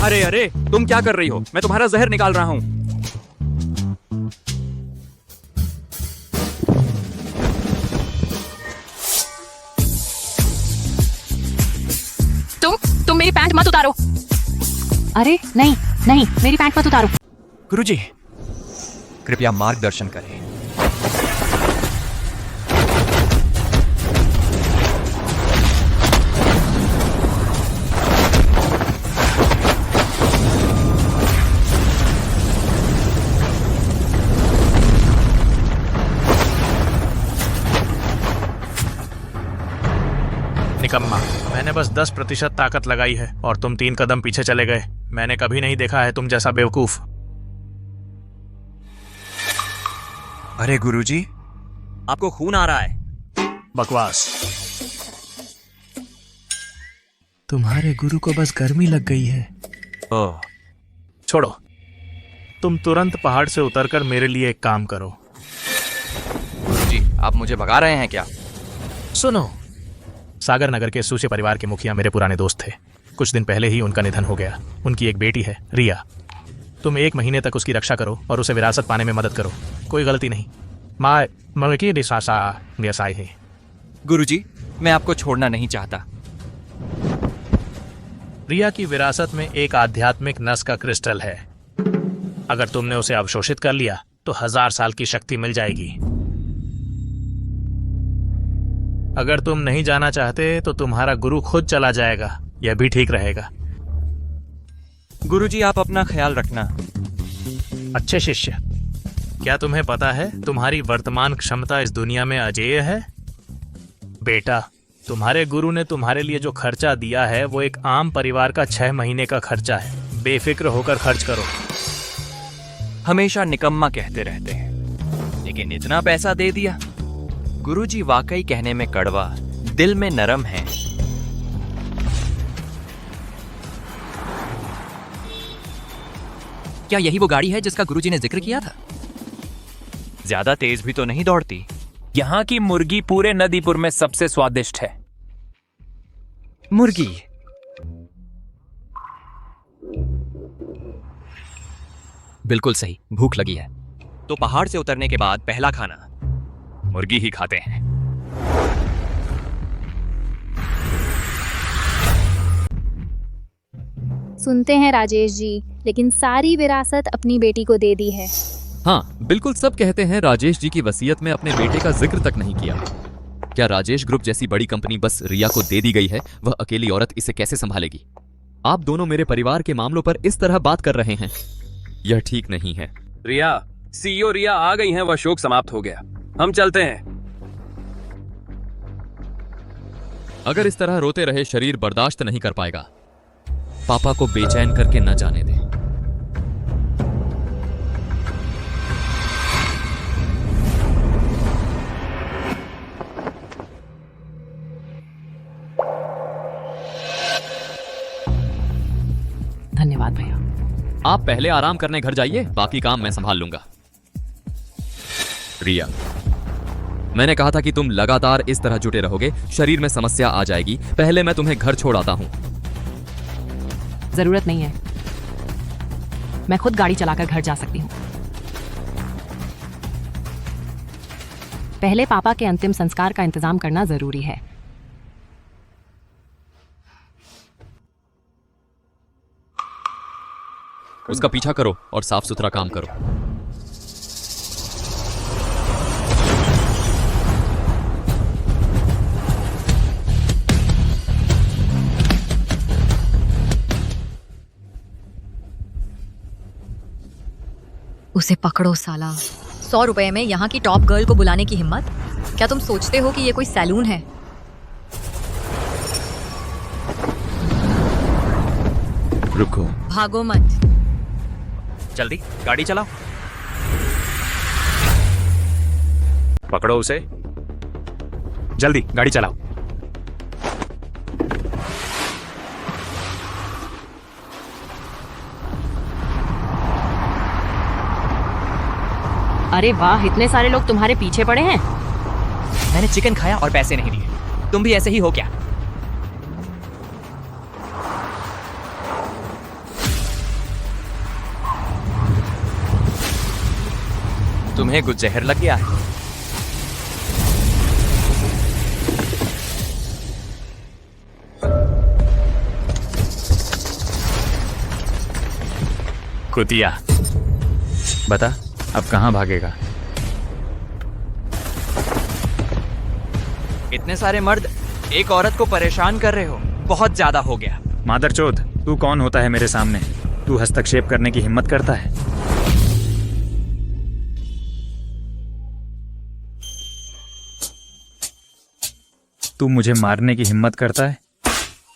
अरे अरे, तुम क्या कर रही हो? मैं तुम्हारा जहर निकाल रहा हूँ। तुम मेरी पैंट मत उतारो। अरे नहीं नहीं, मेरी पैंट मत उतारो। गुरुजी, कृपया मार्गदर्शन करें। निकम्मा, मैंने बस 10% ताकत लगाई है और तुम 3 कदम पीछे चले गए। मैंने कभी नहीं देखा है तुम जैसा बेवकूफ। अरे गुरुजी, आपको खून आ रहा है। बकवास। तुम्हारे गुरु को बस गर्मी लग गई है। ओह, छोड़ो, तुम तुरंत पहाड़ से उतरकर मेरे लिए एक काम करो। गुरुजी, आप मुझे भगा रहे हैं क्या? सुनो, सागर नगर के सूचे परिवार के मुखिया मेरे पुराने दोस्त थे। कुछ दिन पहले ही उनका निधन हो गया। उनकी एक बेटी है, रिया। तुम 1 महीने तक उसकी रक्षा करो और उसे विरासत पाने में मदद करो। कोई गलती नहीं। है। गुरुजी, मैं आपको छोड़ना नहीं चाहता। रिया की विरासत में एक आध्यात्मिक नस का क्रिस्टल है। अगर तुमने उसे अवशोषित कर लिया तो 1000 साल की शक्ति मिल जाएगी। अगर तुम नहीं जाना चाहते तो तुम्हारा गुरु खुद चला जाएगा। यह भी ठीक रहेगा। गुरुजी, आप अपना ख्याल रखना। अच्छे शिष्य, क्या तुम्हें पता है तुम्हारी वर्तमान क्षमता इस दुनिया में अजेय है? बेटा, तुम्हारे गुरु ने तुम्हारे लिए जो खर्चा दिया है वो एक आम परिवार का 6 महीने का खर्चा है। बेफिक्र होकर खर्च करो। हमेशा निकम्मा कहते रहते हैं, लेकिन इतना पैसा दे दिया। गुरुजी वाकई कहने में कड़वा, दिल में नरम है। क्या यही वो गाड़ी है जिसका गुरुजी ने जिक्र किया था? ज्यादा तेज भी तो नहीं दौड़ती। यहाँ की मुर्गी पूरे नदीपुर में सबसे स्वादिष्ट है। मुर्गी? बिल्कुल सही, भूख लगी है। तो पहाड़ से उतरने के बाद पहला खाना मुर्गी ही खाते हैं। सुनते हैं राजेश जी, लेकिन सारी विरासत अपनी बेटी को दे दी है। हाँ, बिल्कुल सब कहते हैं राजेश जी की वसीयत में अपने बेटे का जिक्र तक नहीं किया। क्या राजेश ग्रुप जैसी बड़ी कंपनी बस रिया को दे दी गई है? वह अकेली औरत इसे कैसे संभालेगी? आप दोनों मेरे परिवार के मामलों पर इस तरह बात कर रहे हैं, यह ठीक नहीं है। रिया, सीईओ रिया आ गई हैं, वह शोक समाप्त हो गया। हम चलते हैं। अगर इस तरह रोते रहे शरीर बर्दाश्त नहीं कर पाएगा। पापा को बेचैन करके न जाने दें। धन्यवाद भैया। आप पहले आराम करने घर जाइए, बाकी काम मैं संभाल लूंगा। रिया, मैंने कहा था कि तुम लगातार इस तरह जुटे रहोगे, शरीर में समस्या आ जाएगी। पहले मैं तुम्हें घर छोड़ आता हूं। जरूरत नहीं है, मैं खुद गाड़ी चलाकर घर जा सकती हूँ। पहले पापा के अंतिम संस्कार का इंतजाम करना जरूरी है। उसका पीछा करो और साफ सुथरा काम करो। उसे पकड़ो साला। 100 रुपए में यहाँ की टॉप गर्ल को बुलाने की हिम्मत? क्या तुम सोचते हो कि ये कोई सैलून है? रुको, भागो मत। जल्दी गाड़ी चलाओ। पकड़ो उसे। जल्दी गाड़ी चलाओ। अरे वाह, इतने सारे लोग तुम्हारे पीछे पड़े हैं। मैंने चिकन खाया और पैसे नहीं दिए। तुम भी ऐसे ही हो क्या? तुम्हें कुछ जहर लग गया है। कुतिया, बता अब कहाँ भागेगा? इतने सारे मर्द एक औरत को परेशान कर रहे हो, बहुत ज्यादा हो गया। मादरचोद, तू कौन होता है मेरे सामने? तू हस्तक्षेप करने की हिम्मत करता है? तू मुझे मारने की हिम्मत करता है?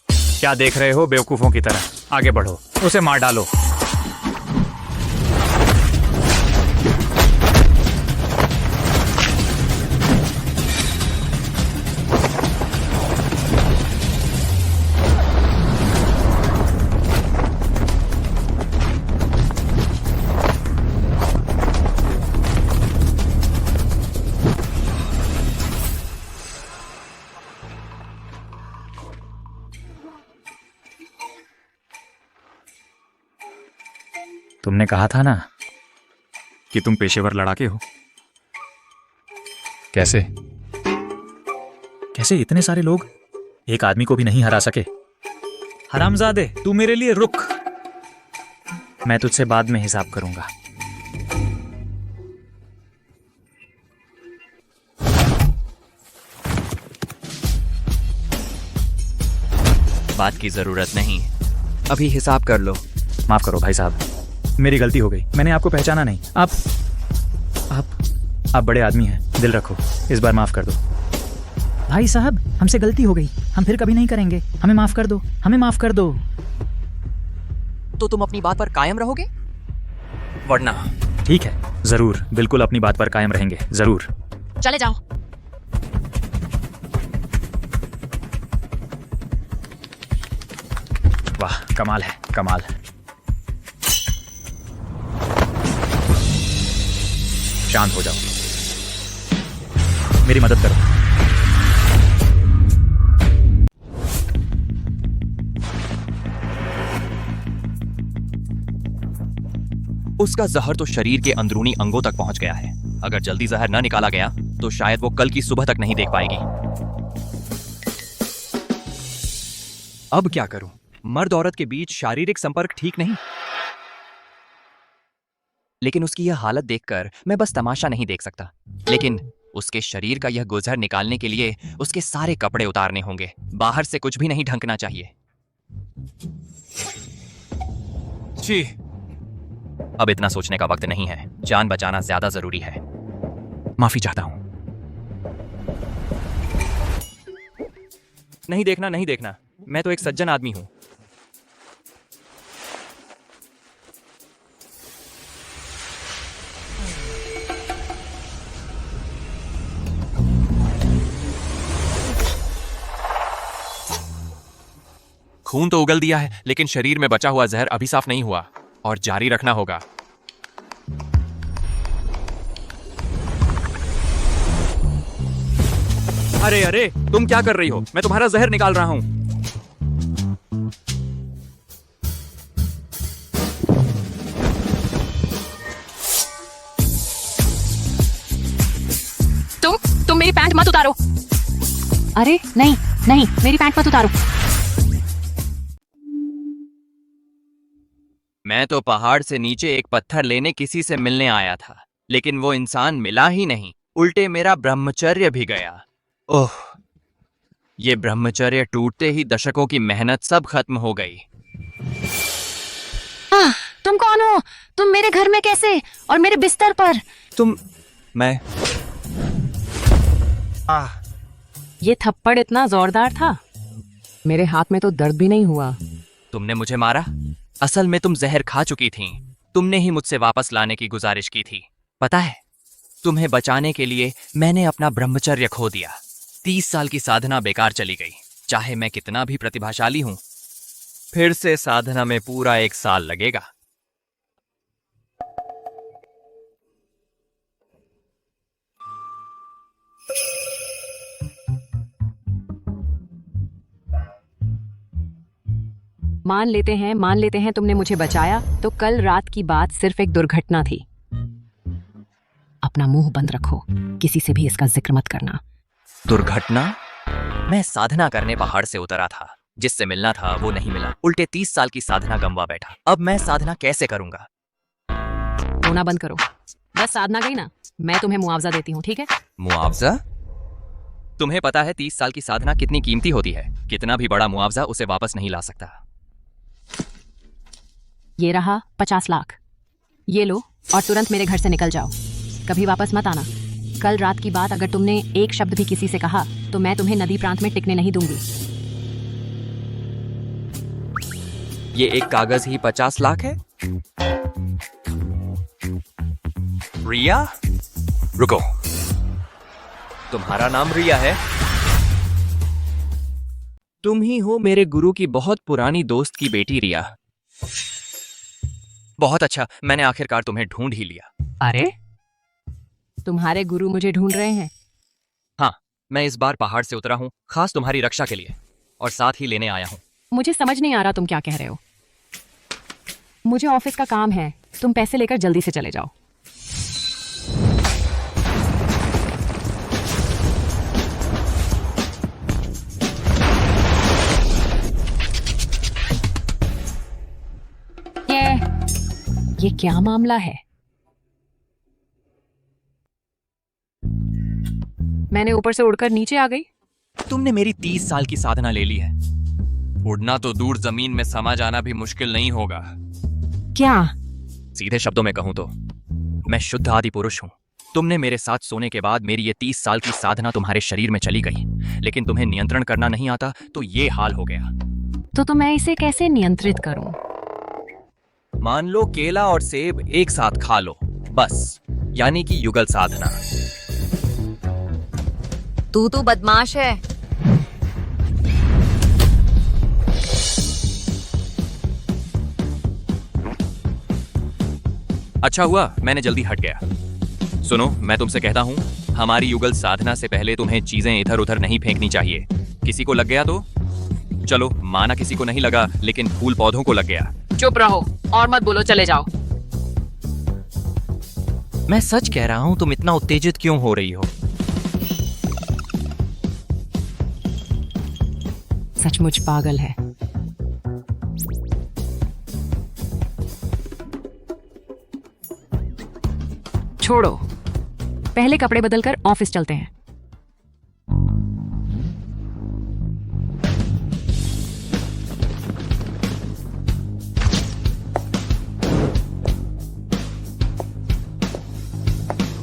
क्या देख रहे हो बेवकूफों की तरह? आगे बढ़ो, उसे मार डालो। तुमने कहा था ना कि तुम पेशेवर लड़ाके हो। कैसे कैसे इतने सारे लोग एक आदमी को भी नहीं हरा सके? हरामजादे, तू मेरे लिए रुक। मैं तुझसे बाद में हिसाब करूंगा। बात की जरूरत नहीं, अभी हिसाब कर लो। माफ करो भाई साहब, मेरी गलती हो गई। मैंने आपको पहचाना नहीं। आप बड़े आदमी हैं, दिल रखो। इस बार माफ कर दो। भाई साहब, हमसे गलती हो गई, हम फिर कभी नहीं करेंगे। हमें माफ कर दो, हमें माफ कर दो। तो तुम अपनी बात पर कायम रहोगे? वरना ठीक है, जरूर, बिल्कुल अपनी बात पर कायम रहेंगे, जरूर। चले जाओ। वाह, कमाल है, कमाल। शांत हो जाओ, मेरी मदद करो। उसका जहर तो शरीर के अंदरूनी अंगों तक पहुंच गया है। अगर जल्दी जहर न निकाला गया तो शायद वो कल की सुबह तक नहीं देख पाएगी। अब क्या करूं? मर्द औरत के बीच शारीरिक संपर्क ठीक नहीं, लेकिन उसकी यह हालत देखकर मैं बस तमाशा नहीं देख सकता। लेकिन उसके शरीर का यह गुजर निकालने के लिए उसके सारे कपड़े उतारने होंगे। बाहर से कुछ भी नहीं ढंकना चाहिए। छी, अब इतना सोचने का वक्त नहीं है। जान बचाना ज्यादा जरूरी है। माफी चाहता हूं। नहीं देखना, नहीं देखना, मैं तो एक सज्जन आदमी हूं। खून तो उगल दिया है, लेकिन शरीर में बचा हुआ जहर अभी साफ नहीं हुआ और जारी रखना होगा। अरे अरे, तुम क्या कर रही हो? मैं तुम्हारा जहर निकाल रहा हूं। तुम मेरी पैंट मत उतारो। अरे नहीं नहीं, मेरी पैंट मत उतारो। मैं तो पहाड़ से नीचे एक पत्थर लेने किसी से मिलने आया था, लेकिन वो इंसान मिला ही नहीं। उल्टे मेरा ब्रह्मचर्य भी गया। ओह, ये ब्रह्मचर्य टूटते ही दशकों की मेहनत सब खत्म हो गई। तुम कौन हो? तुम मेरे घर में कैसे? और मेरे बिस्तर पर? मैं ये थप्पड़ इतना जोरदार था, मेरे हाथ में तो दर्द भी नहीं हुआ। तुमने मुझे मारा? असल में तुम जहर खा चुकी थीं। तुमने ही मुझसे वापस लाने की गुजारिश की थी। पता है, तुम्हें बचाने के लिए मैंने अपना ब्रह्मचर्य खो दिया। 30 साल की साधना बेकार चली गई। चाहे मैं कितना भी प्रतिभाशाली हूं, फिर से साधना में पूरा 1 साल लगेगा। मान लेते हैं तुमने मुझे बचाया, तो कल रात की बात सिर्फ एक दुर्घटना थी। अपना मुंह बंद रखो, किसी से भी इसका जिक्र मत करना। दुर्घटना? मैं साधना करने पहाड़ से उतरा था, जिससे मिलना था वो नहीं मिला। उल्टे 30 साल की साधना गंवा बैठा। अब मैं साधना कैसे करूंगा? रोना बंद करो। बस साधना गई ना, मैं तुम्हें मुआवजा देती हूँ, ठीक है? मुआवजा? तुम्हें पता है 30 साल की साधना कितनी कीमती होती है? कितना भी बड़ा मुआवजा उसे वापस नहीं ला सकता। ये रहा 50 लाख, ये लो और तुरंत मेरे घर से निकल जाओ। कभी वापस मत आना। कल रात की बात अगर तुमने एक शब्द भी किसी से कहा तो मैं तुम्हें नदी प्रांत में टिकने नहीं दूंगी। ये एक कागज ही 50 लाख है? रिया? रुको, तुम्हारा नाम रिया है? तुम ही हो मेरे गुरु की बहुत पुरानी दोस्त की बेटी रिया। बहुत अच्छा, मैंने आखिरकार तुम्हें ढूंढ ही लिया। अरे, तुम्हारे गुरु मुझे ढूंढ रहे हैं? हाँ, मैं इस बार पहाड़ से उतरा हूँ, खास तुम्हारी रक्षा के लिए, और साथ ही लेने आया हूँ। मुझे समझ नहीं आ रहा तुम क्या कह रहे हो। मुझे ऑफिस का काम है, तुम पैसे लेकर जल्दी से चले जाओ। ये क्या मामला है? मैंने ऊपर से उड़कर नीचे आ गई। तुमने मेरी 30 साल की साधना ले ली है। उड़ना तो दूर, जमीन में समा जाना भी मुश्किल नहीं होगा। क्या? सीधे शब्दों में कहूं तो मैं शुद्ध आदि पुरुष हूं। तुमने मेरे साथ सोने के बाद मेरी ये 30 साल की साधना तुम्हारे शरीर में चली गई, लेकिन तुम्हें नियंत्रण करना नहीं आता, तो ये हाल हो गया। तो मैं इसे कैसे नियंत्रित करूं? मान लो केला और सेब एक साथ खा लो, बस, यानी कि युगल साधना। तू बदमाश है। अच्छा हुआ मैंने जल्दी हट गया। सुनो, मैं तुमसे कहता हूँ, हमारी युगल साधना से पहले तुम्हें चीजें इधर उधर नहीं फेंकनी चाहिए। किसी को लग गया तो चलो, माना किसी को नहीं लगा, लेकिन फूल पौधों को लग गया। चुप रहो और मत बोलो, चले जाओ। मैं सच कह रहा हूं, तुम इतना उत्तेजित क्यों हो रही हो? सचमुच पागल है। छोड़ो, पहले कपड़े बदलकर ऑफिस चलते हैं।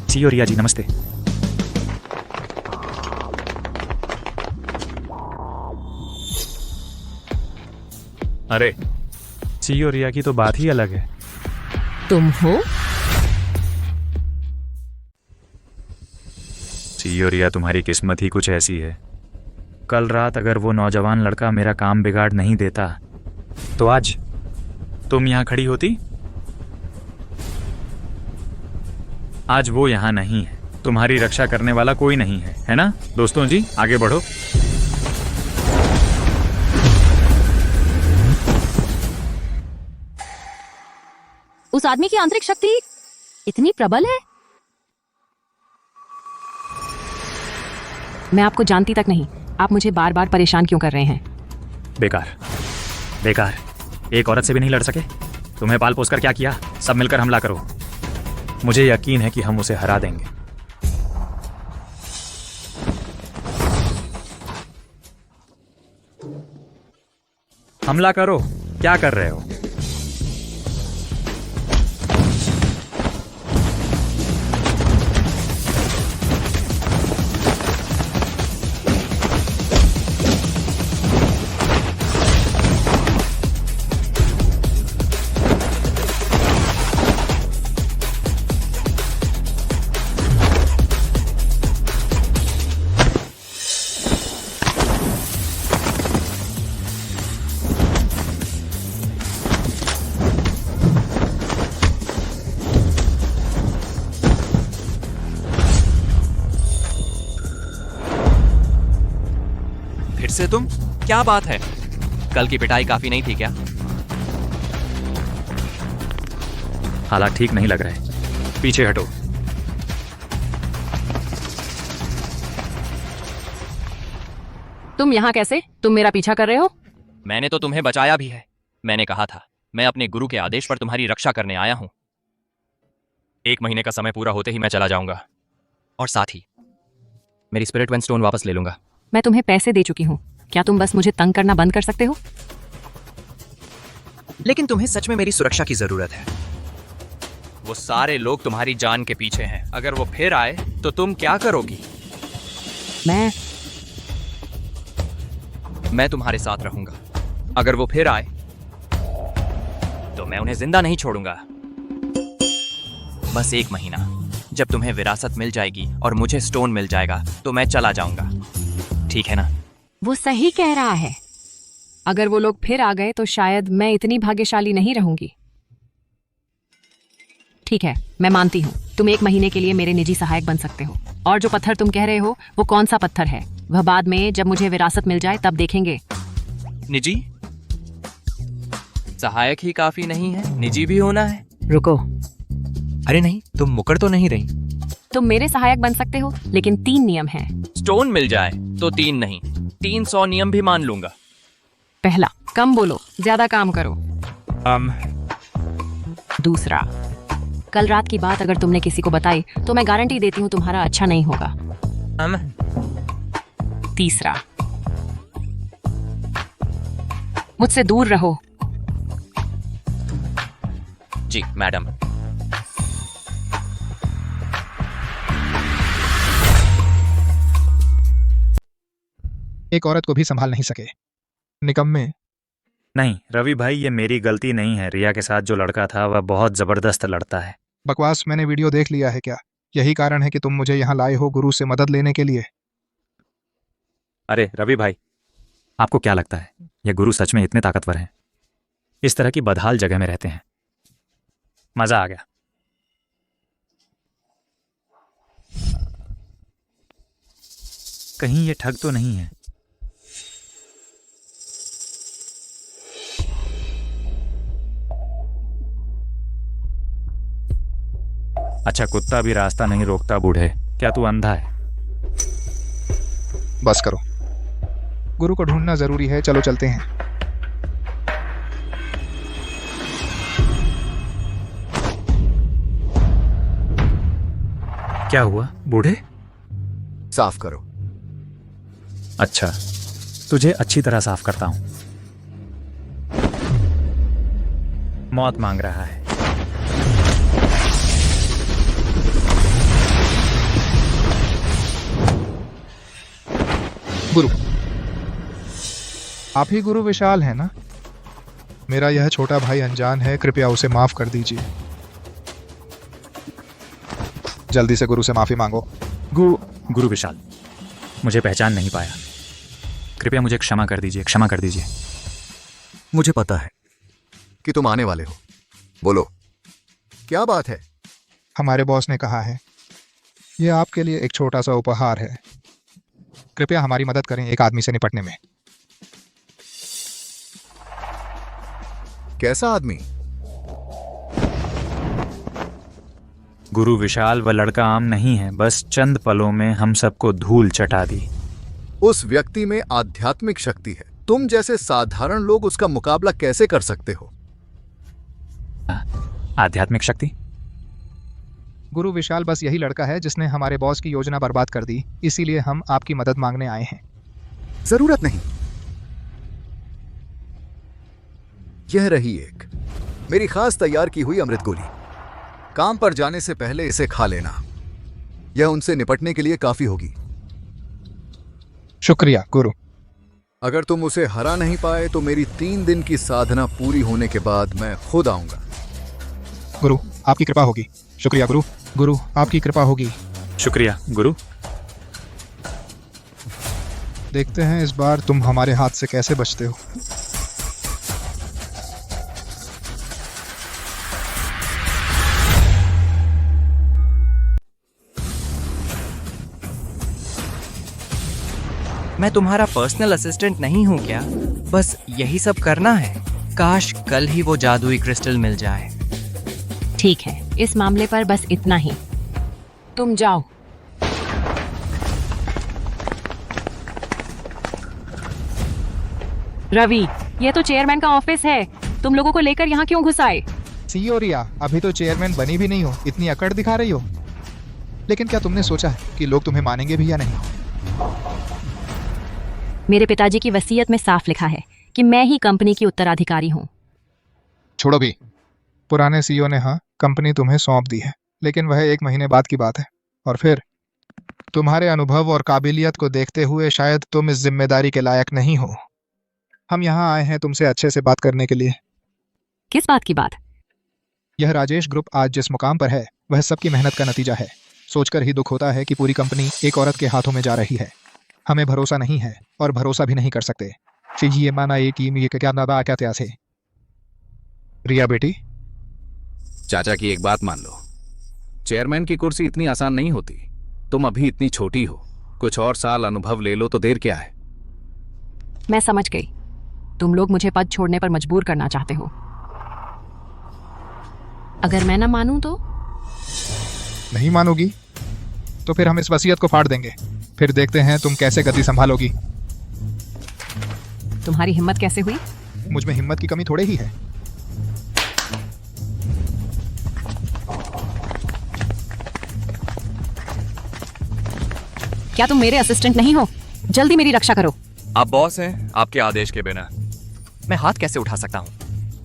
जी और रिया जी, नमस्ते। अरे, ची और रिया की तो बात ही अलग है। तुम हो? ची और रिया, तुम्हारी किस्मत ही कुछ ऐसी है। कल रात अगर वो नौजवान लड़का मेरा काम बिगाड़ नहीं देता, तो आज तुम यहाँ खड़ी होती। आज वो यहाँ नहीं है, तुम्हारी रक्षा करने वाला कोई नहीं है, है ना? दोस्तों जी, आगे बढ़ो। उस आदमी की आंतरिक शक्ति इतनी प्रबल है? मैं आपको जानती तक नहीं, आप मुझे बार बार परेशान क्यों कर रहे हैं? बेकार, बेकार। एक औरत से भी नहीं लड़ सके? तुम्हें पाल पोस कर क्या किया? सब मिलकर हमला करो। मुझे यकीन है कि हम उसे हरा देंगे। हमला करो। क्या कर रहे हो? फिर से तुम? क्या बात है? कल की पिटाई काफी नहीं थी क्या? हालात ठीक नहीं लग रहे। पीछे हटो। तुम यहाँ कैसे? तुम मेरा पीछा कर रहे हो? मैंने तो तुम्हें बचाया भी है। मैंने कहा था मैं अपने गुरु के आदेश पर तुम्हारी रक्षा करने आया हूं। 1 महीने का समय पूरा होते ही मैं चला जाऊंगा और साथ ही मेरी स्पिरिट वन स्टोन वापस ले लूंगा। मैं तुम्हें पैसे दे चुकी हूँ, क्या तुम बस मुझे तंग करना बंद कर सकते हो? लेकिन तुम्हें सच में मेरी सुरक्षा की जरूरत है। वो सारे लोग तुम्हारी जान के पीछे हैं। अगर वो फिर आए तो तुम क्या करोगी? मैं तुम्हारे साथ रहूंगा। अगर वो फिर आए तो मैं उन्हें जिंदा नहीं छोड़ूंगा। बस 1 महीना, जब तुम्हें विरासत मिल जाएगी और मुझे स्टोन मिल जाएगा तो मैं चला जाऊंगा, ठीक है ना? वो सही कह रहा है। अगर वो लोग फिर आ गए तो शायद मैं इतनी भाग्यशाली नहीं रहूंगी। ठीक है, मैं मानती हूँ तुम 1 महीने के लिए मेरे निजी सहायक बन सकते हो। और जो पत्थर तुम कह रहे हो वो कौन सा पत्थर है? वह बाद में जब मुझे विरासत मिल जाए तब देखेंगे। निजी सहायक ही काफी नहीं है, निजी भी होना है। रुको, अरे नहीं, तुम मुकर तो नहीं रही? तुम मेरे सहायक बन सकते हो, लेकिन 3 नियम हैं। स्टोन मिल जाए तो 3 नहीं, 300 नियम भी मान लूंगा। पहला, कम बोलो, ज्यादा काम करो। दूसरा, कल रात की बात अगर तुमने किसी को बताई तो मैं गारंटी देती हूँ तुम्हारा अच्छा नहीं होगा। तीसरा, मुझसे दूर रहो। जी मैडम। एक औरत को भी संभाल नहीं सके, निकम्मे। नहीं रवि भाई, ये मेरी गलती नहीं है। रिया के साथ जो लड़का था वह बहुत जबरदस्त लड़ता है। बकवास, मैंने वीडियो देख लिया है। क्या यही कारण है कि तुम मुझे यहाँ लाए हो, गुरु से मदद लेने के लिए? अरे रवि भाई, आपको क्या लगता है ये गुरु सच में इतने ताकतवर हैं? इस तरह की बदहाल जगह में रहते हैं। मजा आ गया। कहीं ये ठग तो नहीं है? अच्छा, कुत्ता भी रास्ता नहीं रोकता बूढ़े। क्या तू अंधा है? बस करो, गुरु को ढूंढना जरूरी है। चलो चलते हैं। क्या हुआ बूढ़े? साफ करो। अच्छा, तुझे अच्छी तरह साफ करता हूं। मौत मांग रहा है। गुरु, आप ही गुरु विशाल हैं ना? मेरा यह छोटा भाई अनजान है, कृपया उसे माफ कर दीजिए। जल्दी से गुरु से माफी मांगो। गुरु विशाल, मुझे पहचान नहीं पाया। कृपया मुझे क्षमा कर दीजिए, क्षमा कर दीजिए। मुझे पता है कि तुम आने वाले हो। बोलो, क्या बात है? हमारे बॉस ने कहा है यह आपके लिए एक छोटा सा उपहार है। कृपया हमारी मदद करें एक आदमी से निपटने में। कैसा आदमी? गुरु विशाल, वह लड़का आम नहीं है। बस चंद पलों में हम सबको धूल चटा दी। उस व्यक्ति में आध्यात्मिक शक्ति है। तुम जैसे साधारण लोग उसका मुकाबला कैसे कर सकते हो? आध्यात्मिक शक्ति? गुरु विशाल बस यही लड़का है जिसने हमारे बॉस की योजना बर्बाद कर दी। इसीलिए हम आपकी मदद मांगने आए हैं। जरूरत नहीं। यह रही एक मेरी खास तैयार की हुई अमृत गोली। काम पर जाने से पहले इसे खा लेना। यह उनसे निपटने के लिए काफी होगी। शुक्रिया गुरु। अगर तुम उसे हरा नहीं पाए तो मेरी 3 दिन की साधना पूरी होने के बाद मैं खुद आऊंगा। गुरु, आपकी कृपा होगी। शुक्रिया गुरु। गुरु, आपकी कृपा होगी। शुक्रिया गुरु। देखते हैं इस बार तुम हमारे हाथ से कैसे बचते हो। मैं तुम्हारा पर्सनल असिस्टेंट नहीं हूं क्या? बस यही सब करना है। काश कल ही वो जादुई क्रिस्टल मिल जाए। ठीक है, इस मामले पर बस इतना ही। तुम जाओ। रवि, ये तो चेयरमैन का ऑफिस है, तुम लोगों को लेकर यहाँ क्यों घुस आए? सीईओ रिया, अभी तो चेयरमैन बनी भी नहीं हो, इतनी अकड़ दिखा रही हो। लेकिन क्या तुमने सोचा है कि लोग तुम्हें मानेंगे भी या नहीं? मेरे पिताजी की वसीयत में साफ लिखा है कि मैं ही कंपनी की उत्तराधिकारी हूँ। छोड़ो भी, पुराने सीईओ ने हाँ कंपनी तुम्हें सौंप दी है, लेकिन वह 1 महीने बाद की बात है। और फिर तुम्हारे अनुभव और काबिलियत को देखते हुए शायद तुम इस जिम्मेदारी के लायक नहीं हो। हम यहाँ आए हैं तुमसे अच्छे से बात करने के लिए। किस बात की बात? यह राजेश ग्रुप आज जिस मुकाम पर है वह सबकी मेहनत का नतीजा है। सोचकर ही दुख होता है कि पूरी कंपनी एक औरत के हाथों में जा रही है। हमें भरोसा नहीं है और भरोसा भी नहीं कर सकते। ये माना ये कि ये क्या नादा क्या त्यास है। रिया बेटी, चाचा की एक बात मान लो, चेयरमैन की कुर्सी इतनी आसान नहीं होती। तुम अभी इतनी छोटी हो, कुछ और साल अनुभव ले लो तो देर क्या है। मैं समझ गई, तुम लोग मुझे पद छोड़ने पर मजबूर करना चाहते हो। अगर मैं ना मानूं तो? नहीं मानोगी तो फिर हम इस वसीयत को फाड़ देंगे। फिर देखते हैं तुम कैसे गद्दी संभालोगी। तुम्हारी हिम्मत कैसे हुई? मुझ में हिम्मत की कमी थोड़े ही है। क्या तुम मेरे असिस्टेंट नहीं हो? जल्दी मेरी रक्षा करो। आप बॉस हैं, आपके आदेश के बिना मैं हाथ कैसे उठा सकता हूँ?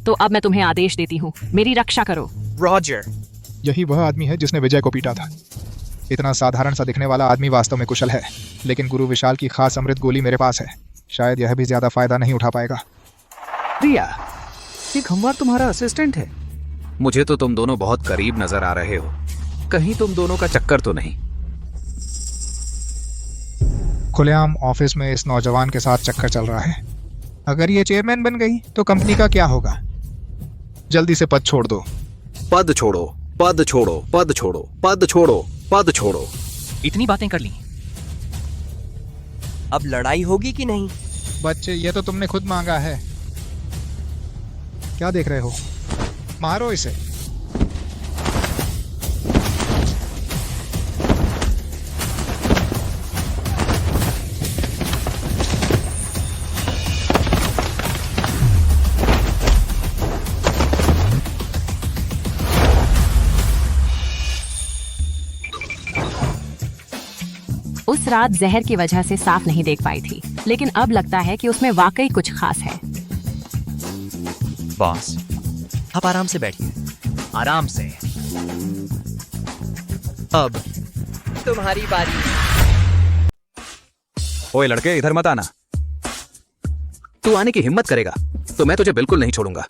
तो अब मैं तुम्हें आदेश देती हूँ, मेरी रक्षा करो। रॉजर, यही वह आदमी है जिसने विजय को पीटा था। इतना साधारण सा दिखने वाला आदमी वास्तव में कुशल है, लेकिन गुरु विशाल की खास अमृत गोली मेरे पास है। शायद यह भी ज्यादा फायदा नहीं उठा पाएगा। रिया, ये खंवार तुम्हारा असिस्टेंट है? मुझे तो तुम दोनों बहुत करीब नजर आ रहे हो। कहीं तुम दोनों का चक्कर तो नहीं? खुलेआम ऑफिस में इस नौजवान के साथ चक्कर चल रहा है। अगर ये चेयरमैन बन गई तो कंपनी का क्या होगा? जल्दी से पद छोड़ दो। पद छोड़ो, पद छोड़ो, पद छोड़ो, पद छोड़ो, पद छोड़ो। इतनी बातें कर ली, अब लड़ाई होगी कि नहीं? बच्चे, ये तो तुमने खुद मांगा है। क्या देख रहे हो? मारो इसे। उस रात जहर की वजह से साफ नहीं देख पाई थी, लेकिन अब लगता है कि उसमें वाकई कुछ खास है। बॉस, आप आराम से बैठिए, आराम से। अब तुम्हारी बारी। ओए लड़के, इधर मत आना। तू आने की हिम्मत करेगा तो मैं तुझे बिल्कुल नहीं छोड़ूंगा।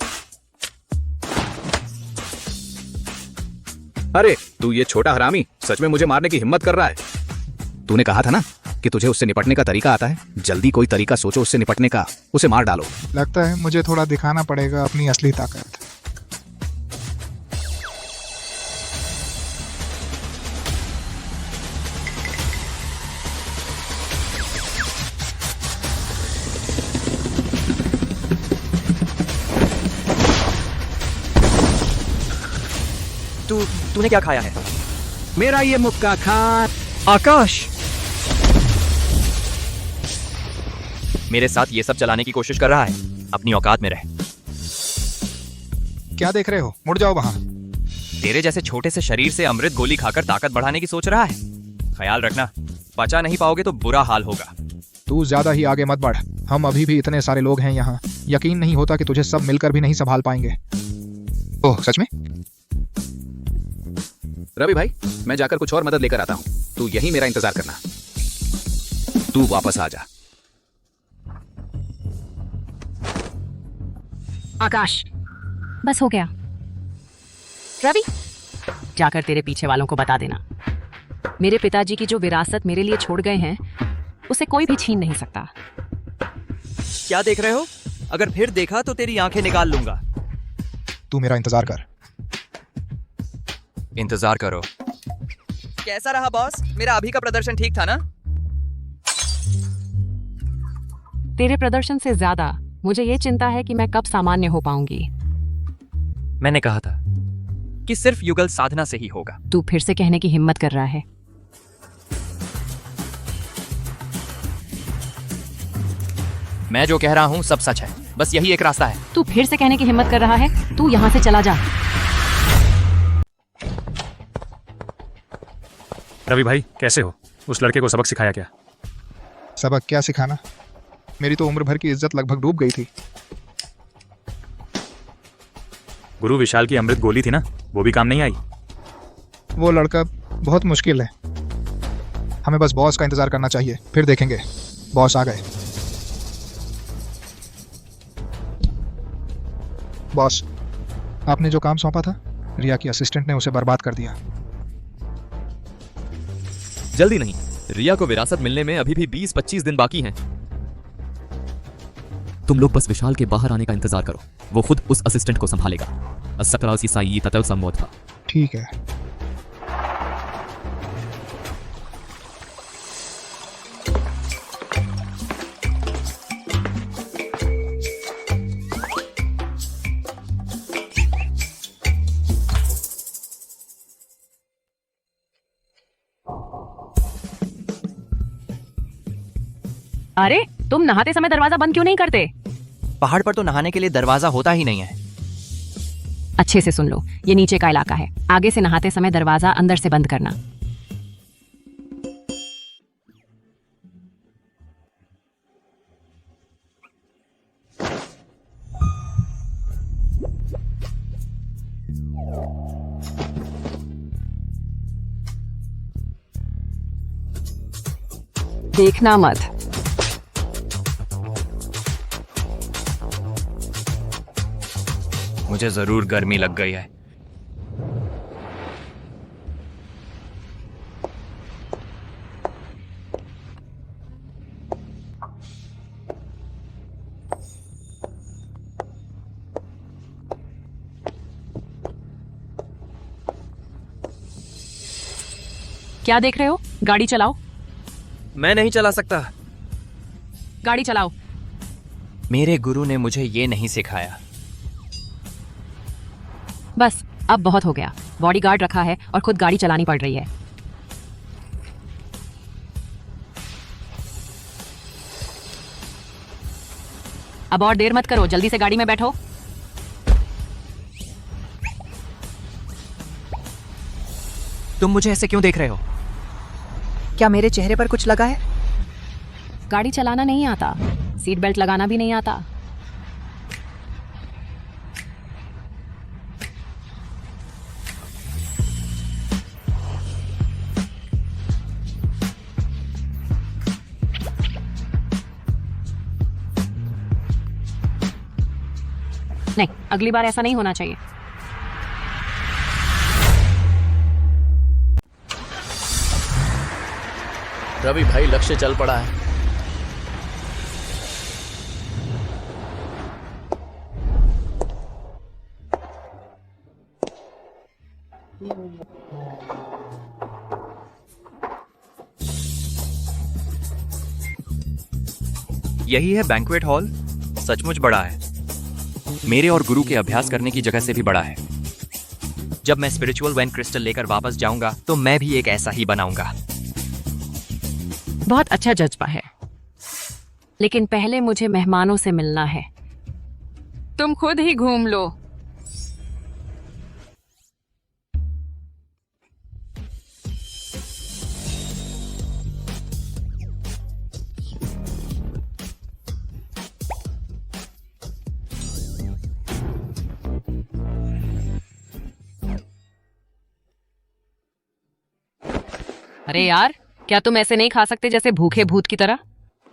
अरे तू ये छोटा हरामी सच में मुझे मारने की हिम्मत कर रहा है? तूने कहा था ना कि तुझे उससे निपटने का तरीका आता है। जल्दी कोई तरीका सोचो उससे निपटने का, उसे मार डालो। लगता है मुझे थोड़ा दिखाना पड़ेगा अपनी असली ताकत। तूने क्या खाया है? मेरा ये मुक्का खा। आकाश, मेरे साथ ये सब चलाने की कोशिश कर रहा है। अपनी औकात में रह। क्या देख रहे हो? मुड़ जाओ वहां। तेरे जैसे छोटे से शरीर से अमृत गोली खाकर ताकत बढ़ाने की सोच रहा है? ख्याल रखना, बचा नहीं पाओगे तो बुरा हाल होगा। तू ज्यादा ही आगे मत बढ़। हम अभी भी इतने सारे लोग हैं यहाँ। यकीन नहीं होता कि तुझे सब मिलकर भी नहीं संभाल पाएंगे। ओह, सच में? रवि भाई, मैं जाकर कुछ और मदद लेकर आता हूँ। तू यहीं मेरा इंतजार करना। तू वापस आ जा। आकाश, बस हो गया। रवि, जाकर तेरे पीछे वालों को बता देना, मेरे पिताजी की जो विरासत मेरे लिए छोड़ गए हैं उसे कोई भी छीन नहीं सकता। क्या देख रहे हो? अगर फिर देखा तो तेरी आंखें निकाल लूंगा। तू मेरा इंतजार कर। इंतजार करो। कैसा रहा बॉस? मेरा अभी का प्रदर्शन ठीक था ना? तेरे प्रदर्शन से ज्यादा मुझे ये चिंता है कि मैं कब सामान्य हो पाऊंगी। मैंने कहा था कि सिर्फ युगल साधना से ही होगा। तू फिर से कहने की हिम्मत कर रहा है। मैं जो कह रहा हूँ सब सच है, बस यही एक रास्ता है। तू फिर से कहने की हिम्मत कर रहा है? तू यहाँ से चला जा। रवि भाई कैसे हो? उस लड़के को सबक सिखाया क्या? सबक क्या सिखाना, मेरी तो उम्र भर की इज्जत लगभग डूब गई थी। गुरु विशाल की अमृत गोली थी ना, वो भी काम नहीं आई। वो लड़का बहुत मुश्किल है, हमें बस बॉस का इंतजार करना चाहिए, फिर देखेंगे। बॉस आ गए। बॉस, आपने जो काम सौंपा था, रिया की असिस्टेंट ने उसे बर्बाद कर दिया। जल्दी नहीं, रिया को विरासत मिलने में अभी भी 20-25 दिन बाकी हैं। तुम लोग बस विशाल के बाहर आने का इंतजार करो, वो खुद उस असिस्टेंट को संभालेगा। अस्सकरासी साई ततल सम्मोद था। ठीक है। अरे तुम नहाते समय दरवाजा बंद क्यों नहीं करते? पहाड़ पर तो नहाने के लिए दरवाजा होता ही नहीं है। अच्छे से सुन लो, ये नीचे का इलाका है। आगे से नहाते समय दरवाजा अंदर से बंद करना। देखना मत। मुझे जरूर गर्मी लग गई है। क्या देख रहे हो? गाड़ी चलाओ। मैं नहीं चला सकता। गाड़ी चलाओ। मेरे गुरु ने मुझे ये नहीं सिखाया। बस अब बहुत हो गया। बॉडीगार्ड रखा है और खुद गाड़ी चलानी पड़ रही है। अब और देर मत करो, जल्दी से गाड़ी में बैठो। तुम मुझे ऐसे क्यों देख रहे हो? क्या मेरे चेहरे पर कुछ लगा है? गाड़ी चलाना नहीं आता, सीट बेल्ट लगाना भी नहीं आता। नहीं, अगली बार ऐसा नहीं होना चाहिए। रवि भाई लक्ष्य चल पड़ा है। यही है बैंक्वेट हॉल। सचमुच बड़ा है, मेरे और गुरु के अभ्यास करने की जगह से भी बड़ा है। जब मैं स्पिरिचुअल वैन क्रिस्टल लेकर वापस जाऊंगा तो मैं भी एक ऐसा ही बनाऊंगा। बहुत अच्छा जज्बा है, लेकिन पहले मुझे मेहमानों से मिलना है। तुम खुद ही घूम लो। अरे यार, क्या तुम ऐसे नहीं खा सकते जैसे भूखे भूत की तरह?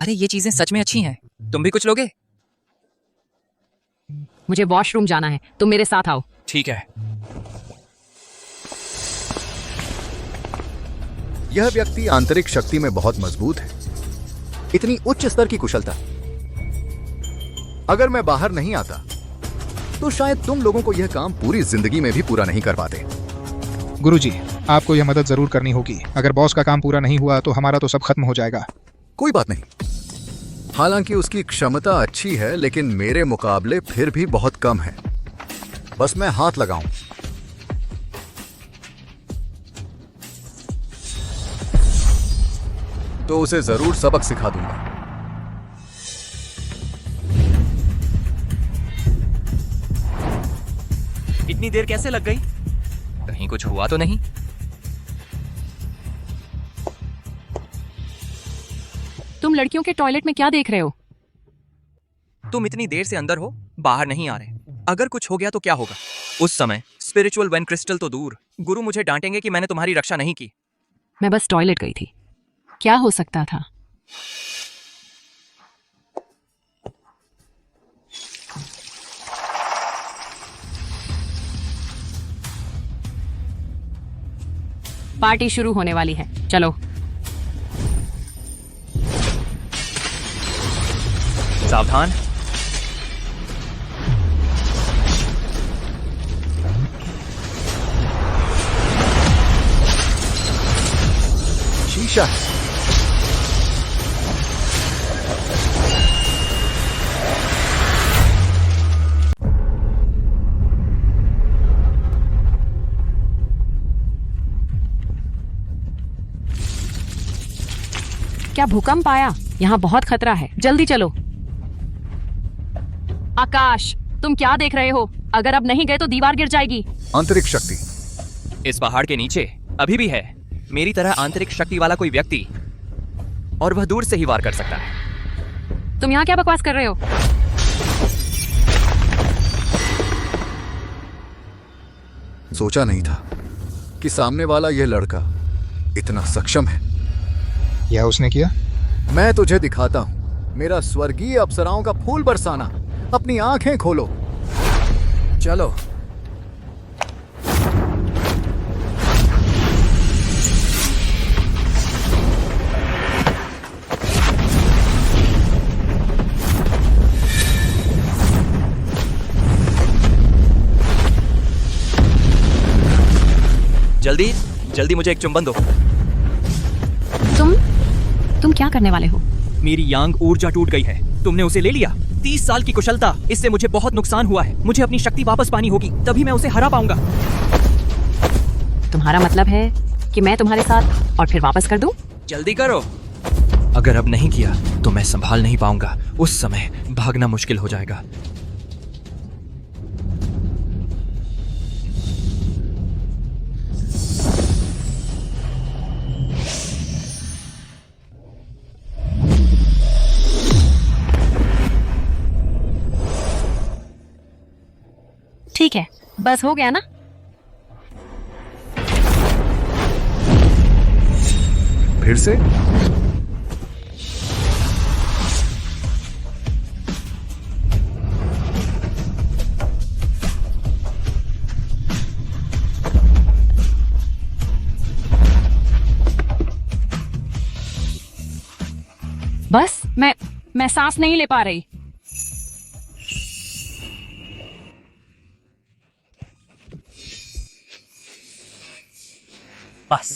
अरे ये चीजें सच में अच्छी हैं। तुम भी कुछ लोगे? मुझे वॉशरूम जाना है, तुम मेरे साथ आओ। ठीक है। यह व्यक्ति आंतरिक शक्ति में बहुत मजबूत है, इतनी उच्च स्तर की कुशलता। अगर मैं बाहर नहीं आता तो शायद तुम लोगों को यह काम पूरी जिंदगी में भी पूरा नहीं कर पाते। गुरुजी, आपको यह मदद जरूर करनी होगी। अगर बॉस का काम पूरा नहीं हुआ तो हमारा तो सब खत्म हो जाएगा। कोई बात नहीं, हालांकि उसकी क्षमता अच्छी है लेकिन मेरे मुकाबले फिर भी बहुत कम है। बस मैं हाथ लगाऊं। तो उसे जरूर सबक सिखा दूंगा। इतनी देर कैसे लग गई? कहीं कुछ हुआ तो नहीं? तुम लड़कियों के टॉयलेट में क्या देख रहे हो? तुम इतनी देर से अंदर हो, बाहर नहीं आ रहे। अगर कुछ हो गया तो क्या होगा? उस समय स्पिरिचुअल वन क्रिस्टल तो दूर, गुरु मुझे डांटेंगे कि मैंने तुम्हारी रक्षा नहीं की। मैं बस टॉयलेट गई थी, क्या हो सकता था? पार्टी शुरू होने वाली है, चलो। सावधान। शीशा है। क्या भूकंप आया? यहाँ बहुत खतरा है, जल्दी चलो। आकाश, तुम क्या देख रहे हो? अगर अब नहीं गए तो दीवार गिर जाएगी। आंतरिक शक्ति इस पहाड़ के नीचे अभी भी है मेरी तरह आंतरिक शक्ति वाला कोई व्यक्ति, और वह दूर से ही वार कर सकता है। तुम यहाँ क्या बकवास कर रहे हो? सोचा नहीं था कि सामने वाला यह लड़का इतना सक्षम है। यह उसने किया? मैं तुझे दिखाता हूं मेरा स्वर्गीय अप्सराओं का फूल बरसाना। अपनी आंखें खोलो। चलो। जल्दी जल्दी मुझे एक चुंबन दो। तुम क्या करने वाले हो? मेरी यांग ऊर्जा टूट गई है, तुमने उसे ले लिया। 30 साल की कुशलता, इससे मुझे बहुत नुकसान हुआ है। मुझे अपनी शक्ति वापस पानी होगी, तभी मैं उसे हरा पाऊंगा। तुम्हारा मतलब है कि मैं तुम्हारे साथ और फिर वापस कर दूं? जल्दी करो। अगर अब नहीं किया तो मैं संभाल नहीं पाऊंगा। उस समय भागना मुश्किल हो जाएगा। ठीक है, बस हो गया ना? फिर से बस मैं सांस नहीं ले पा रही। बस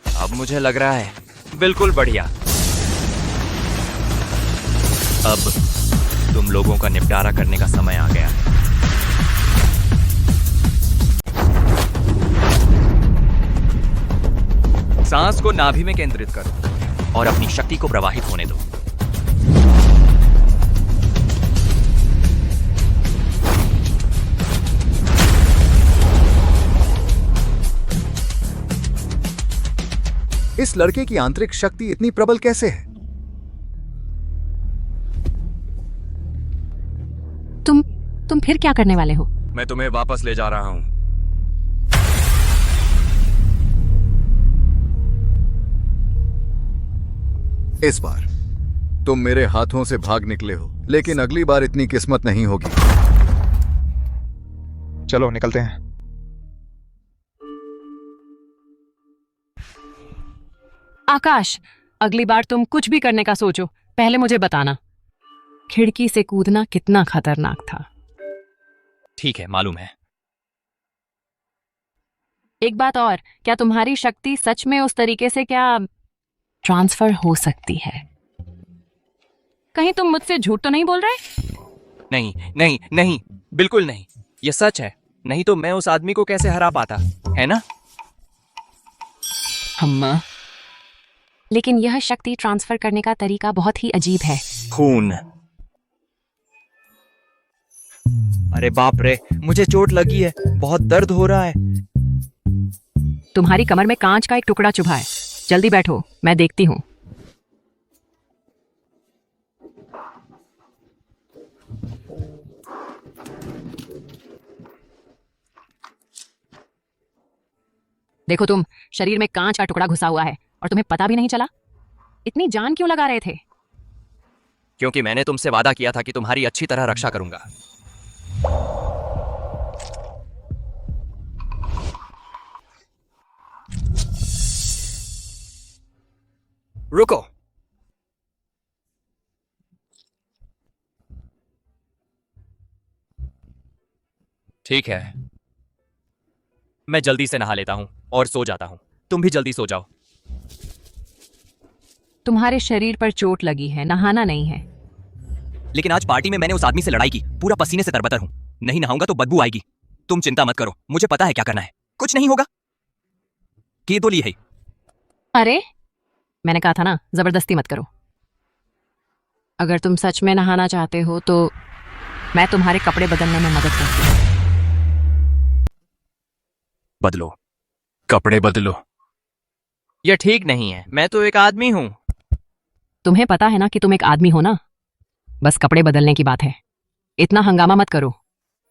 अब मुझे लग रहा है बिल्कुल बढ़िया। अब तुम लोगों का निपटारा करने का समय आ गया। सांस को नाभि में केंद्रित करो और अपनी शक्ति को प्रवाहित होने दो। इस लड़के की आंतरिक शक्ति इतनी प्रबल कैसे है? तुम फिर क्या करने वाले हो? मैं तुम्हें वापस ले जा रहा हूं। इस बार तुम मेरे हाथों से भाग निकले हो, लेकिन अगली बार इतनी किस्मत नहीं होगी। चलो निकलते हैं। आकाश, अगली बार तुम कुछ भी करने का सोचो, पहले मुझे बताना। खिड़की से कूदना कितना खतरनाक था। ठीक है, मालूम है। एक बात और, क्या तुम्हारी शक्ति सच में उस तरीके से क्या ट्रांसफर हो सकती है? कहीं तुम मुझसे झूठ तो नहीं बोल रहे? नहीं नहीं नहीं, बिल्कुल नहीं, ये सच है। नहीं तो मैं उस आदमी को कैसे हरा पाता, है ना? अम्मा, लेकिन यह शक्ति ट्रांसफर करने का तरीका बहुत ही अजीब है। खून। अरे बाप रे, मुझे चोट लगी है, बहुत दर्द हो रहा है। तुम्हारी कमर में कांच का एक टुकड़ा चुभा है। जल्दी बैठो, मैं देखती हूँ। देखो तुम, शरीर में कांच का टुकड़ा घुसा हुआ है और तुम्हें पता भी नहीं चला। इतनी जान क्यों लगा रहे थे? क्योंकि मैंने तुमसे वादा किया था कि तुम्हारी अच्छी तरह रक्षा करूंगा। रुको। ठीक है, मैं जल्दी से नहा लेता हूं और सो जाता हूं। तुम भी जल्दी सो जाओ। तुम्हारे शरीर पर चोट लगी है, नहाना नहीं है। लेकिन आज पार्टी में मैंने उस आदमी से लड़ाई की, पूरा पसीने से तरबतर हूं। नहीं नहाऊंगा तो बदबू आएगी। तुम चिंता मत करो, मुझे पता है क्या करना है। कुछ नहीं होगा। की तो ली है। अरे मैंने कहा था ना, जबरदस्ती मत करो। अगर तुम सच में नहाना चाहते हो तो मैं तुम्हारे कपड़े बदलने में मदद करती हूँ। बदलो, कपड़े बदलो। यह ठीक नहीं है, मैं तो एक आदमी हूं। तुम्हें पता है ना कि तुम एक आदमी हो ना, बस कपड़े बदलने की बात है। इतना हंगामा मत करो।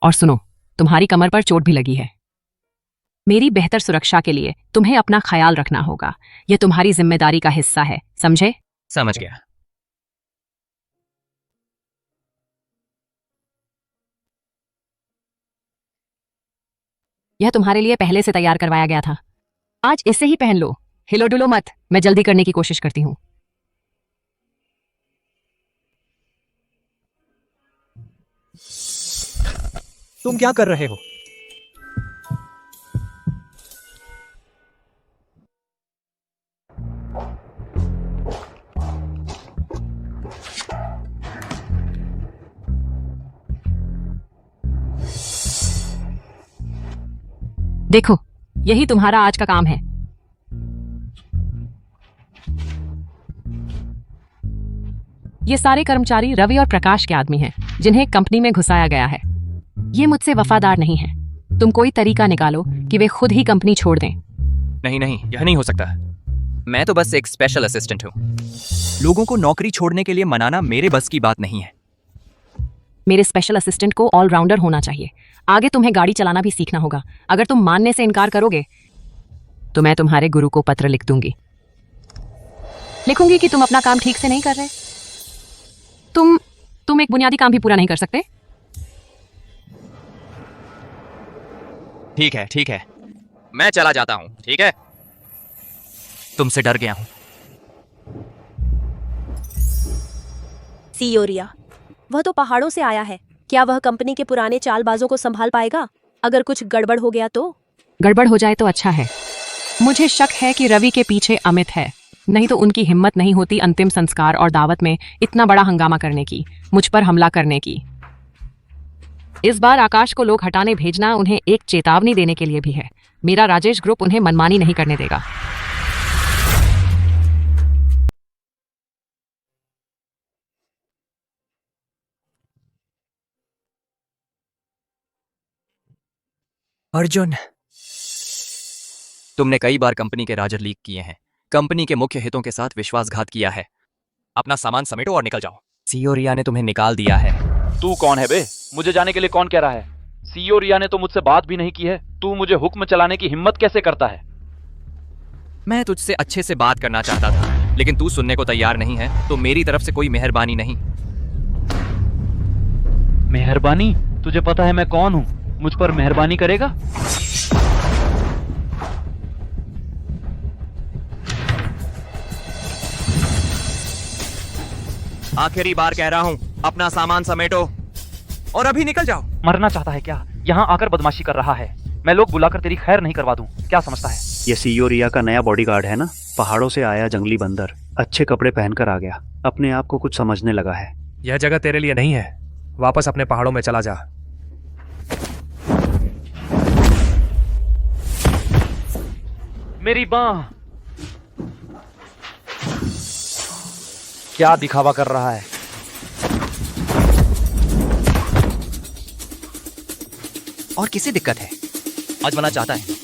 और सुनो, तुम्हारी कमर पर चोट भी लगी है। मेरी बेहतर सुरक्षा के लिए तुम्हें अपना ख्याल रखना होगा। यह तुम्हारी जिम्मेदारी का हिस्सा है, समझे? समझ गया। यह तुम्हारे लिए पहले से तैयार करवाया गया था। आज इसे ही पहन लो। हिलो डुलो मत, मैं जल्दी करने की कोशिश करती हूँ। तुम क्या कर रहे हो? देखो, यही तुम्हारा आज का काम है। ये सारे कर्मचारी रवि और प्रकाश के आदमी हैं, जिन्हें कंपनी में घुसाया गया है। ये मुझसे वफादार नहीं है। तुम कोई तरीका निकालो कि वे खुद ही कंपनी छोड़ दें। नहीं नहीं, यह नहीं हो सकता। मैं तो बस एक स्पेशल असिस्टेंट हूँ। लोगों को नौकरी छोड़ने के लिए मनाना मेरे बस की बात नहीं है। मेरे स्पेशल असिस्टेंट को ऑलराउंडर होना चाहिए। आगे तुम्हें गाड़ी चलाना भी सीखना होगा। अगर तुम मानने से इनकार करोगे तो मैं तुम्हारे गुरु को पत्र लिख दूंगी। लिखूंगी कि तुम अपना काम ठीक से नहीं कर रहे। तुम एक बुनियादी काम भी पूरा नहीं कर सकते। ठीक है, मैं चला जाता हूँ। ठीक है, तुमसे डर गया हूँ। सियोरिया, वह तो पहाड़ों से आया है। क्या वह कंपनी के पुराने चालबाजों को संभाल पाएगा? अगर कुछ गड़बड़ हो गया तो? गड़बड़ हो जाए तो अच्छा है। मुझे शक है कि रवि के पीछे अमित है, नहीं तो उनकी हिम्मत नहीं होती अंतिम संस्कार और दावत में इतना बड़ा हंगामा करने की, मुझ पर हमला करने की। इस बार आकाश को लोग हटाने भेजना उन्हें एक चेतावनी देने के लिए भी है। मेरा राजेश ग्रुप उन्हें मनमानी नहीं करने देगा। अर्जुन, तुमने कई बार कंपनी के राजर लीक किए हैं, कंपनी के मुख्य हितों के साथ विश्वासघात किया है। अपना सामान समेटो और निकल जाओ। सीईओ रिया ने तुम्हें निकाल दिया है। तू कौन है बे? मुझे जाने के लिए कौन कह रहा है? सीईओ रिया ने तो मुझसे बात भी नहीं की है। तू मुझे हुक्म चलाने की हिम्मत कैसे करता है? मैं तुझसे अच्छे से बात करना चाहता था, लेकिन तू सुनने को तैयार नहीं है, तो मेरी तरफ से कोई मेहरबानी नहीं। मेहरबानी? तुझे पता है मैं कौन हूँ? मुझ पर मेहरबानी करेगा? आखिरी बार कह रहा हूँ, अपना सामान समेटो और अभी निकल जाओ। मरना चाहता है क्या? यहाँ आकर बदमाशी कर रहा है। मैं लोग बुलाकर तेरी खैर नहीं करवा दूं, क्या समझता है? ये सीईओ रिया का नया बॉडीगार्ड है ना, पहाड़ों से आया जंगली बंदर, अच्छे कपड़े पहनकर आ गया, अपने आप को कुछ समझने लगा है। यह जगह तेरे लिए नहीं है, वापस अपने पहाड़ों में चला जा। मेरी बांह! क्या दिखावा कर रहा है? और किसे दिक्कत है? आजमाना चाहता है।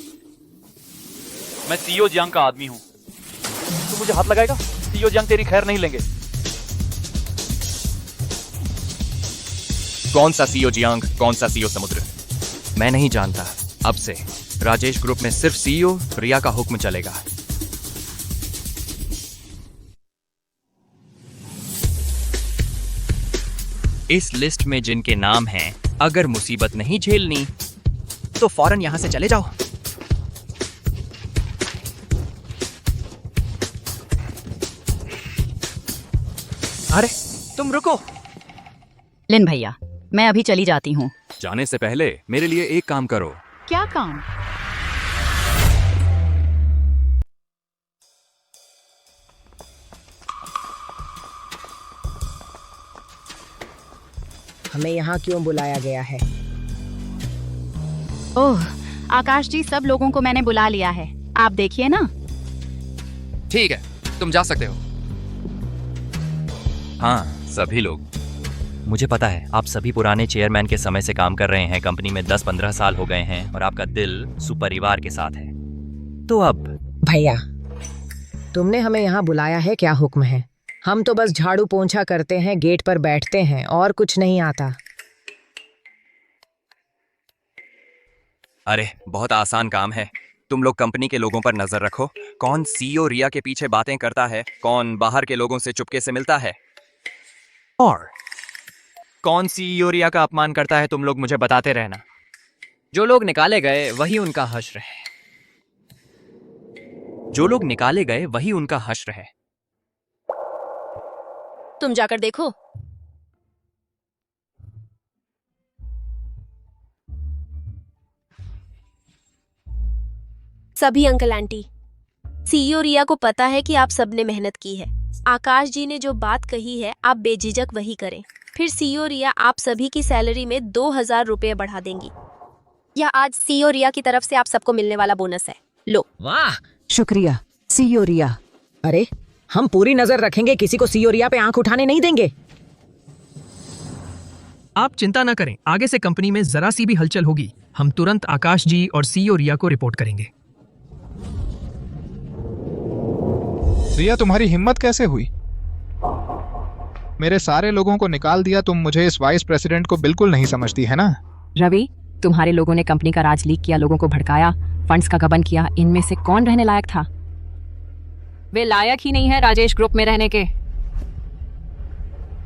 मैं सीईओ जियांग का आदमी हूँ। तू मुझे हाथ लगाएगा? सीईओ जियांग तेरी खैर नहीं लेंगे। कौन सा सीईओ जियांग, कौन सा सीईओ समुद्र? मैं नहीं जानता। अब से राजेश ग्रुप में सिर्फ सीईओ रिया का हुक्म चलेगा। इस लिस्ट में जिनके नाम हैं, अगर मुसीबत नहीं झेलनी तो फौरन यहां से चले जाओ। अरे तुम रुको। लिन भैया, मैं अभी चली जाती हूँ। जाने से पहले मेरे लिए एक काम करो। क्या काम? हमें यहाँ क्यों बुलाया गया है? ओह, आकाश जी, सब लोगों को मैंने बुला लिया है। आप देखिए ना। ठीक है, तुम जा सकते हो। हाँ, सभी लोग। मुझे पता है आप सभी पुराने चेयरमैन के समय से काम कर रहे हैं। कंपनी में 10-15 साल हो गए हैं और आपका दिल सुपरिवार के साथ है। तो अब भैया, तुमने हमें यहाँ बुलाया है, क्या हुक्म है? हम तो बस झाड़ू पोंछा करते हैं, गेट पर बैठते हैं और कुछ नहीं आता। अरे बहुत आसान काम है। तुम लोग कंपनी के लोगों पर नजर रखो। कौन सीईओ रिया के पीछे बातें करता है, कौन बाहर के लोगों से चुपके से मिलता है, और कौन सीईओ रिया का अपमान करता है, तुम लोग मुझे बताते रहना। जो लोग निकाले गए वही उनका हश्र है। जो लोग निकाले गए वही उनका हश्र है। तुम जाकर देखो। सभी अंकल आंटी, सीईओ रिया को पता है कि आप सबने मेहनत की है। आकाश जी ने जो बात कही है, आप बेझिझक वही करें। फिर सीईओ रिया आप सभी की सैलरी में 2000 रुपये बढ़ा देंगी। यह आज सीईओ रिया की तरफ से आप सबको मिलने वाला बोनस है। लो। वाह, शुक्रिया सीईओ रिया। अरे, हम पूरी नजर रखेंगे, किसी को सीईओ रिया पे आंख उठाने नहीं देंगे। आप चिंता न करें, आगे से कंपनी में जरा सी भी हलचल होगी, हम तुरंत आकाश जी और सीईओ रिया को रिपोर्ट करेंगे। रिया, तुम्हारी हिम्मत कैसे हुई? मेरे सारे लोगों को निकाल दिया। तुम मुझे इस वाइस प्रेसिडेंट को बिल्कुल नहीं समझती है ना? रवि, तुम्हारे लोगों ने कंपनी का राज लीक किया, लोगों को भड़काया, फंड्स का गबन किया। इनमें से कौन रहने लायक था? वे लायक ही नहीं है राजेश ग्रुप में रहने के।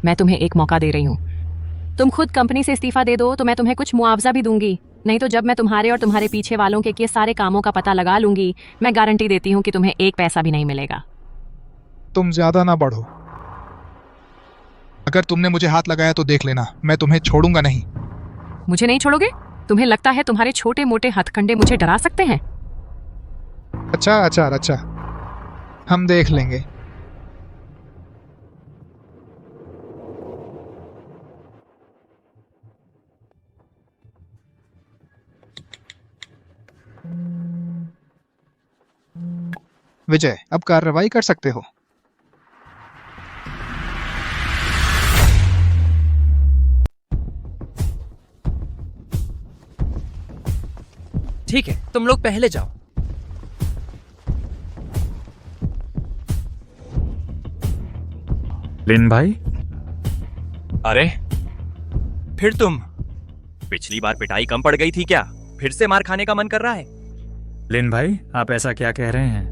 मैं तुम्हें एक मौका दे रही हूँ। तुम खुद कंपनी से इस्तीफा दे दो तो मैं तुम्हें कुछ मुआवजा भी दूंगी। नहीं तो जब मैं तुम्हारे और तुम्हारे पीछे वालों के किए सारे कामों का पता लगा लूंगी, मैं गारंटी देती हूँ कि तुम्हें एक पैसा भी नहीं मिलेगा। तुम ज्यादा ना बढ़ो। अगर तुमने मुझे हाथ लगाया तो देख लेना, मैं तुम्हें छोड़ूंगा नहीं। मुझे नहीं छोड़ोगे? तुम्हें लगता है तुम्हारे छोटे मोटे हथकंडे मुझे डरा सकते हैं? अच्छा, हम देख लेंगे। विजय, अब कार्रवाई कर सकते हो। ठीक है, तुम लोग पहले जाओ। लिन भाई। अरे फिर तुम? पिछली बार पिटाई कम पड़ गई थी क्या? फिर से मार खाने का मन कर रहा है? लिन भाई, आप ऐसा क्या कह रहे हैं?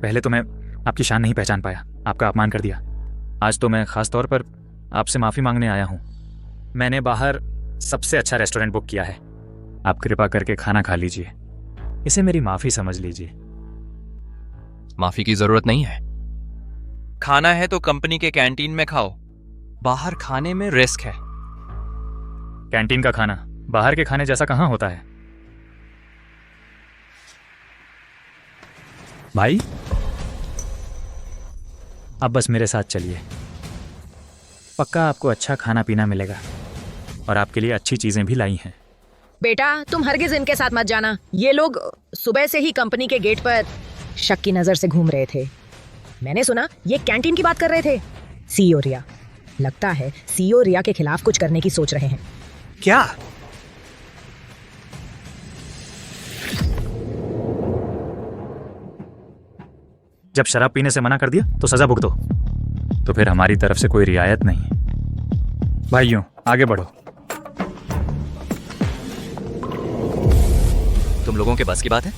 पहले तो मैं आपकी शान नहीं पहचान पाया, आपका अपमान कर दिया। आज तो मैं खास तौर पर आपसे माफी मांगने आया हूँ। मैंने बाहर सबसे अच्छा रेस्टोरेंट बुक किया है, आप कृपा करके खाना खा लीजिए। इसे मेरी माफी समझ लीजिए। माफी की जरूरत नहीं है। खाना है तो कंपनी के कैंटीन में खाओ। बाहर खाने में रिस्क है। कैंटीन का खाना बाहर के खाने जैसा कहाँ होता है? भाई, अब बस मेरे साथ चलिए, पक्का आपको अच्छा खाना पीना मिलेगा और आपके लिए अच्छी चीजें भी लाई हैं। बेटा, तुम हरगिज इनके साथ मत जाना। ये लोग सुबह से ही कंपनी के गेट पर शक की नजर से घूम रहे थे। मैंने सुना ये कैंटीन की बात कर रहे थे। सीईओ रिया, लगता है सीईओ रिया के खिलाफ कुछ करने की सोच रहे हैं। क्या? जब शराब पीने से मना कर दिया तो सजा भुगतो। तो फिर हमारी तरफ से कोई रियायत नहीं है। भाइयों, आगे बढ़ो। तुम लोगों के बस की बात है?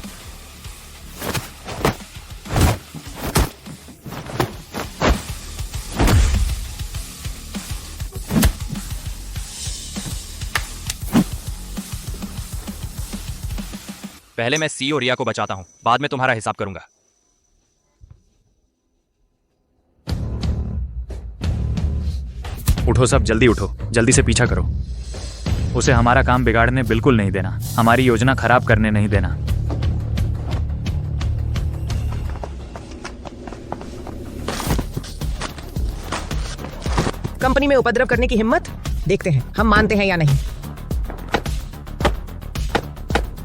पहले मैं सी और रिया को बचाता हूं, बाद में तुम्हारा हिसाब करूंगा। उठो सब, जल्दी उठो, जल्दी से पीछा करो। उसे हमारा काम बिगाड़ने बिल्कुल नहीं देना, हमारी योजना खराब करने नहीं देना। कंपनी में उपद्रव करने की हिम्मत? देखते हैं हम मानते हैं या नहीं।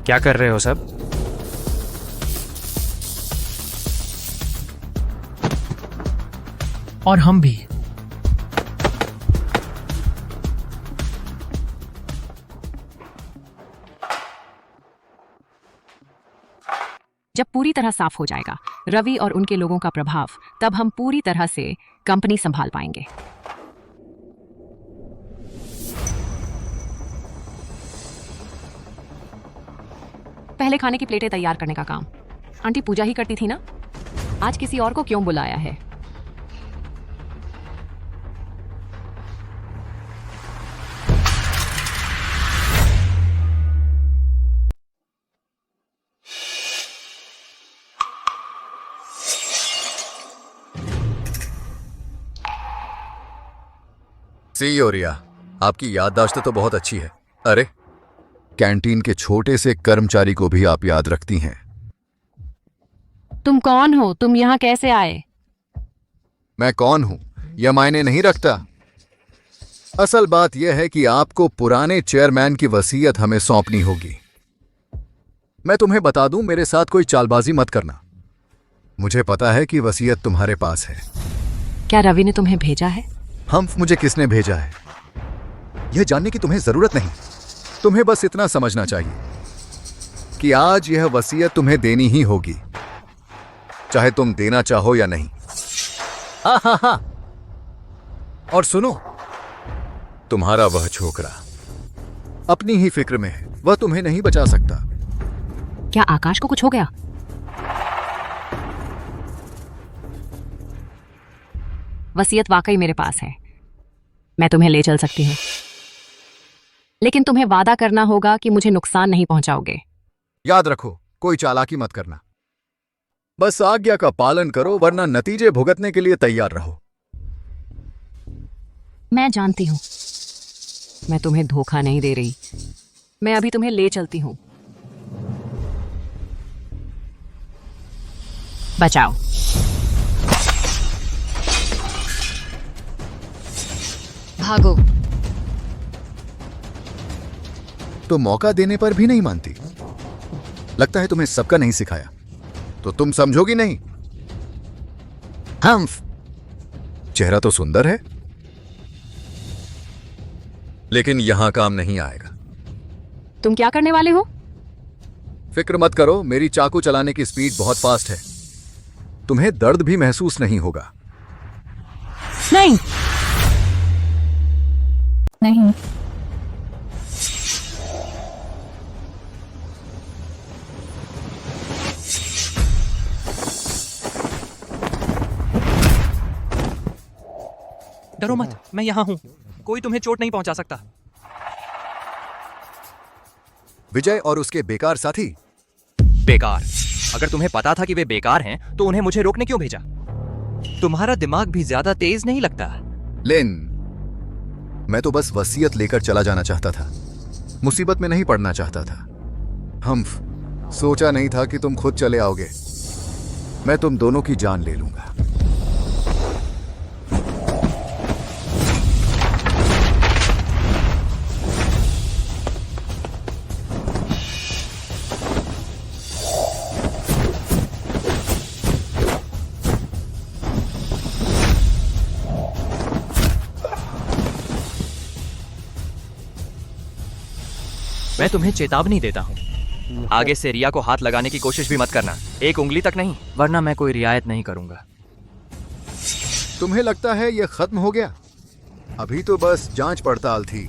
क्या कर रहे हो सब? और हम भी। जब पूरी तरह साफ हो जाएगा रवि और उनके लोगों का प्रभाव, तब हम पूरी तरह से कंपनी संभाल पाएंगे। पहले खाने की प्लेटें तैयार करने का काम आंटी पूजा ही करती थी ना, आज किसी और को क्यों बुलाया है? सी और रिया, आपकी याददाश्त तो बहुत अच्छी है। अरे, कैंटीन के छोटे से कर्मचारी को भी आप याद रखती हैं। तुम कौन हो? तुम यहाँ कैसे आए? मैं कौन हूं यह मायने नहीं रखता। असल बात यह है कि आपको पुराने चेयरमैन की वसीयत हमें सौंपनी होगी। मैं तुम्हें बता दूं, मेरे साथ कोई चालबाजी मत करना। मुझे पता है कि वसीयत तुम्हारे पास है। क्या रवि ने तुम्हें भेजा है? मुझे किसने भेजा है यह जानने की तुम्हें जरूरत नहीं। तुम्हें बस इतना समझना चाहिए कि आज यह वसीयत तुम्हें देनी ही होगी, चाहे तुम देना चाहो या नहीं। हा। और सुनो, तुम्हारा वह छोकरा अपनी ही फिक्र में है, वह तुम्हें नहीं बचा सकता। क्या आकाश को कुछ हो गया? वसीयत वाकई मेरे पास है, मैं तुम्हें ले चल सकती हूँ, लेकिन तुम्हें वादा करना होगा कि मुझे नुकसान नहीं पहुंचाओगे। याद रखो, कोई चालाकी मत करना। बस आज्ञा का पालन करो, वरना नतीजे भुगतने के लिए तैयार रहो। मैं जानती हूं, मैं तुम्हें धोखा नहीं दे रही। मैं अभी तुम्हें ले चलती हूं। बचाओ। भागो। तो मौका देने पर भी नहीं मानती। लगता है तुम्हें सबका नहीं सिखाया, तो तुम समझोगी नहीं। चेहरा तो सुंदर है, लेकिन यहां काम नहीं आएगा। तुम क्या करने वाले हो? फिक्र मत करो, मेरी चाकू चलाने की स्पीड बहुत फास्ट है। तुम्हें दर्द भी महसूस नहीं होगा। नहीं। डरो मत, मैं यहां हूं, कोई तुम्हें चोट नहीं पहुंचा सकता। विजय और उसके बेकार साथी? बेकार? अगर तुम्हें पता था कि वे बेकार हैं, तो उन्हें मुझे रोकने क्यों भेजा? तुम्हारा दिमाग भी ज्यादा तेज नहीं लगता। लिन, मैं तो बस वसीयत लेकर चला जाना चाहता था, मुसीबत में नहीं पड़ना चाहता था। सोचा नहीं था कि तुम खुद चले आओगे। मैं तुम दोनों की जान ले लूंगा। मैं तुम्हें चेतावनी देता हूं, आगे से रिया को हाथ लगाने की कोशिश भी मत करना, एक उंगली तक नहीं, वरना मैं कोई रियायत नहीं करूंगा। तुम्हें लगता है यह खत्म हो गया? अभी तो बस जांच पड़ताल थी,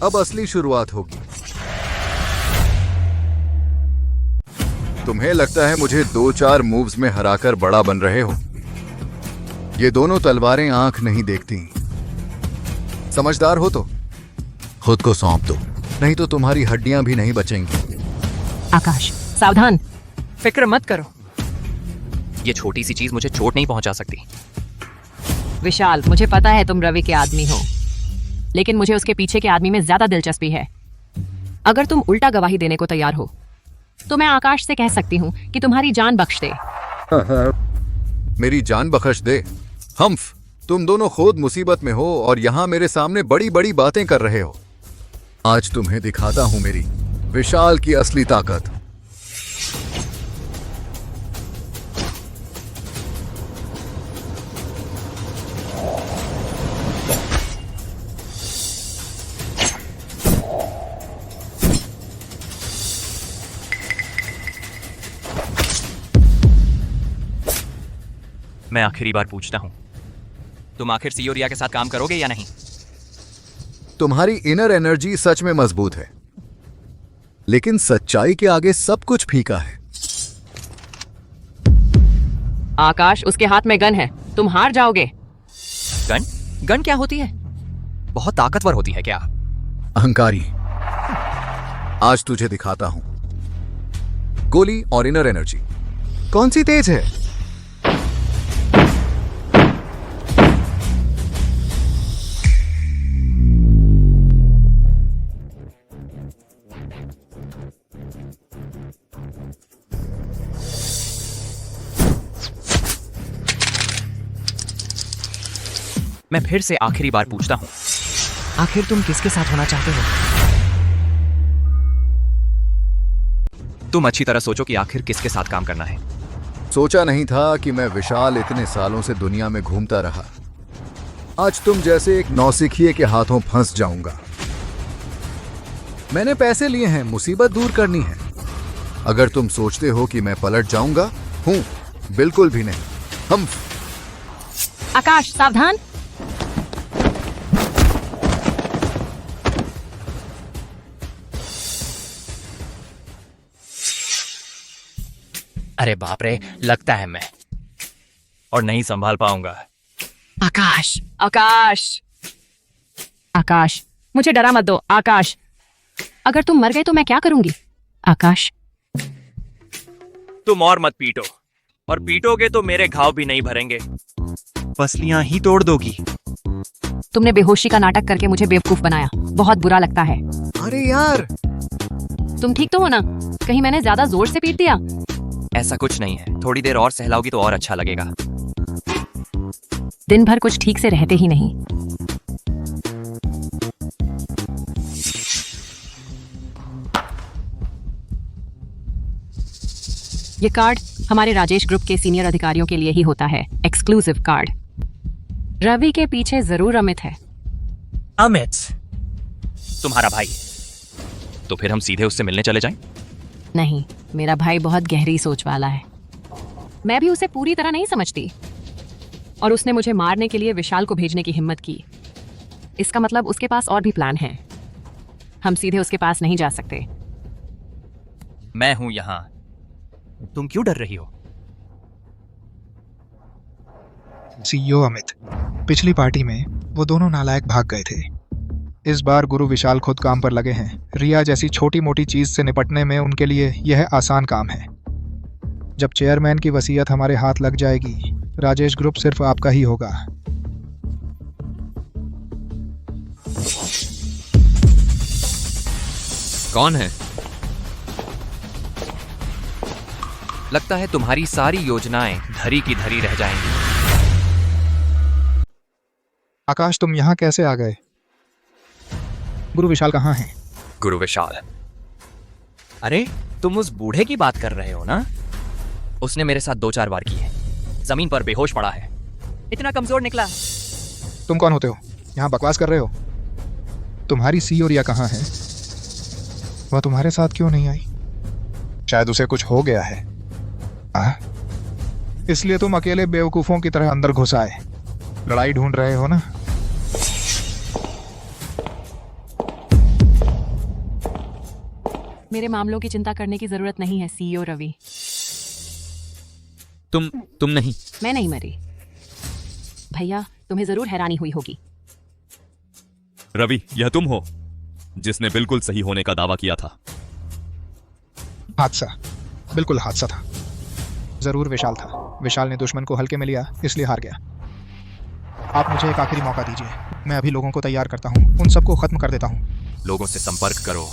अब असली शुरुआत होगी। तुम्हें लगता है मुझे 2-4 मूव्स में हराकर बड़ा बन रहे हो? ये दोनों तलवारें आंख नहीं देखती। समझदार हो तो खुद को सौंप दो, नहीं तो तुम्हारी हड्डियां भी नहीं बचेंगी। आकाश सावधान। फिक्र मत करो, ये छोटी सी चीज मुझे चोट नहीं पहुंचा सकती। विशाल, मुझे पता है तुम रवि के आदमी हो, लेकिन मुझे उसके पीछे के आदमी में ज्यादा दिलचस्पी है। अगर तुम उल्टा गवाही देने को तैयार हो तो मैं आकाश से कह सकती हूँ कि तुम्हारी जान बख्श दे। मेरी जान बख्श दे? हम्फ, तुम दोनों खुद मुसीबत में हो और यहां मेरे सामने बड़ी बड़ी बातें कर रहे हो। आज तुम्हें दिखाता हूं मेरी विशाल की असली ताकत। मैं आखिरी बार पूछता हूं, तुम आखिर सीओ रिया के साथ काम करोगे या नहीं? तुम्हारी इनर एनर्जी सच में मजबूत है, लेकिन सच्चाई के आगे सब कुछ फीका है। आकाश, उसके हाथ में गन है, तुम हार जाओगे। गन? गन क्या होती है? बहुत ताकतवर होती है क्या? अहंकारी। आज तुझे दिखाता हूं। गोली और इनर एनर्जी कौन सी तेज है? मैं फिर से आखिरी बार पूछता हूं, आखिर तुम किसके साथ होना चाहते हो? तुम अच्छी तरह सोचो कि आखिर किसके साथ काम करना है। सोचा नहीं था कि मैं विशाल इतने सालों से दुनिया में घूमता रहा। आज तुम जैसे एक नौसिखिए के हाथों फंस जाऊंगा। मैंने पैसे लिए हैं, मुसीबत दूर करनी है। अगर तुम सोचते हो कि मैं पलट जाऊंगा, हूं, बिल्कुल भी नहीं। हम आकाश सावधान। अरे बाप रे, लगता है मैं और नहीं संभाल पाऊंगा। आकाश, आकाश, आकाश, मुझे डरा मत दो। आकाश, अगर तुम मर गए तो मैं क्या करूंगी? आकाश, तुम और मत पीटो, और पीटोगे तो मेरे घाव भी नहीं भरेंगे, पसलियां ही तोड़ दोगी। तुमने बेहोशी का नाटक करके मुझे बेवकूफ बनाया, बहुत बुरा लगता है। अरे यार, तुम ठीक तो हो ना? कहीं मैंने ज्यादा जोर से पीट दिया? ऐसा कुछ नहीं है, थोड़ी देर और सहलाओगी तो और अच्छा लगेगा। दिन भर कुछ ठीक से रहते ही नहीं। ये कार्ड हमारे राजेश ग्रुप के सीनियर अधिकारियों के लिए ही होता है, एक्सक्लूसिव कार्ड। रवि के पीछे जरूर अमित है। अमित तुम्हारा भाई? तो फिर हम सीधे उससे मिलने चले जाएं? नहीं, मेरा भाई बहुत गहरी सोच वाला है। मैं भी उसे पूरी तरह नहीं समझती, और उसने मुझे मारने के लिए विशाल को भेजने की हिम्मत की। इसका मतलब उसके पास और भी प्लान है। हम सीधे उसके पास नहीं जा सकते। मैं हूं यहां, तुम क्यों डर रही हो? सीईओ अमित, पिछली पार्टी में वो दोनों नालायक भाग गए थे। इस बार गुरु विशाल खुद काम पर लगे हैं। रिया जैसी छोटी मोटी चीज से निपटने में उनके लिए यह आसान काम है। जब चेयरमैन की वसीयत हमारे हाथ लग जाएगी, राजेश ग्रुप सिर्फ आपका ही होगा। कौन है? लगता है तुम्हारी सारी योजनाएं धरी की धरी रह जाएंगी। आकाश, तुम यहाँ कैसे आ गए? गुरु विशाल कहाँ हैं? गुरु विशाल? अरे तुम उस बूढ़े की बात कर रहे हो ना? उसने मेरे साथ 2-4 बार की है। जमीन पर बेहोश पड़ा है, इतना कमजोर निकला। तुम कौन होते हो? यहाँ बकवास कर रहे हो? तुम्हारी सीईओ रिया कहाँ है? वह तुम्हारे साथ क्यों नहीं आई? शायद उसे कुछ हो गया है। इसलिए तुम अकेले बेवकूफों की तरह अंदर घुस आए। लड़ाई ढूंढ रहे हो ना? मेरे मामलों की चिंता करने की जरूरत नहीं है सीईओ रवि। तुम नहीं। मैं नहीं मरी। भैया, तुम्हें जरूर हैरानी हुई होगी। रवि, यह तुम हो जिसने बिल्कुल सही होने का दावा किया था। हादसा, बिल्कुल हादसा था। जरूर विशाल था। विशाल ने दुश्मन को हल्के में लिया, इसलिए हार गया। आप मुझे एक आखिरी मौका दीजिए। मैं अभी लोगों को तैयार करता हूँ, उन सबको खत्म कर देता हूँ। लोगों से संपर्क करो।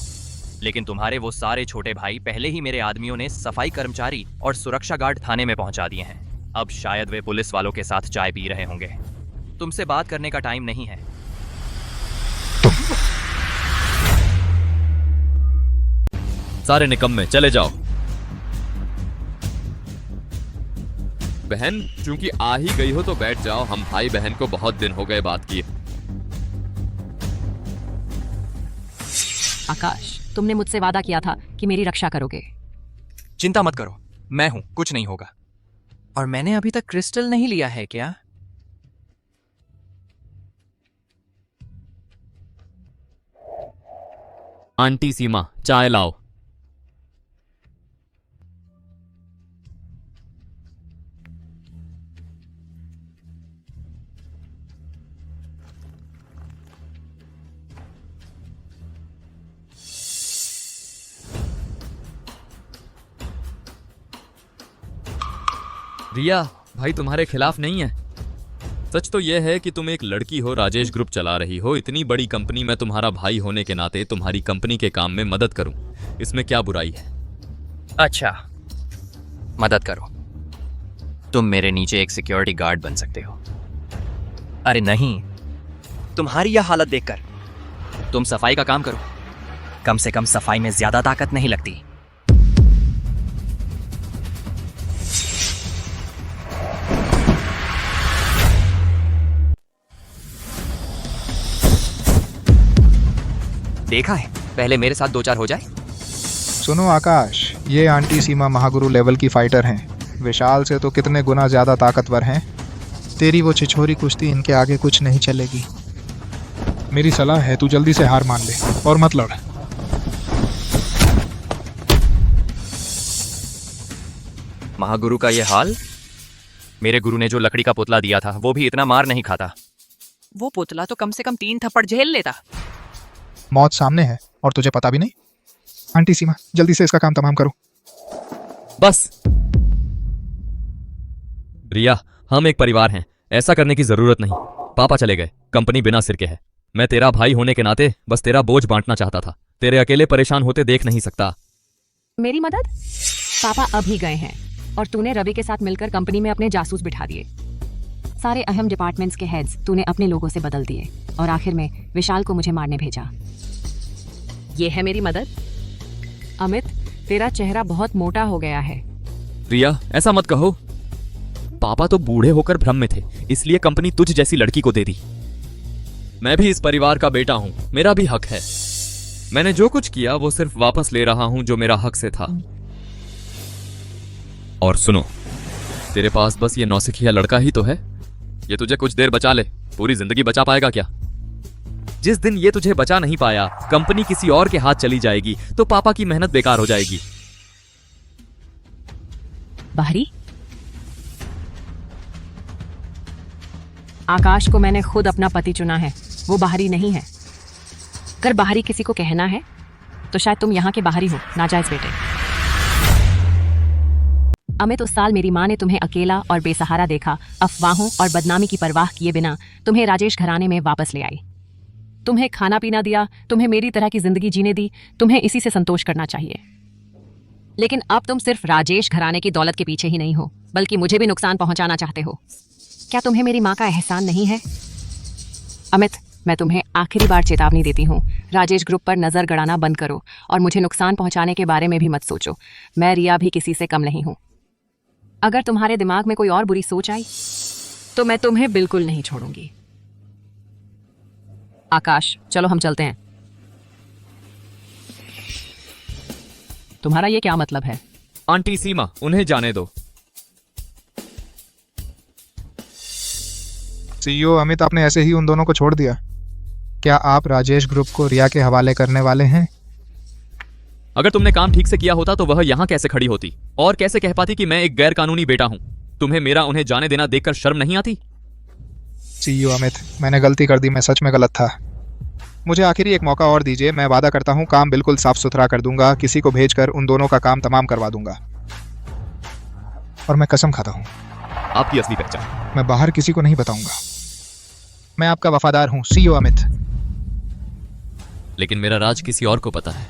लेकिन तुम्हारे वो सारे छोटे भाई पहले ही मेरे आदमियों ने सफाई कर्मचारी और सुरक्षा गार्ड थाने में पहुंचा दिए हैं। अब शायद वे पुलिस वालों के साथ चाय पी रहे होंगे। तुमसे बात करने का टाइम नहीं है। सारे निकम्मे, चले जाओ। बहन, चूंकि आ ही गई हो तो बैठ जाओ। हम भाई बहन को बहुत दिन हो गए बात किए। आकाश, तुमने मुझसे वादा किया था कि मेरी रक्षा करोगे। चिंता मत करो, मैं हूं, कुछ नहीं होगा। और मैंने अभी तक क्रिस्टल नहीं लिया है क्या? आंटी सीमा, चाय लाओ। रिया, भाई तुम्हारे खिलाफ नहीं है। सच तो यह है कि तुम एक लड़की हो, राजेश ग्रुप चला रही हो। इतनी बड़ी कंपनी में तुम्हारा भाई होने के नाते तुम्हारी कंपनी के काम में मदद करूं, इसमें क्या बुराई है? अच्छा, मदद करो। तुम मेरे नीचे एक सिक्योरिटी गार्ड बन सकते हो। अरे नहीं, तुम्हारी यह हालत देखकर तुम सफाई का काम करो। कम से कम सफाई में ज्यादा ताकत नहीं लगती। देखा है, पहले मेरे साथ दो चार हो जाए। सुनो आकाश, ये आंटी सीमा महागुरु लेवल की फाइटर हैं। विशाल से तो कितने गुना ज्यादा ताकतवर हैं। तेरी वो छिछोरी कुश्ती इनके आगे कुछ नहीं चलेगी। मेरी सलाह है, तू जल्दी से हार मान ले और मत लड़। महागुरु का ये हाल? मेरे गुरु ने जो लकड़ी का पुतला दिया था वो भी इतना मार नहीं खाता। वो पुतला तो कम से कम 3 थप्पड़ झेल लेता। मौत सामने है और तुझे पता भी नहीं। आंटी सीमा, जल्दी से इसका काम तमाम करो। बस रिया, हम एक परिवार हैं, ऐसा करने की जरूरत नहीं। पापा चले गए, कंपनी बिना सिर के है। मैं तेरा भाई होने के नाते बस तेरा बोझ बांटना चाहता था। तेरे अकेले परेशान होते देख नहीं सकता। मेरी मदद? पापा अभी गए हैं और तूने रवि के साथ मिलकर कंपनी में अपने जासूस बिठा दिए। सारे अहम डिपार्टमेंट्स के हेड्स तूने अपने लोगों से बदल दिए और आखिर में विशाल को मुझे मारने भेजा। ये है मेरी मदद? अमित, तेरा चेहरा बहुत मोटा हो गया है। रिया, ऐसा मत कहो। पापा तो बूढ़े होकर भ्रम में थे, इसलिए कंपनी तुझ जैसी लड़की को दे दी। मैं भी इस परिवार का बेटा हूं, मेरा भी हक है। मैंने जो कुछ किया वो सिर्फ वापस ले रहा हूं जो मेरा हक से था। और सुनो, तेरे पास बस ये नौसिखिया लड़का ही तो है। ये तुझे कुछ देर बचा ले, पूरी जिंदगी बचा पाएगा क्या? जिस दिन ये तुझे बचा नहीं पाया, कंपनी किसी और के हाथ चली जाएगी तो पापा की मेहनत बेकार हो जाएगी। बाहरी? आकाश को मैंने खुद अपना पति चुना है, वो बाहरी नहीं है। अगर बाहरी किसी को कहना है तो शायद तुम यहाँ के बाहरी हो, नाजायज बेटे। अमित, उस साल मेरी माँ ने तुम्हें अकेला और बेसहारा देखा। अफवाहों और बदनामी की परवाह किए बिना तुम्हें राजेश घराने में वापस ले आई। तुम्हें खाना पीना दिया, तुम्हें मेरी तरह की जिंदगी जीने दी। तुम्हें इसी से संतोष करना चाहिए। लेकिन अब तुम सिर्फ राजेश घराने की दौलत के पीछे ही नहीं हो, बल्कि मुझे भी नुकसान पहुंचाना चाहते हो। क्या तुम्हें मेरी माँ का एहसान नहीं है? अमित, मैं तुम्हें आखिरी बार चेतावनी देती हूँ, राजेश ग्रुप पर नजर गड़ाना बंद करो और मुझे नुकसान पहुंचाने के बारे में भी मत सोचो। मैं रिया भी किसी से कम नहीं हूँ। अगर तुम्हारे दिमाग में कोई और बुरी सोच आई तो मैं तुम्हें बिल्कुल नहीं छोड़ूंगी। आकाश, चलो हम चलते हैं। तुम्हारा ये क्या मतलब है? आंटी सीमा, उन्हें जाने दो। सीईओ अमित, आपने ऐसे ही उन दोनों को छोड़ दिया? क्या आप राजेश ग्रुप को रिया के हवाले करने वाले हैं? अगर तुमने काम ठीक से किया होता तो वह यहाँ कैसे खड़ी होती और कैसे कह पाती कि मैं एक गैर कानूनी बेटा हूँ? तुम्हें मेरा उन्हें जाने देना देखकर शर्म नहीं आती? सीईओ अमित, मैंने गलती कर दी, मैं सच में गलत था। मुझे आखिरी एक मौका और दीजिए, मैं वादा करता हूँ काम बिल्कुल साफ सुथरा कर दूंगा, किसी को भेजकर उन दोनों का काम तमाम करवा दूंगा। और मैं कसम खाता हूँ आपकी असली पहचान मैं बाहर किसी को नहीं बताऊंगा। मैं आपका वफादार हूँ सीईओ अमित। लेकिन मेरा राज किसी और को पता है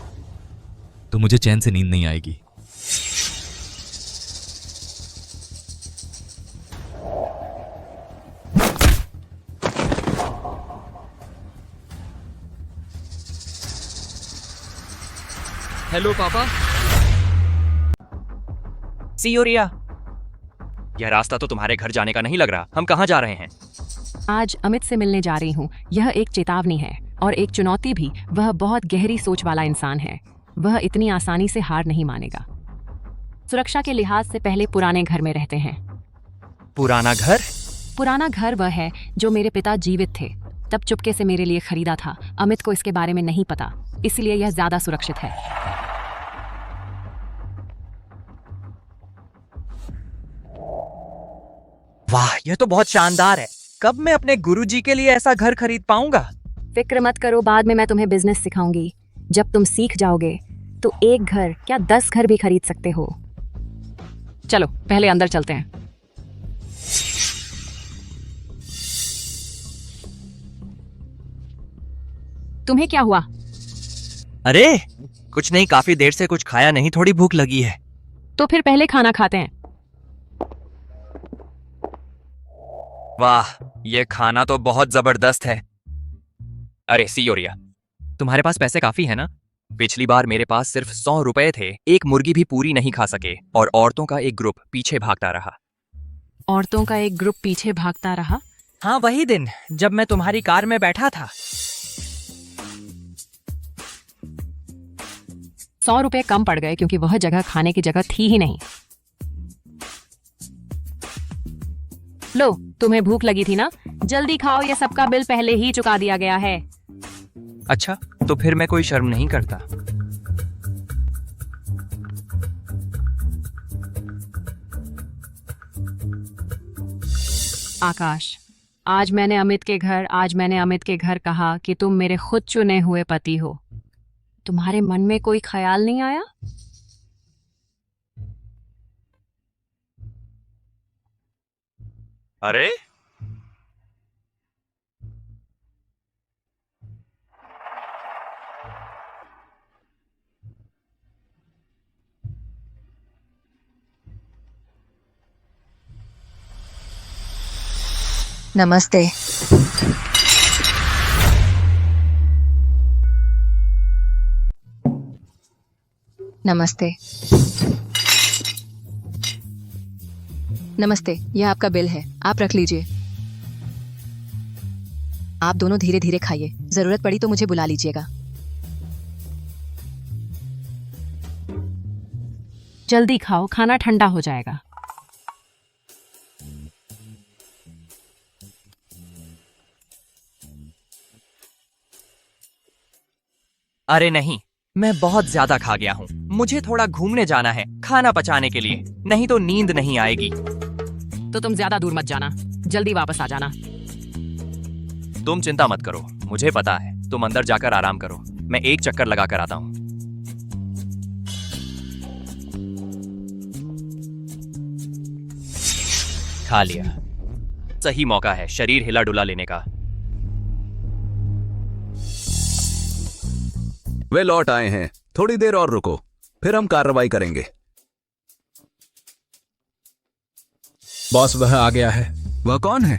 तो मुझे चैन से नींद नहीं आएगी। हेलो पापा। सीईओ रिया, यह रास्ता तो तुम्हारे घर जाने का नहीं लग रहा। हम कहाँ जा रहे हैं? आज अमित से मिलने जा रही हूँ। यह एक चेतावनी है और एक चुनौती भी। वह बहुत गहरी सोच वाला इंसान है। वह इतनी आसानी से हार नहीं मानेगा। सुरक्षा के लिहाज से पहले पुराने घर में रहते हैं। पुराना घर? पुराना घर वह है जो मेरे पिता जीवित थे तब चुपके से मेरे लिए खरीदा था। अमित को इसके बारे में नहीं पता, इसलिए यह ज्यादा सुरक्षित है। वाह, यह तो बहुत शानदार है। कब मैं अपने गुरुजी के लिए ऐसा घर खरीद पाऊंगा? फिक्र मत करो, बाद में मैं तुम्हें बिजनेस सिखाऊंगी। जब तुम सीख जाओगे तो एक घर क्या 10 घर भी खरीद सकते हो। चलो पहले अंदर चलते हैं। तुम्हें क्या हुआ? अरे कुछ नहीं, काफी देर से कुछ खाया नहीं, थोड़ी भूख लगी है। तो फिर पहले खाना खाते हैं। वाह, ये खाना तो बहुत जबरदस्त है। अरे सीईओ रिया, तुम्हारे पास पैसे काफी है ना? पिछली बार मेरे पास सिर्फ 100 रुपए थे, एक मुर्गी भी पूरी नहीं खा सके और औरतों का एक ग्रुप पीछे भागता रहा। औरतों का एक ग्रुप पीछे भागता रहा? हाँ, वही दिन जब मैं तुम्हारी कार में बैठा था। 100 रुपए कम पड़ गए क्योंकि वह जगह खाने की जगह थी ही नहीं। लो, तुम्हें भूख लगी थी ना? जल्दी खाओ, ये सबका बिल पहले ही चुका दिया गया है। अच्छा, तो फिर मैं कोई शर्म नहीं करता। आकाश, आज मैंने अमित के घर कहा कि तुम मेरे खुद चुने हुए पति हो। तुम्हारे मन में कोई ख्याल नहीं आया? अरे नमस्ते। नमस्ते। नमस्ते, यह आपका बिल है, आप रख लीजिए। आप दोनों धीरे धीरे खाइए, जरूरत पड़ी तो मुझे बुला लीजिएगा। जल्दी खाओ, खाना ठंडा हो जाएगा। अरे नहीं, मैं बहुत ज्यादा खा गया हूँ। मुझे थोड़ा घूमने जाना है खाना पचाने के लिए, नहीं तो नींद नहीं आएगी। तो तुम ज्यादा दूर मत जाना, जल्दी वापस आ जाना। तुम चिंता मत करो, मुझे पता है। तुम अंदर जाकर आराम करो, मैं एक चक्कर लगा कर आता हूँ। खा लिया। सही मौका है शरीर हिला डुला लेने का। वे लौट आए हैं, थोड़ी देर और रुको, फिर हम कार्रवाई करेंगे। बॉस, वह आ गया है। वह कौन है?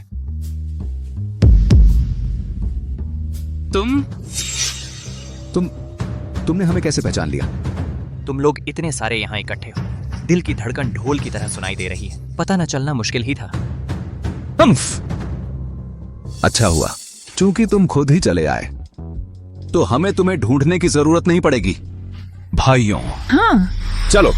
तुमने हमें कैसे पहचान लिया? तुम लोग इतने सारे यहाँ इकट्ठे हो, दिल की धड़कन ढोल की तरह सुनाई दे रही है। पता न चलना मुश्किल ही था। अच्छा हुआ, चूंकि तुम खुद ही चले आए तो हमें तुम्हें ढूंढने की जरूरत नहीं पड़ेगी। भाइयों, हाँ चलो।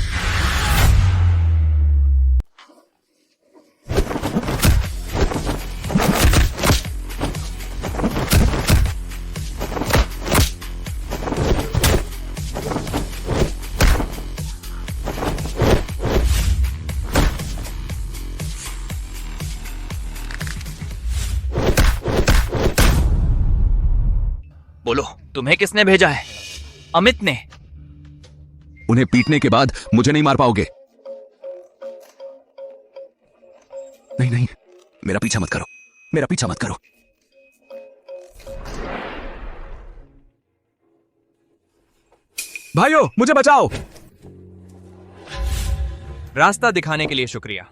बोलो, तुम्हें किसने भेजा है? अमित ने। उन्हें पीटने के बाद मुझे नहीं मार पाओगे। नहीं नहीं, मेरा पीछा मत करो, मेरा पीछा मत करो। भाइयों, मुझे बचाओ। रास्ता दिखाने के लिए शुक्रिया।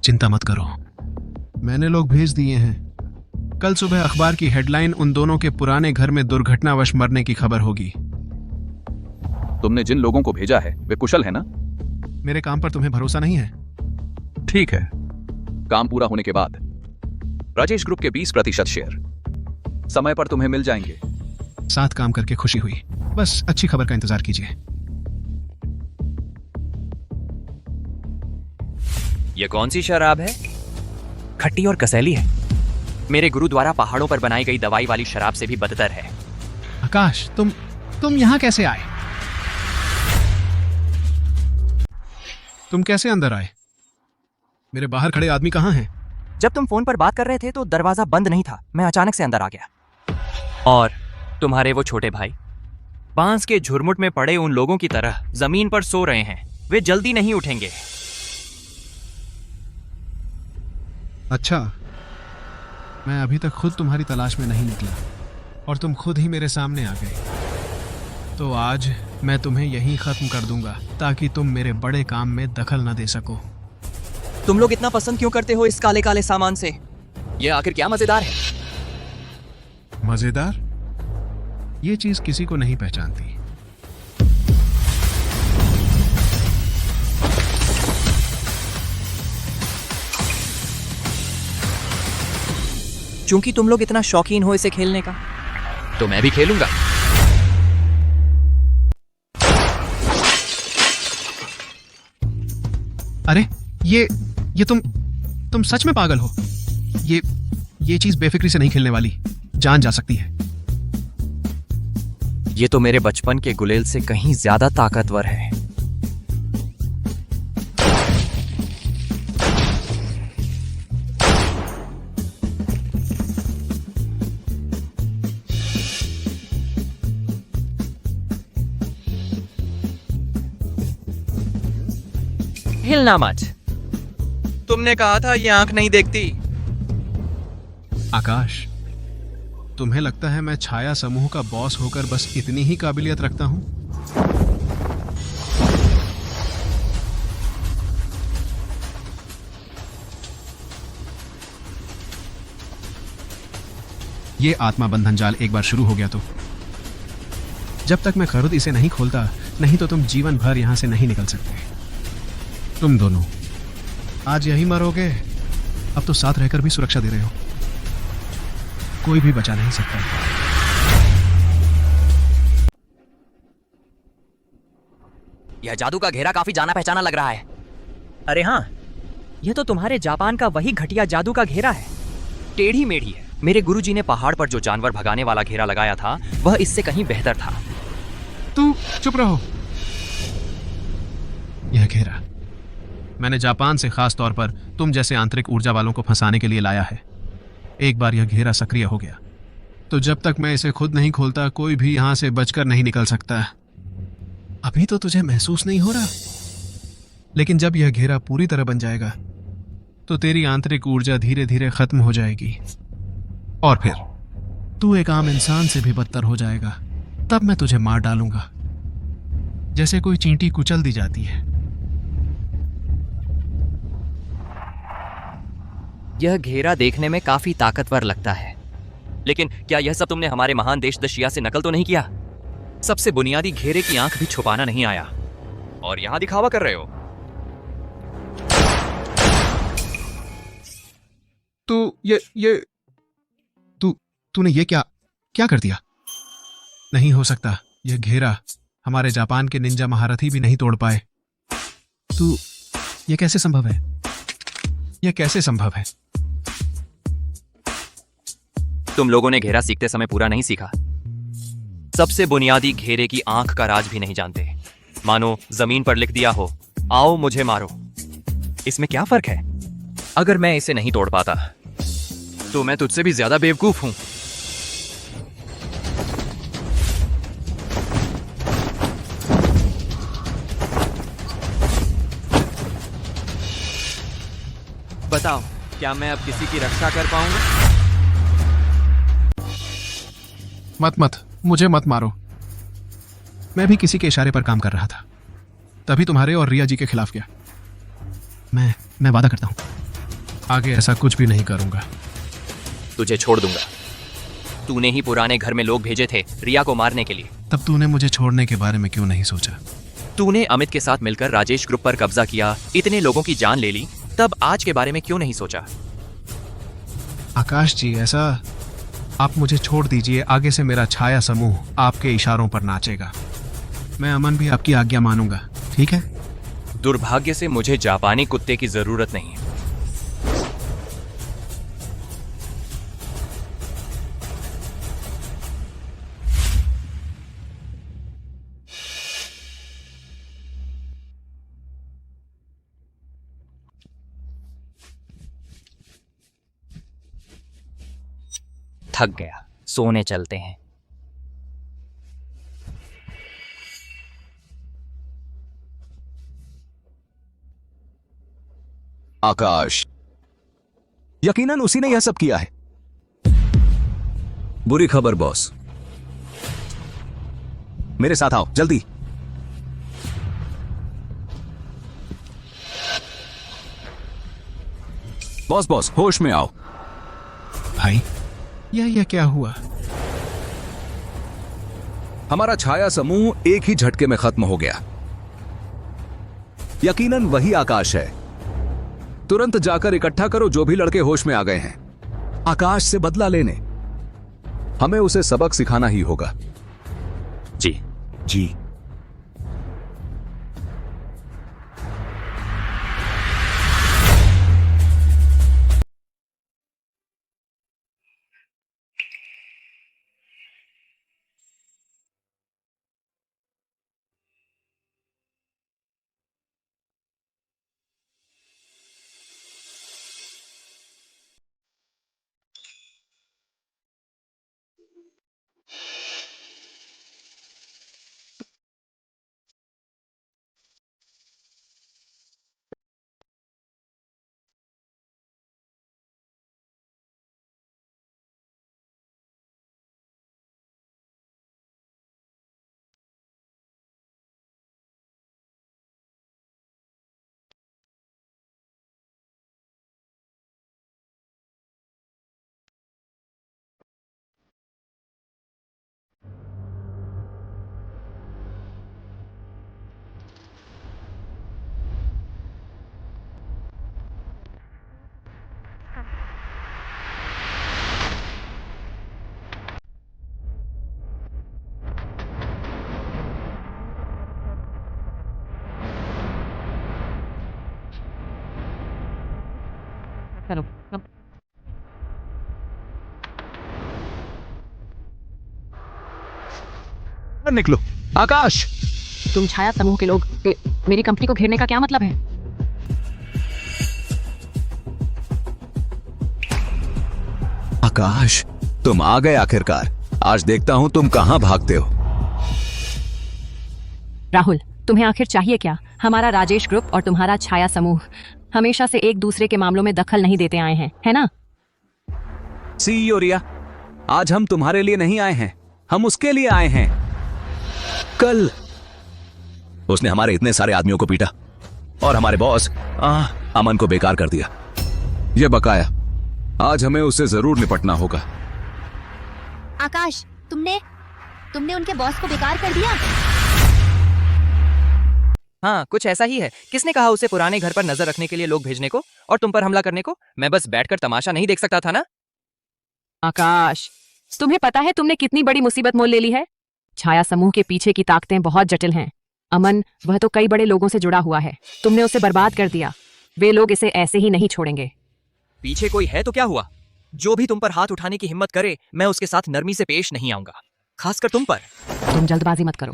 चिंता मत करो, मैंने लोग भेज दिए हैं। कल सुबह अखबार की हेडलाइन उन दोनों के पुराने घर में दुर्घटनावश मरने की खबर होगी। तुमने जिन लोगों को भेजा है वे कुशल है ना? मेरे काम पर तुम्हें भरोसा नहीं है? ठीक है, काम पूरा होने के बाद राजेश ग्रुप के 20% शेयर समय पर तुम्हें मिल जाएंगे। साथ काम करके खुशी हुई, बस अच्छी खबर का इंतजार कीजिए। ये कौन सी शराब है? खट्टी और कसैली है। मेरे गुरु द्वारा पहाड़ों पर बनाई गई दवाई वाली शराब से भी बदतर है। आकाश, तुम यहां कैसे आए? तुम कैसे अंदर आए? मेरे बाहर खड़े आदमी कहां हैं? जब तुम फोन पर बात कर रहे थे तो दरवाजा बंद नहीं था, मैं अचानक से अंदर आ गया। और तुम्हारे वो छोटे भाई बांस के झुरमुट में पड़े उन लोगों की तरह जमीन पर सो रहे हैं। वे जल्दी नहीं उठेंगे। अच्छा, मैं अभी तक खुद तुम्हारी तलाश में नहीं निकला और तुम खुद ही मेरे सामने आ गए। तो आज मैं तुम्हें यहीं खत्म कर दूंगा ताकि तुम मेरे बड़े काम में दखल न दे सको। तुम लोग इतना पसंद क्यों करते हो इस काले काले सामान से? यह आखिर क्या मजेदार है? मजेदार? ये चीज किसी को नहीं पहचानती। चूंकि तुम लोग इतना शौकीन हो इसे खेलने का, तो मैं भी खेलूंगा। अरे ये तुम सच में पागल हो? ये चीज बेफिक्री से नहीं खेलने वाली, जान जा सकती है। ये तो मेरे बचपन के गुलेल से कहीं ज्यादा ताकतवर है। हिलना मत। तुमने कहा था ये आंख नहीं देखती। आकाश, तुम्हें लगता है मैं छाया समूह का बॉस होकर बस इतनी ही काबिलियत रखता हूं? ये आत्मा बंधन जाल एक बार शुरू हो गया तो जब तक मैं खुद इसे नहीं खोलता, नहीं तो तुम जीवन भर यहां से नहीं निकल सकते। तुम दोनों आज यही मरोगे। अब तो साथ रहकर भी सुरक्षा दे रहे हो, कोई भी बचा नहीं सकता। यह जादू का घेरा काफी जाना पहचाना लग रहा है। अरे हाँ, यह तो तुम्हारे जापान का वही घटिया जादू का घेरा है। टेढ़ी मेढ़ी है। मेरे गुरुजी ने पहाड़ पर जो जानवर भगाने वाला घेरा लगाया था वह इससे कहीं बेहतर था। तू चुप रहो। यह घेरा मैंने जापान से खास तौर पर तुम जैसे आंतरिक ऊर्जा वालों को फंसाने के लिए लाया है। एक बार यह घेरा सक्रिय हो गया तो जब तक मैं इसे खुद नहीं खोलता, कोई भी यहां से बचकर नहीं निकल सकता। अभी तो तुझे महसूस नहीं हो रहा, लेकिन जब यह घेरा पूरी तरह बन जाएगा तो तेरी आंतरिक ऊर्जा धीरे धीरे खत्म हो जाएगी और फिर तू एक आम इंसान से भी बदतर हो जाएगा। तब मैं तुझे मार डालूंगा जैसे कोई चींटी कुचल दी जाती है। यह घेरा देखने में काफी ताकतवर लगता है, लेकिन क्या यह सब तुमने हमारे महान देश दशिया से नकल तो नहीं किया? सबसे बुनियादी घेरे की आंख भी छुपाना नहीं आया और यहां दिखावा कर रहे हो। तूने ये क्या क्या कर दिया? नहीं हो सकता, यह घेरा हमारे जापान के निंजा महारथी भी नहीं तोड़ पाए। ये कैसे संभव है? यह कैसे संभव है? तुम लोगों ने घेरा सीखते समय पूरा नहीं सीखा। सबसे बुनियादी घेरे की आंख का राज भी नहीं जानते। मानो जमीन पर लिख दिया हो, आओ मुझे मारो। इसमें क्या फर्क है? अगर मैं इसे नहीं तोड़ पाता तो मैं तुझसे भी ज्यादा बेवकूफ हूं। बताओ, क्या मैं अब किसी की रक्षा कर पाऊंगा? मत मुझे मत मारो। मैं भी किसी के इशारे पर काम कर रहा था, तभी तुम्हारे और रिया जी के खिलाफ गया। मैं वादा करता हूं आगे ऐसा कुछ भी नहीं करूंगा। तुझे छोड़ दूंगा। तूने ही पुराने घर में लोग भेजे थे रिया को मारने के लिए। तब तूने मुझे छोड़ने के बारे में क्यों नहीं सोचा? तूने अमित के साथ मिलकर राजेश ग्रुप पर कब्जा किया, इतने लोगों की जान ले ली, तब आज के बारे में क्यों नहीं सोचा? आकाश जी, ऐसा आप मुझे छोड़ दीजिए। आगे से मेरा छाया समूह आपके इशारों पर नाचेगा। मैं अमन भी आपकी आज्ञा मानूंगा, ठीक है? दुर्भाग्य से मुझे जापानी कुत्ते की जरूरत नहीं है। थक गया, सोने चलते हैं। आकाश, यकीनन उसी ने यह सब किया है। बुरी खबर बॉस, मेरे साथ आओ जल्दी। बॉस होश में आओ। भाई, यह क्या हुआ? हमारा छाया समूह एक ही झटके में खत्म हो गया। यकीनन वही आकाश है। तुरंत जाकर इकट्ठा करो जो भी लड़के होश में आ गए हैं। आकाश से बदला लेने हमें उसे सबक सिखाना ही होगा। जी। चलो निकलो। आकाश, तुम छाया समूह के लोग मेरी कंपनी को घेरने का क्या मतलब है? आकाश, तुम आ गए आखिरकार। आज देखता हूं तुम कहां भागते हो। राहुल, तुम्हें आखिर चाहिए क्या? हमारा राजेश ग्रुप और तुम्हारा छाया समूह हमेशा से एक दूसरे के मामलों में दखल नहीं देते आए हैं, है ना? सीईओ रिया, आज हम तुम्हारे लिए नहीं आए हैं, हम उसके लिए आए हैं। कल उसने हमारे इतने सारे आदमियों को पीटा और हमारे बॉस अमन को बेकार कर दिया। यह बकाया आज हमें उससे जरूर निपटना होगा। आकाश, तुमने तुमने उनके बॉस को बेकार कर दिया। हाँ, कुछ ऐसा ही है। किसने कहा उसे पुराने घर पर नजर रखने के लिए लोग भेजने को और तुम पर हमला करने को? मैं बस बैठकर तमाशा नहीं देख सकता था ना? आकाश, तुम्हें पता है तुमने कितनी बड़ी मुसीबत मोल ले ली है? छाया समूह के पीछे की ताकतें बहुत जटिल हैं। अमन, वह तो कई बड़े लोगों से जुड़ा हुआ है। तुमने उसे बर्बाद कर दिया। वे लोग इसे ऐसे ही नहीं छोड़ेंगे। पीछे कोई है तो क्या हुआ? जो भी तुम पर हाथ उठाने की हिम्मत करे, मैं उसके साथ नरमी से पेश नहीं आऊंगा, खासकर तुम पर। तुम जल्दबाजी मत करो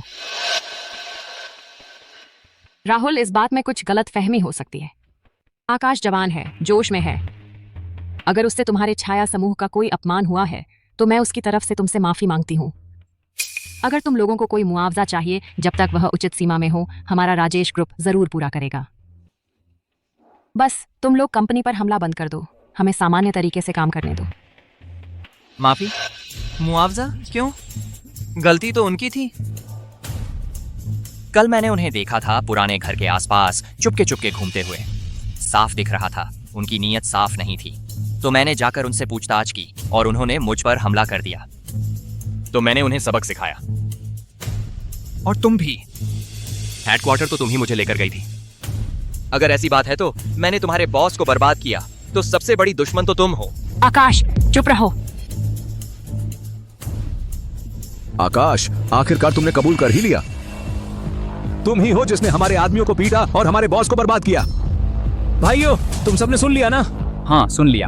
राहुल, इस बात में कुछ गलत फहमी हो सकती है। आकाश जवान है, जोश में है। अगर उससे तुम्हारे छाया समूह का कोई अपमान हुआ है तो मैं उसकी तरफ से तुमसे माफी मांगती हूँ। अगर तुम लोगों को कोई मुआवजा चाहिए, जब तक वह उचित सीमा में हो, हमारा राजेश ग्रुप जरूर पूरा करेगा। बस तुम लोग कंपनी पर हमला बंद कर दो, हमें सामान्य तरीके से काम करने दो। माफी? मुआवजा? क्यों? गलती तो उनकी थी। कल मैंने उन्हें देखा था पुराने घर के आसपास चुपके चुपके घूमते हुए। साफ दिख रहा था उनकी नीयत साफ नहीं थी। तो मैंने जाकर उनसे पूछताछ की और उन्होंने मुझ पर हमला कर दिया। तो मैंने उन्हें सबक सिखाया। और तुम भी। हेडक्वार्टर तो तुम ही मुझे लेकर गई थी। अगर ऐसी बात है तो मैंने तुम्हारे बॉस को बर्बाद किया, तो सबसे बड़ी दुश्मन तो तुम हो। आकाश, चुप रहो। आकाश, आखिरकार तुमने कबूल कर ही लिया। तुम ही हो जिसने हमारे आदमियों को पीटा और हमारे बॉस को बर्बाद किया। भाइयों, तुम सबने सुन लिया ना? हाँ, सुन लिया।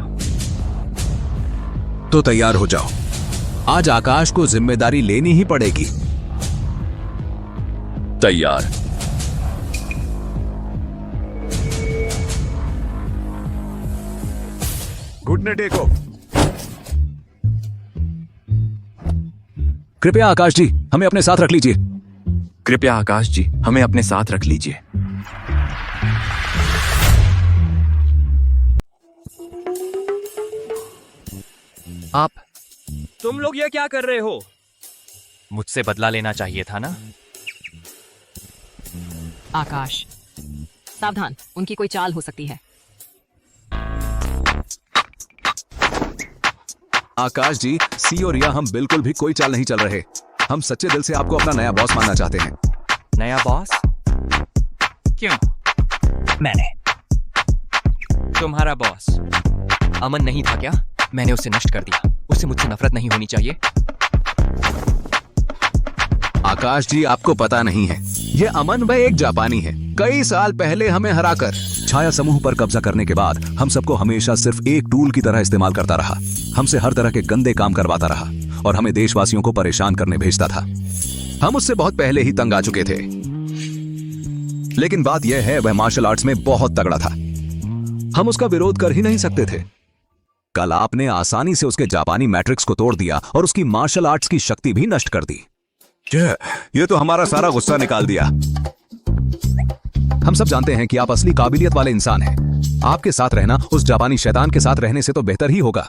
तो तैयार हो जाओ। आज आकाश को जिम्मेदारी लेनी ही पड़ेगी। तैयार। घुटने टेको। कृपया आकाश जी, हमें अपने साथ रख लीजिए। कृपया आकाश जी, हमें अपने साथ रख लीजिए। आप, तुम लोग ये क्या कर रहे हो? मुझसे बदला लेना चाहिए था ना? आकाश, सावधान, उनकी कोई चाल हो सकती है। आकाश जी, सी और रिया, हम बिल्कुल भी कोई चाल नहीं चल रहे। हम सच्चे दिल से आपको अपना नया बॉस मानना चाहते हैं। नया बॉस? क्यों? मैंने तुम्हारा बॉस अमन नहीं था क्या? मैंने उसे नष्ट कर दिया। उसे मुझसे नफरत नहीं होनी चाहिए। आकाश जी, आपको पता नहीं है, ये अमन वह एक जापानी है। कई साल पहले हमें हराकर छाया समूह पर कब्जा करने के बाद हम सबको हमेशा सिर्फ एक टूल की तरह इस्तेमाल करता रहा। हमसे हर तरह के गंदे काम करवाता रहा और हमें देशवासियों को परेशान करने भेजता था। हम उससे बहुत पहले ही तंग आ चुके थे। लेकिन बात यह है, वह मार्शल आर्ट्स में बहुत तगड़ा था। हम उसका विरोध कर ही नहीं सकते थे। कल आपने आसानी से उसके जापानी मैट्रिक्स को तोड़ दिया और उसकी मार्शल आर्ट्स की शक्ति भी नष्ट कर दी। ये तो हमारा सारा गुस्सा निकाल दिया। हम सब जानते हैं कि आप असली काबिलियत वाले इंसान हैं। आपके साथ रहना उस जापानी शैतान के साथ रहने से तो बेहतर ही होगा।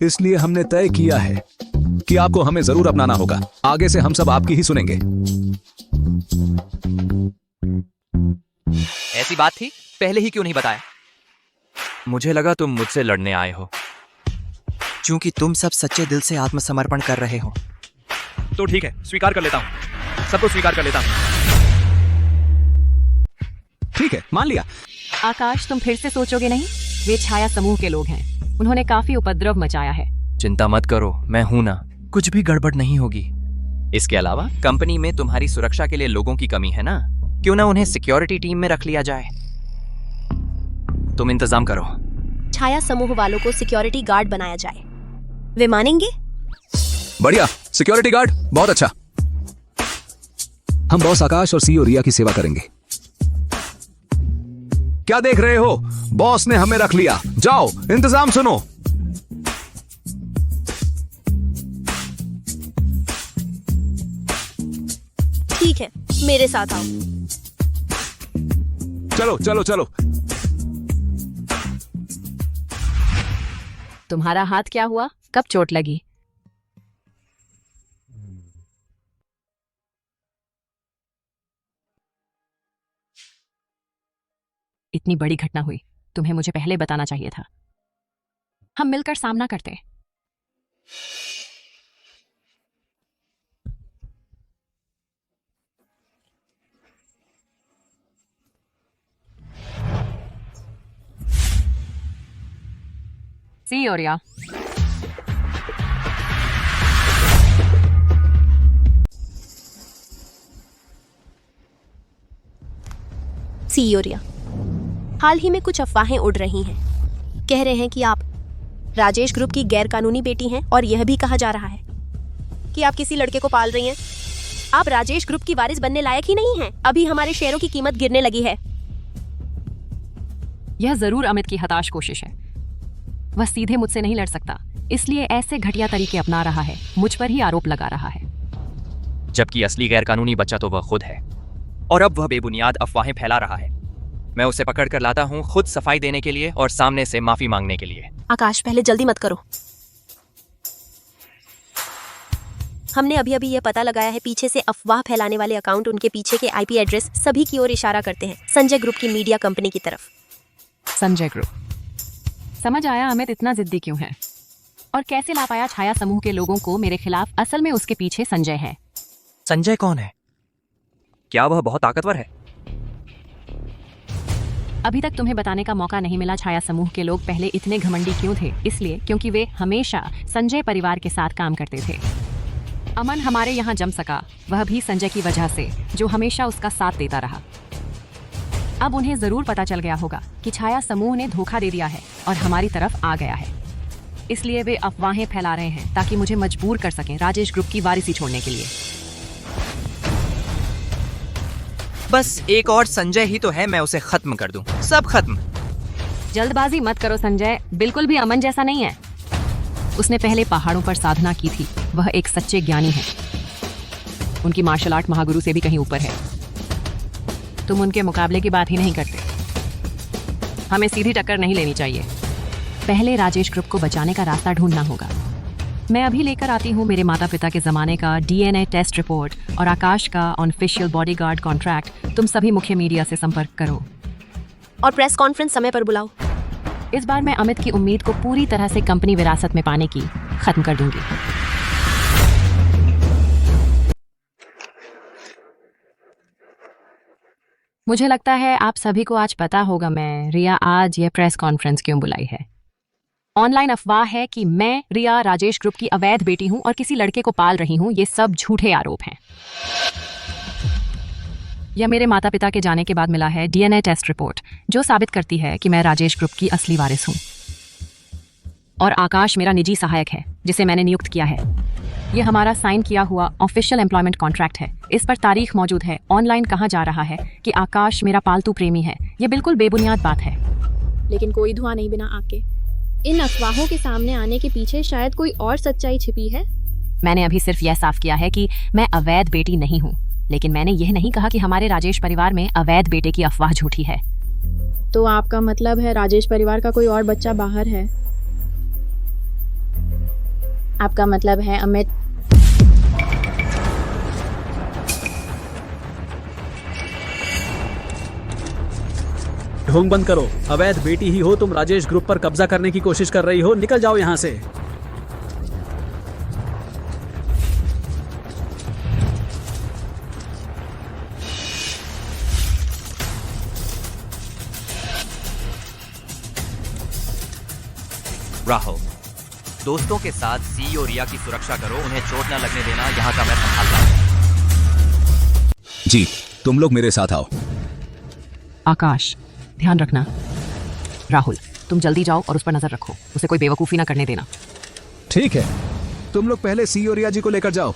इसलिए हमने तय किया है कि आपको हमें जरूर अपनाना होगा। आगे से हम सब आपकी ही सुनेंगे। ऐसी बात थी, पहले ही क्यों नहीं बताया? मुझे लगा तुम मुझसे लड़ने आए हो, क्योंकि तुम सब सच्चे दिल से आत्मसमर्पण कर रहे हो। तो ठीक है, स्वीकार कर लेता हूँ। सबको स्वीकार कर लेता हूँ। ठीक है, मान लिया। आकाश, तुम फिर से सोचोगे नहीं? वे छाया समूह के लोग हैं। उन्होंने काफी उपद्रव मचाया है। चिंता मत करो, मैं हूं ना, कुछ भी गड़बड़ नहीं होगी। इसके अलावा कंपनी में तुम्हारी सुरक्षा के लिए लोगों की कमी है ना? क्यों ना उन्हें सिक्योरिटी टीम में रख लिया जाए? तुम इंतजाम करो। छाया समूह वालों को सिक्योरिटी गार्ड बनाया जाए। वे मानेंगे? बढ़िया, सिक्योरिटी गार्ड, बहुत अच्छा। हम बॉस आकाश और सीईओ रिया की सेवा करेंगे। क्या देख रहे हो? बॉस ने हमें रख लिया। जाओ, इंतजाम सुनो। ठीक है, मेरे साथ आओ। चलो चलो चलो। तुम्हारा हाथ क्या हुआ? कब चोट लगी? इतनी बड़ी घटना हुई, तुम्हें मुझे पहले बताना चाहिए था। हम मिलकर सामना करते। सी और या सीओरिया, हाल ही में कुछ अफवाहें उड़ रही हैं। कह रहे हैं कि आप राजेश ग्रुप की गैर कानूनी बेटी हैं और यह भी कहा जा रहा है कि आप किसी लड़के को पाल रही हैं। आप राजेश ग्रुप की वारिस बनने लायक ही नहीं हैं। अभी हमारे शेयरों की कीमत गिरने लगी है। यह जरूर अमित की हताश कोशिश है। वह सीधे मुझसे नहीं लड़ सकता, इसलिए ऐसे घटिया तरीके अपना रहा है, मुझ पर ही आरोप लगा रहा है। जबकि असली गैरकानूनी बच्चा तो वह खुद है, और अब वह बेबुनियाद अफवाहें फैला रहा है। मैं उसे पकड़ कर लाता हूँ, खुद सफाई देने के लिए और सामने से माफी मांगने के लिए। आकाश, पहले जल्दी मत करो। हमने अभी अभी यह पता लगाया है, पीछे से अफवाह फैलाने वाले अकाउंट, उनके पीछे के आईपी एड्रेस सभी की ओर इशारा करते हैं, संजय ग्रुप की मीडिया कंपनी की तरफ। संजय ग्रुप। समझ आया अमित इतना जिद्दी क्यों है और कैसे ला पाया छाया समूह के लोगों को मेरे खिलाफ। असल में उसके पीछे संजय है। संजय कौन है? क्या वह बहुत ताकतवर है? अभी तक तुम्हें बताने का मौका नहीं मिला छाया समूह के लोग पहले इतने घमंडी क्यों थे। इसलिए क्योंकि वे हमेशा संजय परिवार के साथ काम करते थे। अमन हमारे यहाँ जम सका, वह भी संजय की वजह से, जो हमेशा उसका साथ देता रहा। अब उन्हें जरूर पता चल गया होगा कि छाया समूह ने धोखा दे दिया है और हमारी तरफ आ गया है। इसलिए वे अफवाहें फैला रहे हैं ताकि मुझे मजबूर कर सकें राजेश ग्रुप की वारिसी छोड़ने के लिए। बस एक और संजय ही तो है, मैं उसे खत्म कर दूं, सब खत्म। जल्दबाजी मत करो संजय, बिल्कुल भी अमन जैसा नहीं है। उसने पहले पहाड़ों पर साधना की थी, वह एक सच्चे ज्ञानी है। उनकी मार्शल आर्ट महागुरु से भी कहीं ऊपर है। तुम उनके मुकाबले की बात ही नहीं करते। हमें सीधी टक्कर नहीं लेनी चाहिए। पहले राजेश ग्रुप को बचाने का रास्ता ढूंढना होगा। मैं अभी लेकर आती हूँ मेरे माता पिता के ज़माने का डीएनए टेस्ट रिपोर्ट और आकाश का ऑफिशियल बॉडीगार्ड कॉन्ट्रैक्ट। तुम सभी मुख्य मीडिया से संपर्क करो और प्रेस कॉन्फ्रेंस समय पर बुलाओ। इस बार मैं अमित की उम्मीद को पूरी तरह से कंपनी विरासत में पाने की खत्म कर दूंगी। मुझे लगता है आप सभी को आज पता होगा मैं रिया आज यह प्रेस कॉन्फ्रेंस क्यों बुलाई है। ऑनलाइन अफवाह है कि मैं रिया राजेश ग्रुप की अवैध बेटी हूं और किसी लड़के को पाल रही हूं। ये सब झूठे आरोप हैं। यह मेरे माता पिता के जाने के बाद मिला है डीएनए टेस्ट रिपोर्ट, जो साबित करती है कि मैं राजेश ग्रुप की असली वारिस हूं और आकाश मेरा निजी सहायक है जिसे मैंने नियुक्त किया है। यह हमारा साइन किया हुआ ऑफिशियल एम्प्लॉयमेंट कॉन्ट्रैक्ट है। इस पर तारीख मौजूद है। ऑनलाइन कहा जा रहा है कि आकाश मेरा पालतू प्रेमी है। यह बिल्कुल बेबुनियाद बात है। लेकिन कोई धुआं नहीं बिना आग के। इन अफवाहों के सामने आने के पीछे शायद कोई और सच्चाई छिपी है। मैंने अभी सिर्फ यह साफ किया है कि मैं अवैध बेटी नहीं हूँ, लेकिन मैंने यह नहीं कहा कि हमारे राजेश परिवार में अवैध बेटे की अफवाह झूठी है। तो आपका मतलब है राजेश परिवार का कोई और बच्चा बाहर है? आपका मतलब है अमित? ढोंग बंद करो। अवैध बेटी ही हो तुम, राजेश ग्रुप पर कब्जा करने की कोशिश कर रही हो। निकल जाओ यहां से। राहुल, दोस्तों के साथ सी और रिया की सुरक्षा करो, उन्हें चोट न लगने देना। यहाँ का मैं संभालता हूँ। जी, तुम लोग मेरे साथ आओ। आकाश, ध्यान रखना। राहुल, तुम जल्दी जाओ और उस पर नजर रखो, उसे कोई बेवकूफी ना करने देना। ठीक है, तुम लोग पहले सी और रिया जी को लेकर जाओ।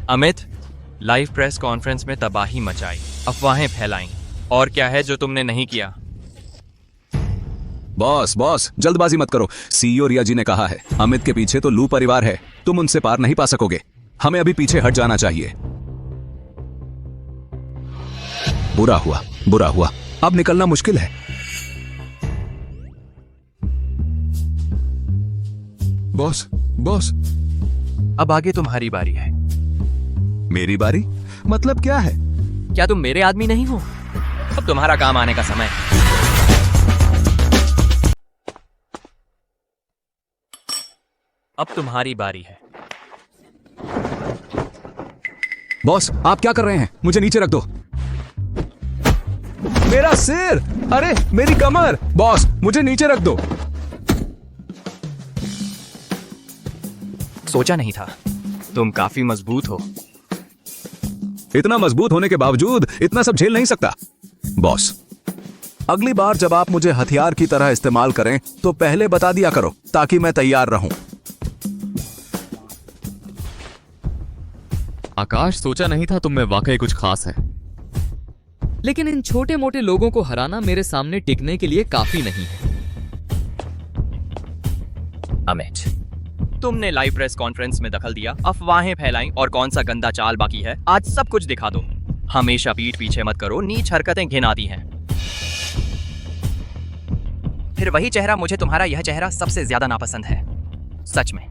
अमित, लाइव प्रेस कॉन्फ्रेंस में तबाही मचाई, अफवाहें फैलाई, और क्या है जो तुमने नहीं किया? बॉस, जल्दबाजी मत करो। सीईओ रिया जी ने कहा है अमित के पीछे तो लू परिवार है, तुम उनसे पार नहीं पा सकोगे। हमें अभी पीछे हट जाना चाहिए। बुरा हुआ, अब निकलना मुश्किल है। बॉस बॉस, अब आगे तुम्हारी बारी है। मेरी बारी? मतलब क्या है? क्या तुम मेरे आदमी नहीं हो? अब तुम्हारा काम आने का समय है। अब तुम्हारी बारी है। बॉस, आप क्या कर रहे हैं? मुझे नीचे रख दो। मेरा सिर! अरे मेरी कमर! बॉस, मुझे नीचे रख दो। सोचा नहीं था, तुम काफी मजबूत हो। इतना मजबूत होने के बावजूद इतना सब झेल नहीं सकता। बॉस, अगली बार जब आप मुझे हथियार की तरह इस्तेमाल करें तो पहले बता दिया करो ताकि मैं तैयार रहूं। आकाश, सोचा नहीं था तुम में वाकई कुछ खास है, लेकिन इन छोटे मोटे लोगों को हराना मेरे सामने टिकने के लिए काफी नहीं है। अमित, तुमने लाइव प्रेस कॉन्फ्रेंस में दखल दिया, अफवाहें फैलाई और कौन सा गंदा चाल बाकी है आज सब कुछ दिखा दो। हमेशा पीठ पीछे मत करो, नीच हरकतें घिन आती हैं। फिर वही चेहरा, मुझे तुम्हारा यह चेहरा सबसे ज्यादा नापसंद है, सच में।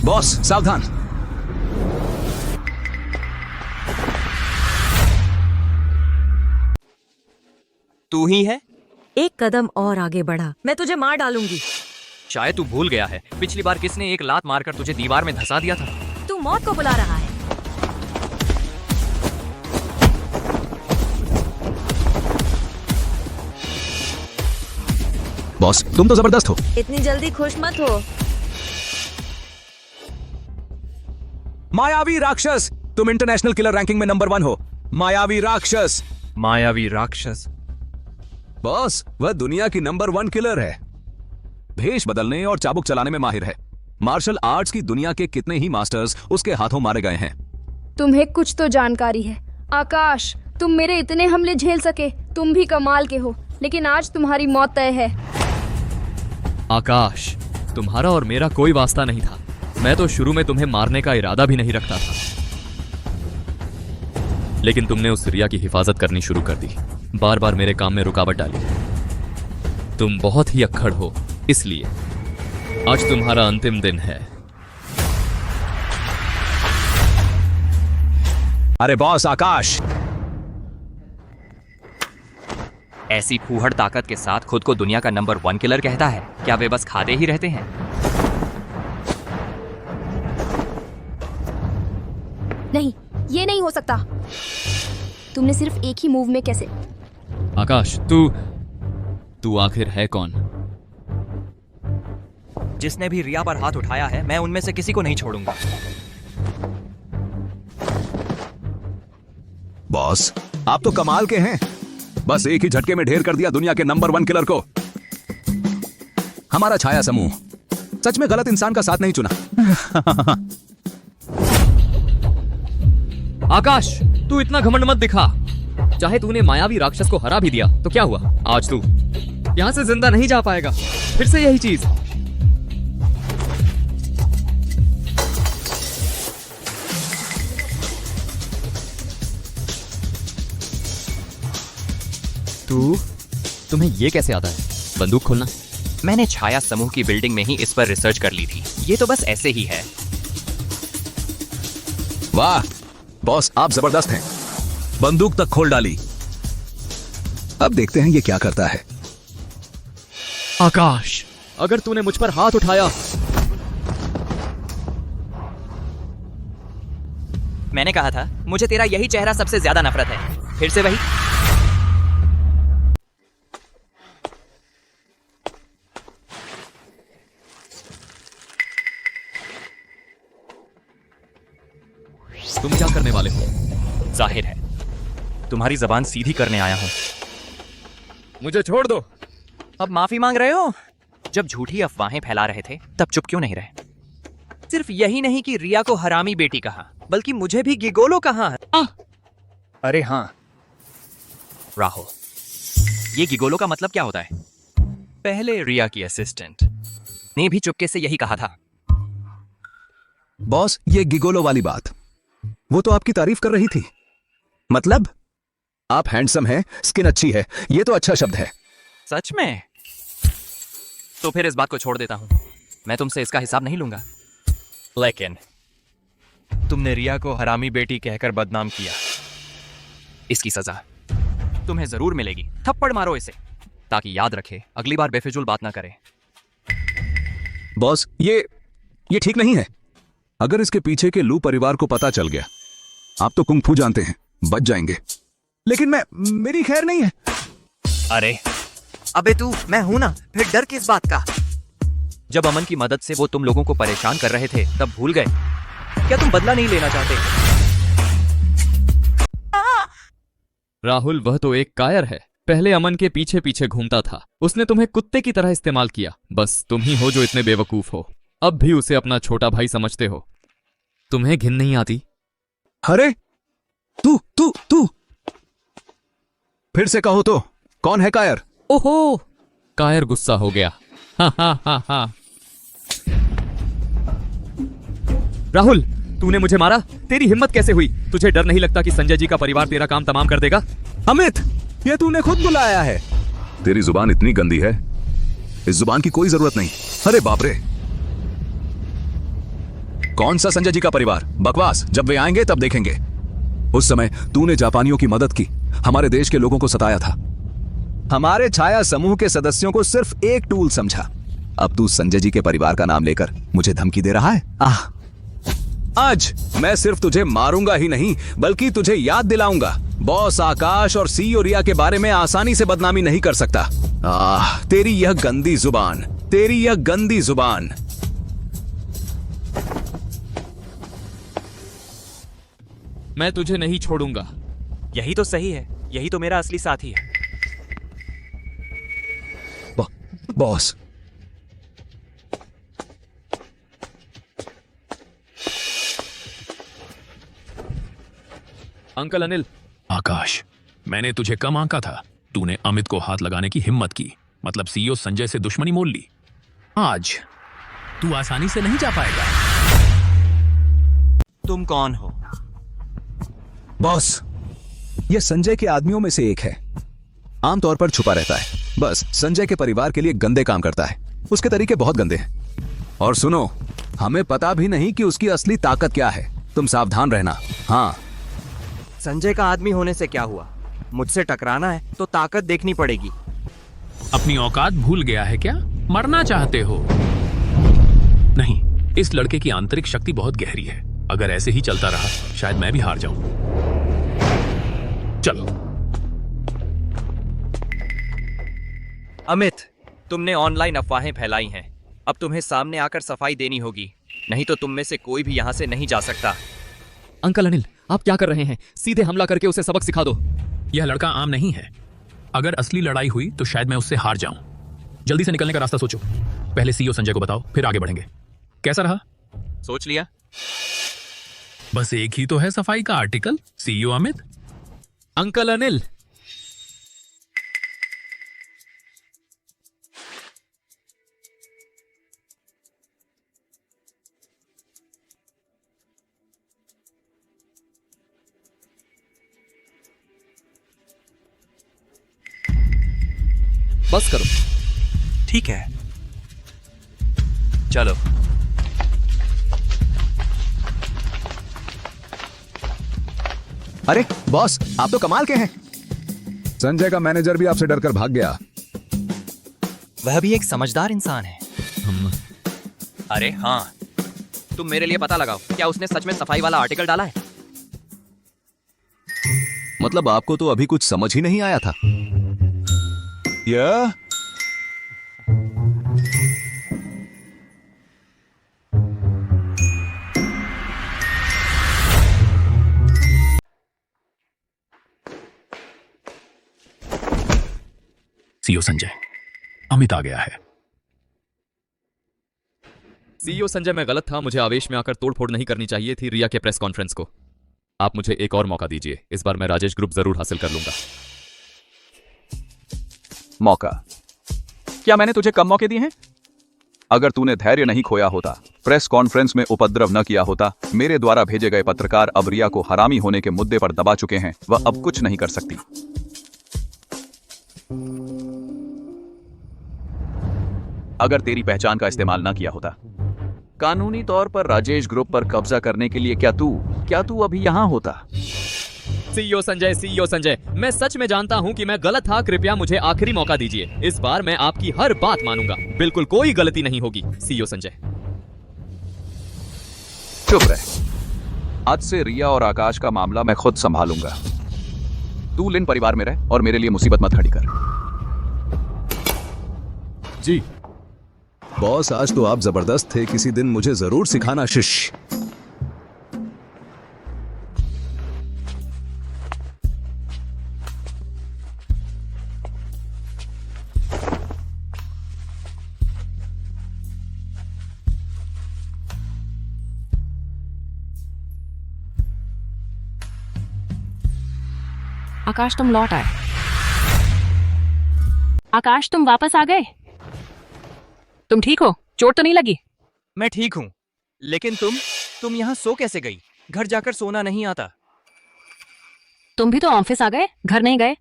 बॉस, सावधान। तू ही है? एक कदम और आगे बढ़ा, मैं तुझे मार डालूंगी। शायद तू भूल गया है पिछली बार किसने एक लात मारकर तुझे दीवार में धंसा दिया था। तू मौत को बुला रहा है। बॉस, तुम तो जबरदस्त हो। इतनी जल्दी खुश मत हो। मायावी राक्षस, तुम इंटरनेशनल किलर रैंकिंग में नंबर 1 हो। मायावी राक्षस। मायावी राक्षस? बॉस, वह दुनिया की नंबर 1 किलर है। भेष बदलने और चाबुक चलाने में माहिर है। मार्शल आर्ट्स की दुनिया के कितने ही मास्टर्स उसके हाथों मारे गए हैं। तुम्हें कुछ तो जानकारी है। आकाश, तुम मेरे इतने हमले झेल सके, तुम भी कमाल के हो, लेकिन आज तुम्हारी मौत तय है। आकाश, तुम्हारा और मेरा कोई वास्ता नहीं था। मैं तो शुरू में तुम्हें मारने का इरादा भी नहीं रखता था, लेकिन तुमने उस रिया की हिफाजत करनी शुरू कर दी, बार बार मेरे काम में रुकावट डाली। तुम बहुत ही अक्खड़ हो, इसलिए आज तुम्हारा अंतिम दिन है। अरे बॉस आकाश, ऐसी फूहड़ ताकत के साथ खुद को दुनिया का नंबर 1 किलर कहता है। क्या वे बस खाते ही रहते हैं? नहीं, ये नहीं हो सकता। तुमने सिर्फ एक ही मूव में कैसे? आकाश, तू आखिर है कौन? जिसने भी रिया पर हाथ उठाया है, मैं उनमें से किसी को नहीं छोड़ूंगा। बॉस, आप तो कमाल के हैं। बस एक ही झटके में ढेर कर दिया दुनिया के नंबर 1 किलर को। हमारा छाया समूह सच में गलत इंसान का साथ नहीं चुना। आकाश, तू इतना घमंड मत दिखा। चाहे तूने मायावी राक्षस को हरा भी दिया तो क्या हुआ? आज तू यहां से जिंदा नहीं जा पाएगा। फिर से यही चीज। तुम्हें ये कैसे आता है बंदूक खोलना? मैंने छाया समूह की बिल्डिंग में ही इस पर रिसर्च कर ली थी। ये तो बस ऐसे ही है। वाह बॉस, आप जबरदस्त हैं। बंदूक तक खोल डाली। अब देखते हैं ये क्या करता है। आकाश, अगर तूने मुझ पर हाथ उठाया। मैंने कहा था, मुझे तेरा यही चेहरा सबसे ज्यादा नफरत है। फिर से वही। तुम क्या करने वाले हो? जाहिर है तुम्हारी जबान सीधी करने आया हूं। मुझे छोड़ दो। अब माफी मांग रहे हो? जब झूठी अफवाहें फैला रहे थे तब चुप क्यों नहीं रहे? सिर्फ यही नहीं कि रिया को हरामी बेटी कहा, बल्कि मुझे भी गिगोलो कहा है। अरे हाँ राहुल, ये गिगोलो का मतलब क्या होता है? पहले रिया की असिस्टेंट ने भी चुपके से यही कहा था। बॉस, ये गिगोलो वाली बात, वो तो आपकी तारीफ कर रही थी। मतलब आप हैंडसम हैं, स्किन अच्छी है, ये तो अच्छा शब्द है। सच में? तो फिर इस बात को छोड़ देता हूं। मैं तुमसे इसका हिसाब नहीं लूंगा। लेकिन तुमने रिया को हरामी बेटी कहकर बदनाम किया, इसकी सजा तुम्हें जरूर मिलेगी। थप्पड़ मारो इसे, ताकि याद रखे अगली बार बेफिजूल बात ना करे। बॉस, ये ठीक नहीं है। अगर इसके पीछे के लू परिवार को पता चल गया, आप तो कुंग फू जानते हैं, बच जाएंगे। लेकिन मेरी खैर नहीं है। अरे अबे तू, मैं हूं ना, फिर डर किस बात का? जब अमन की मदद से वो तुम लोगों को परेशान कर रहे थे तब भूल गए? क्या तुम बदला नहीं लेना चाहते? राहुल, वह तो एक कायर है। पहले अमन के पीछे पीछे घूमता था, उसने तुम्हें कुत्ते की तरह इस्तेमाल किया। बस तुम ही हो जो इतने बेवकूफ हो, अब भी उसे अपना छोटा भाई समझते हो। तुम्हें घिन नहीं आती? अरे तू फिर से कहो तो, कौन है कायर? ओहो, कायर गुस्सा हो गया। हा। राहुल, तूने मुझे मारा? तेरी हिम्मत कैसे हुई? तुझे डर नहीं लगता कि संजय जी का परिवार तेरा काम तमाम कर देगा? अमित, ये तूने खुद बुलाया है। तेरी जुबान इतनी गंदी है, इस जुबान की कोई जरूरत नहीं। अरे बाप रे, कौन सा संजय जी का परिवार? बकवास, जब वे आएंगे तब देखेंगे। उस समय तूने जापानियों की मदद की, हमारे देश के लोगों को सताया था, हमारे छाया समूह के सदस्यों को सिर्फ एक टूल समझा। अब तू संजय जी के परिवार का नाम लेकर मुझे धमकी दे रहा है? आज मैं सिर्फ तुझे मारूंगा ही नहीं, बल्कि तुझे याद दिलाऊंगा, बॉस आकाश और सीईओ रिया के बारे में आसानी से बदनामी नहीं कर सकता। तेरी यह गंदी जुबान, तेरी यह गंदी जुबान। मैं तुझे नहीं छोड़ूंगा। यही तो सही है, यही तो मेरा असली साथी है। Boss, uncle Anil. आकाश, मैंने तुझे कम आंका था। तूने अमित को हाथ लगाने की हिम्मत की, मतलब सीईओ संजय से दुश्मनी मोल ली। आज तू आसानी से नहीं जा पाएगा। तुम कौन हो? बॉस, यह संजय के आदमियों में से एक है। आमतौर पर छुपा रहता है, बस संजय के परिवार के लिए गंदे काम करता है। उसके तरीके बहुत गंदे हैं। और सुनो, हमें पता भी नहीं कि उसकी असली ताकत क्या है। तुम सावधान रहना। हाँ, संजय का आदमी होने से क्या हुआ? मुझसे टकराना है तो ताकत देखनी पड़ेगी। अपनी औकात भूल गया है क्या? मरना चाहते हो? नहीं, इस लड़के की आंतरिक शक्ति बहुत गहरी है। अगर ऐसे ही चलता रहा, शायद मैं भी हार जाऊं। चलो। अमित, तुमने ऑनलाइन अफवाहें फैलाई हैं। अब तुम्हें सामने आकर सफाई देनी होगी, नहीं तो तुम में से कोई भी यहां से नहीं जा सकता। अंकल अनिल, आप क्या कर रहे हैं? सीधे हमला करके उसे सबक सिखा दो। यह लड़का आम नहीं है। अगर असली लड़ाई हुई तो शायद मैं उससे हार जाऊं। जल्दी से निकलने का रास्ता सोचो। पहले सीईओ संजय को बताओ, फिर आगे बढ़ेंगे। कैसा रहा? सोच लिया? बस एक ही तो है सफाई का article, CEO Amit. Uncle Anil, बस करो। ठीक है, चलो। अरे बॉस, आप तो कमाल के हैं। संजय का मैनेजर भी आपसे डरकर भाग गया। वह भी एक समझदार इंसान है। अरे हाँ, तुम मेरे लिए पता लगाओ, क्या उसने सच में सफाई वाला आर्टिकल डाला है? मतलब आपको तो अभी कुछ समझ ही नहीं आया था। यह सीईओ संजय, अमित आ गया है। सीईओ संजय, मैं गलत था। मुझे आवेश में आकर तोड़फोड़ नहीं करनी चाहिए थी रिया के प्रेस कॉन्फ्रेंस को। आप मुझे एक और मौका दीजिए। इस बार मैं राजेश ग्रुप जरूर हासिल कर लूंगा। मौका? क्या मैंने तुझे कम मौके दिए हैं? अगर तूने धैर्य नहीं खोया होता, प्रेस कॉन्फ्रेंस में उपद्रव न किया होता, मेरे द्वारा भेजे गए पत्रकार अब रिया को हरामी होने के मुद्दे पर दबा चुके हैं। वह अब कुछ नहीं कर सकती। अगर तेरी पहचान का इस्तेमाल ना किया होता। कानूनी तौर पर राजेश ग्रुप पर कब्जा करने के लिए क्या तू अभी यहाँ होता? सीईओ संजय, मैं सच में जानता हूँ कि मैं गलत था। कृपया मुझे आखिरी मौका दीजिए। इस बार मैं आपकी हर बात मानूंगा। बिल्कुल कोई गलती नहीं होगी सीईओ संजय। चुप रह। आज से रिया और आकाश का मामला मैं खुद संभालूंगा। तू लिन परिवार में रह और मेरे लिए मुसीबत मत खड़ी कर। जी बॉस, आज तो आप जबरदस्त थे। किसी दिन मुझे जरूर सिखाना शिष्य। आकाश तुम लौट आए। आकाश तुम वापस आ गए। तुम ठीक हो? चोट तो नहीं लगी? मैं ठीक हूँ, लेकिन तुम यहाँ सो कैसे गई? घर जाकर सोना नहीं आता। तुम भी तो ऑफिस आ गए, घर नहीं गए?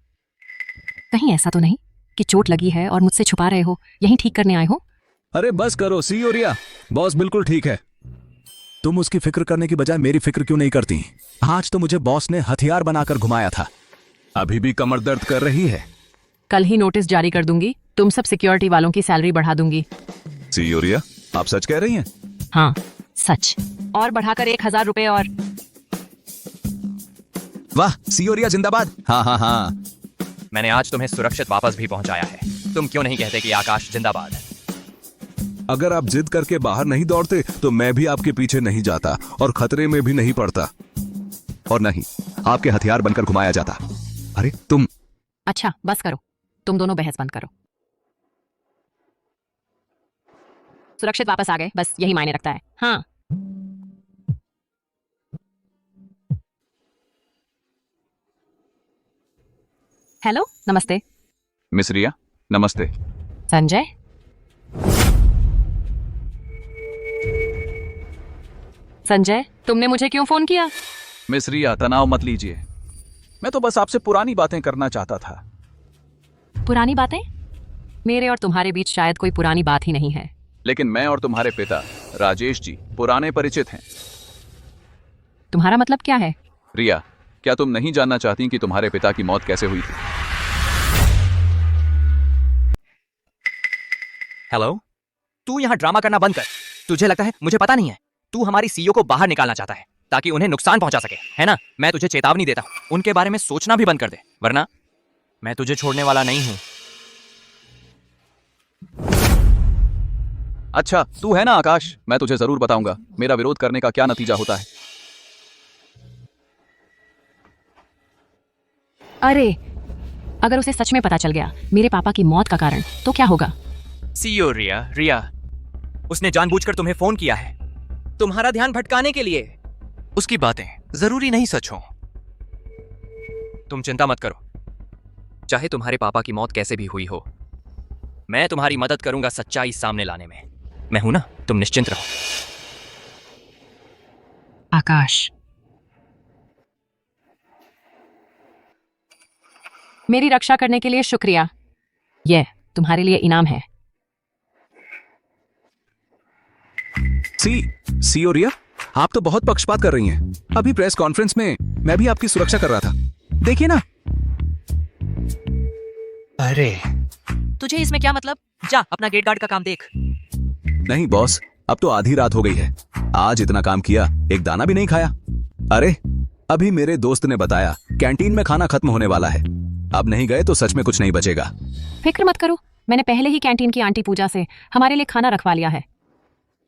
कहीं ऐसा तो नहीं कि चोट लगी है और मुझसे छुपा रहे हो, यहीं ठीक करने आए हो? अरे बस करो सीईओ रिया, बॉस बिल्कुल ठीक है। तुम उसकी फिक्र करने की बजाय मेरी फिक्र क्यों नहीं करती? आज तो मुझे बॉस ने हथियार बनाकर घुमाया था। अभी भी कमर दर्द कर रही है। कल ही नोटिस जारी कर दूंगी। तुम सब सिक्योरिटी वालों की सैलरी बढ़ा दूंगी। सीईओ रिया, आप सच कह रही हैं? हाँ सच, और बढ़ाकर 1000 रुपए और। वाह सीईओ रिया जिंदाबाद। हाँ हाँ हाँ, मैंने आज तुम्हें सुरक्षित वापस भी पहुंचाया है। तुम क्यों नहीं कहते कि आकाश जिंदाबाद? अगर आप जिद करके बाहर नहीं दौड़ते तो मैं भी आपके पीछे नहीं जाता और खतरे में भी नहीं पड़ता, और नहीं आपके हथियार बनकर घुमाया जाता। अरे तुम। अच्छा बस करो, तुम दोनों बहस बंद करो। सुरक्षित वापस आ गए, बस यही मायने रखता है। हाँ हेलो, नमस्ते। मिस रिया, नमस्ते। संजय, संजय तुमने मुझे क्यों फोन किया? मिस रिया, तनाव मत लीजिए। मैं तो बस आपसे पुरानी बातें करना चाहता था। पुरानी बातें? मेरे और तुम्हारे बीच शायद कोई पुरानी बात ही नहीं है। लेकिन मैं और तुम्हारे पिता राजेश जी पुराने परिचित हैं। तुम्हारा मतलब क्या है? रिया, क्या तुम नहीं जानना चाहती कि तुम्हारे पिता की मौत कैसे हुई थी? हेलो, तू यहाँ ड्रामा करना बंद कर। तुझे लगता है मुझे पता नहीं है? तू हमारी सीईओ को बाहर निकालना चाहता है ताकि उन्हें नुकसान पहुंचा सके, है ना? मैं तुझे चेतावनी देता हूं, उनके बारे में सोचना भी बंद कर दे, वरना मैं तुझे छोड़ने वाला नहीं हूं। अच्छा, तू है ना आकाश? मैं तुझे जरूर बताऊंगा मेरा विरोध करने का क्या नतीजा होता है। अरे अगर उसे सच में पता चल गया मेरे पापा की मौत का कारण, तो क्या होगा? सीईओ रिया, उसने जानबूझकर तुम्हें फोन किया है, तुम्हारा ध्यान भटकाने के लिए। उसकी बातें जरूरी नहीं सच हो। तुम चिंता मत करो, चाहे तुम्हारे पापा की मौत कैसे भी हुई हो, मैं तुम्हारी मदद करूंगा सच्चाई सामने लाने में। मैं हूं ना, तुम निश्चिंत रहो। आकाश, मेरी रक्षा करने के लिए शुक्रिया। यह तुम्हारे लिए इनाम है। सीईओ रिया, आप तो बहुत पक्षपात कर रही हैं। अभी प्रेस कॉन्फ्रेंस में मैं भी आपकी सुरक्षा कर रहा था, देखिए ना। अरे तुझे इसमें क्या मतलब? जा अपना गेट गार्ड का काम देख। नहीं बॉस, अब तो आधी रात हो गई है। आज इतना काम किया, एक दाना भी नहीं खाया। अरे अभी मेरे दोस्त ने बताया कैंटीन में खाना खत्म होने वाला है। अब नहीं गए तो सच में कुछ नहीं बचेगा। फिक्र मत करो, मैंने पहले ही कैंटीन की आंटी पूजा से हमारे लिए खाना रखवा लिया है।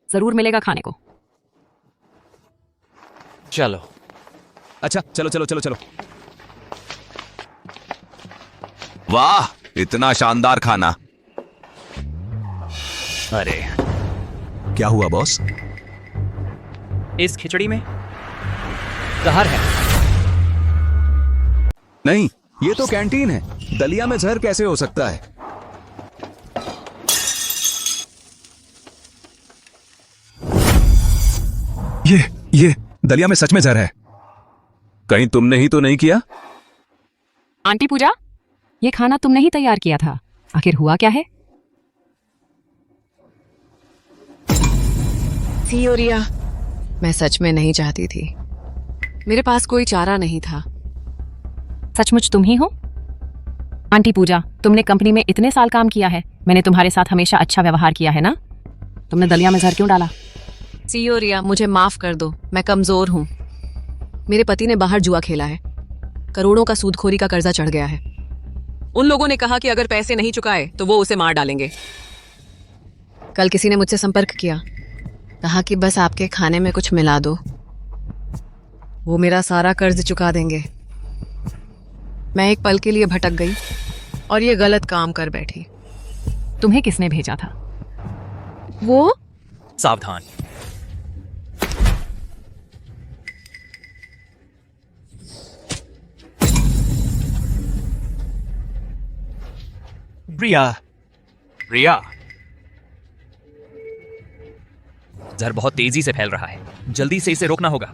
जरूर मिलेगा खाने को। चलो। अच्छा चलो चलो चलो चलो। वाह, इतना शानदार खाना। अरे क्या हुआ बॉस? इस खिचड़ी में जहर है। नहीं, ये तो कैंटीन है, दलिया में जहर कैसे हो सकता है? ये दलिया में सच में जहर है। कहीं तुमने ही तो नहीं किया? आंटी पूजा, ये खाना तुमने ही तैयार किया था। आखिर हुआ क्या है? सी और रिया, मैं सच में नहीं चाहती थी। मेरे पास कोई चारा नहीं था। सचमुच तुम ही हो? आंटी पूजा, तुमने कंपनी में इतने साल काम किया है, मैंने तुम्हारे साथ हमेशा अच्छा व्यवहार किया है ना? तुमने दलिया में जहर क्यों डाला? सी और रिया, मुझे माफ कर दो, मैं कमजोर हूँ। मेरे पति ने बाहर जुआ खेला है, करोड़ों का सूदखोरी का कर्जा चढ़ गया है। उन लोगों ने कहा कि अगर पैसे नहीं चुकाए तो वो उसे मार डालेंगे। कल किसी ने मुझसे संपर्क किया, कहा कि बस आपके खाने में कुछ मिला दो, वो मेरा सारा कर्ज चुका देंगे। मैं एक पल के लिए भटक गई और ये गलत काम कर बैठी। तुम्हें किसने भेजा था? वो सावधान। रिया, रिया, जहर बहुत तेजी से फैल रहा है, जल्दी से इसे रोकना होगा।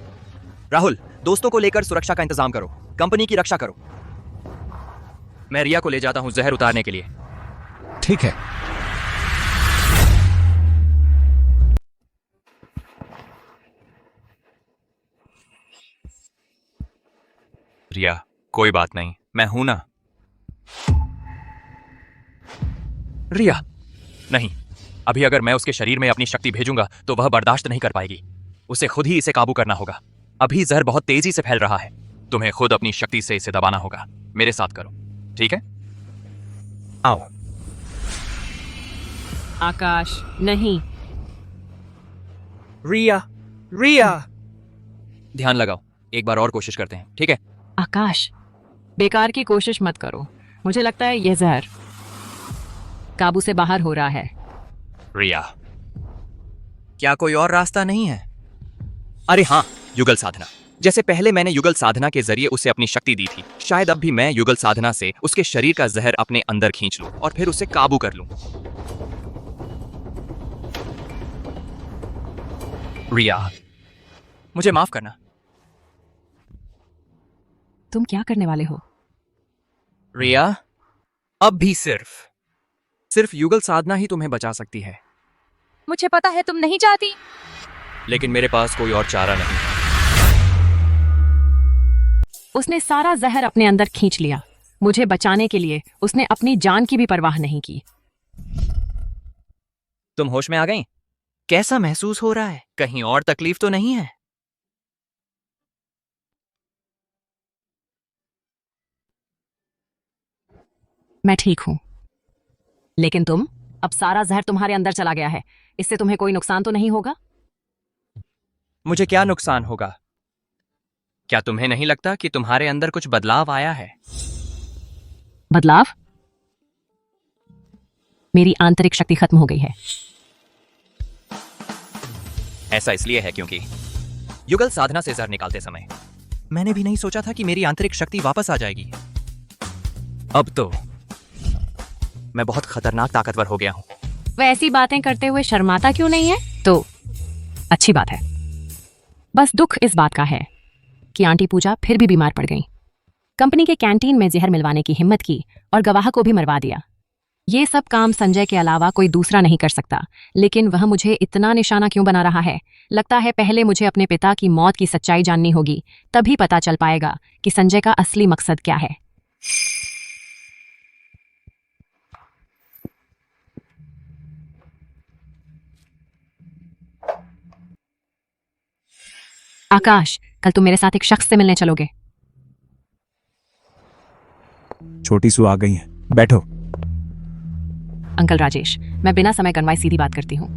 राहुल, दोस्तों को लेकर सुरक्षा का इंतजाम करो, कंपनी की रक्षा करो। मैं रिया को ले जाता हूं जहर उतारने के लिए। ठीक है। रिया, कोई बात नहीं, मैं हूं ना। रिया, नहीं, अभी अगर मैं उसके शरीर में अपनी शक्ति भेजूंगा तो वह बर्दाश्त नहीं कर पाएगी। उसे खुद ही इसे काबू करना होगा। अभी जहर बहुत तेजी से फैल रहा है, तुम्हें खुद अपनी शक्ति से इसे दबाना होगा। मेरे साथ करो, ठीक है? आओ। आकाश, नहीं। रिया, रिया, ध्यान लगाओ, एक बार और कोशिश करते हैं, ठीक है? आकाश, बेकार की कोशिश मत करो। मुझे लगता है यह जहर काबू से बाहर हो रहा है। रिया, क्या कोई और रास्ता नहीं है? अरे हाँ, युगल साधना। जैसे पहले मैंने युगल साधना के जरिए उसे अपनी शक्ति दी थी, शायद अब भी मैं युगल साधना से उसके शरीर का जहर अपने अंदर खींच लूं और फिर उसे काबू कर लूं। रिया, मुझे माफ करना। तुम क्या करने वाले हो? रिया, अब भी सिर्फ युगल साधना ही तुम्हें बचा सकती है। मुझे पता है तुम नहीं चाहती, लेकिन मेरे पास कोई और चारा नहीं। उसने सारा जहर अपने अंदर खींच लिया। मुझे बचाने के लिए उसने अपनी जान की भी परवाह नहीं की। तुम होश में आ गई? कैसा महसूस हो रहा है? कहीं और तकलीफ तो नहीं है? मैं ठीक हूं, लेकिन अब सारा जहर तुम्हारे अंदर चला गया है। इससे तुम्हें कोई नुकसान तो नहीं होगा? मुझे क्या नुकसान होगा? क्या तुम्हें नहीं लगता कि तुम्हारे अंदर कुछ बदलाव आया है? बदलाव? मेरी आंतरिक शक्ति खत्म हो गई है। ऐसा इसलिए है क्योंकि युगल साधना से जहर निकालते समय मैंने भी नहीं सोचा था कि मेरी आंतरिक शक्ति वापस आ जाएगी। अब तो मैं बहुत खतरनाक ताकतवर हो गया हूं। वह ऐसी बातें करते हुए शर्माता क्यों नहीं है? तो अच्छी बात है। बस दुख इस बात का है कि आंटी पूजा फिर भी बीमार पड़ गई। कंपनी के कैंटीन में जहर मिलवाने की हिम्मत की और गवाह को भी मरवा दिया। ये सब काम संजय के अलावा कोई दूसरा नहीं कर सकता, लेकिन वह मुझे इतना निशाना क्यों बना रहा है? लगता है पहले मुझे अपने पिता की मौत की सच्चाई जाननी होगी, तभी पता चल पाएगा कि संजय का असली मकसद क्या है। आकाश, कल तुम मेरे साथ एक शख्स से मिलने चलोगे। छोटी सू आ गई है, बैठो। अंकल राजेश, मैं बिना समय गंवाए सीधी बात करती हूँ।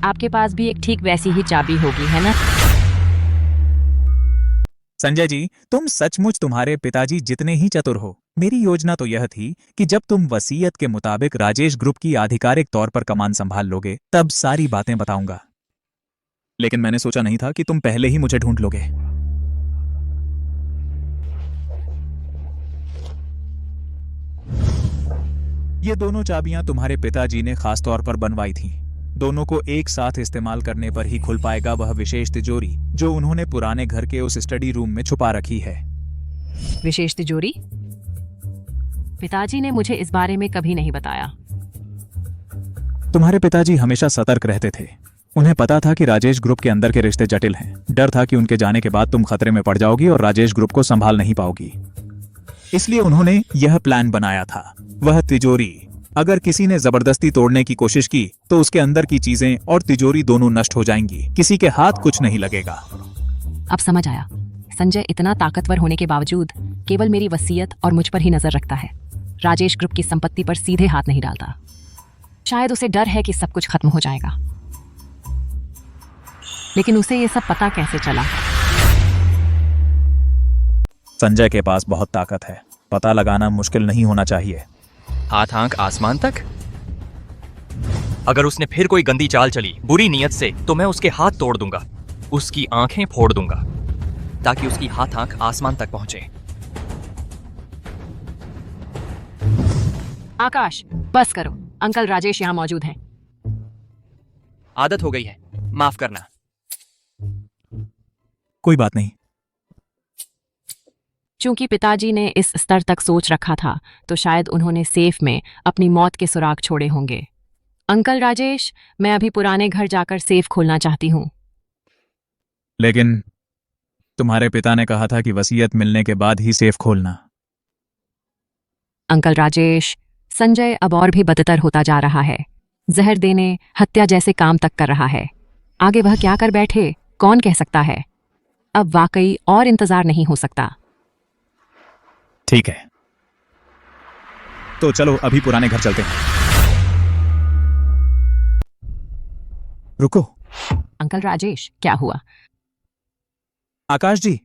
आपके पास भी एक ठीक वैसी ही चाबी होगी, है ना? संजय जी, तुम सचमुच तुम्हारे पिताजी जितने ही चतुर हो। मेरी योजना तो यह थी कि जब तुम वसीयत के मुताबिक राजेश ग्रुप की आधिकारिक तौर पर कमान संभाल लोगे, तब सारी बातें बताऊंगा। लेकिन मैंने सोचा नहीं था कि तुम पहले ही मुझे ढूंढ लोगे। ये दोनों चाबियां तुम्हारे पिताजी ने खास तौर पर बनवाई थीं। दोनों को एक साथ इस्तेमाल करने पर ही खुल पाएगा वह विशेष तिजोरी जो उन्होंने पुराने घर के उस स्टडी रूम में छुपा रखी है। विशेष तिजोरी? पिताजी ने मुझे इस बारे में कभी नहीं बताया। तुम्हारे पिताजी हमेशा सतर्क रहते थे। उन्हें पता था कि राजेश ग्रुप के अंदर के रिश्ते जटिल हैं। डर था कि उनके जाने के बाद तुम खतरे में पड़ जाओगी और राजेश ग्रुप को संभाल नहीं पाओगी। इसलिए उन्होंने यह प्लान बनाया था, वह तिजोरी। अगर किसी ने जबरदस्ती तोड़ने की कोशिश की तो उसके अंदर की चीजें और तिजोरी दोनों नष्ट हो जाएंगी, किसी के हाथ कुछ नहीं लगेगा। अब समझ आया, संजय इतना ताकतवर होने के बावजूद केवल मेरी वसीयत और मुझ पर ही नजर रखता है, राजेश ग्रुप की संपत्ति पर सीधे हाथ नहीं डालता। शायद उसे डर है कि सब कुछ खत्म हो जाएगा, लेकिन उसे ये सब पता कैसे चला? संजय के पास बहुत ताकत है, पता लगाना मुश्किल नहीं होना चाहिए। हाथ आंख आसमान तक। अगर उसने फिर कोई गंदी चाल चली बुरी नीयत से तो मैं उसके हाथ तोड़ दूंगा, उसकी आंखें फोड़ दूंगा ताकि उसकी हाथ आंख आसमान तक पहुंचे। आकाश, बस करो, अंकल राजेश यहाँ मौजूद हैं। आदत हो गई है, माफ करना। कोई बात नहीं। चूंकि पिताजी ने इस स्तर तक सोच रखा था तो शायद उन्होंने सेफ में अपनी मौत के सुराग छोड़े होंगे। अंकल राजेश, मैं अभी पुराने घर जाकर सेफ खोलना चाहती हूँ। लेकिन तुम्हारे पिता ने कहा था कि वसीयत मिलने के बाद ही सेफ खोलना। अंकल राजेश, संजय अब और भी बदतर होता जा रहा है। जहर देने, हत्या जैसे काम तक कर रहा है। आगे वह क्या कर बैठे कौन कह सकता है। अब वाकई और इंतजार नहीं हो सकता। ठीक है, तो चलो अभी पुराने घर चलते हैं। रुको। अंकल राजेश, क्या हुआ? आकाश जी,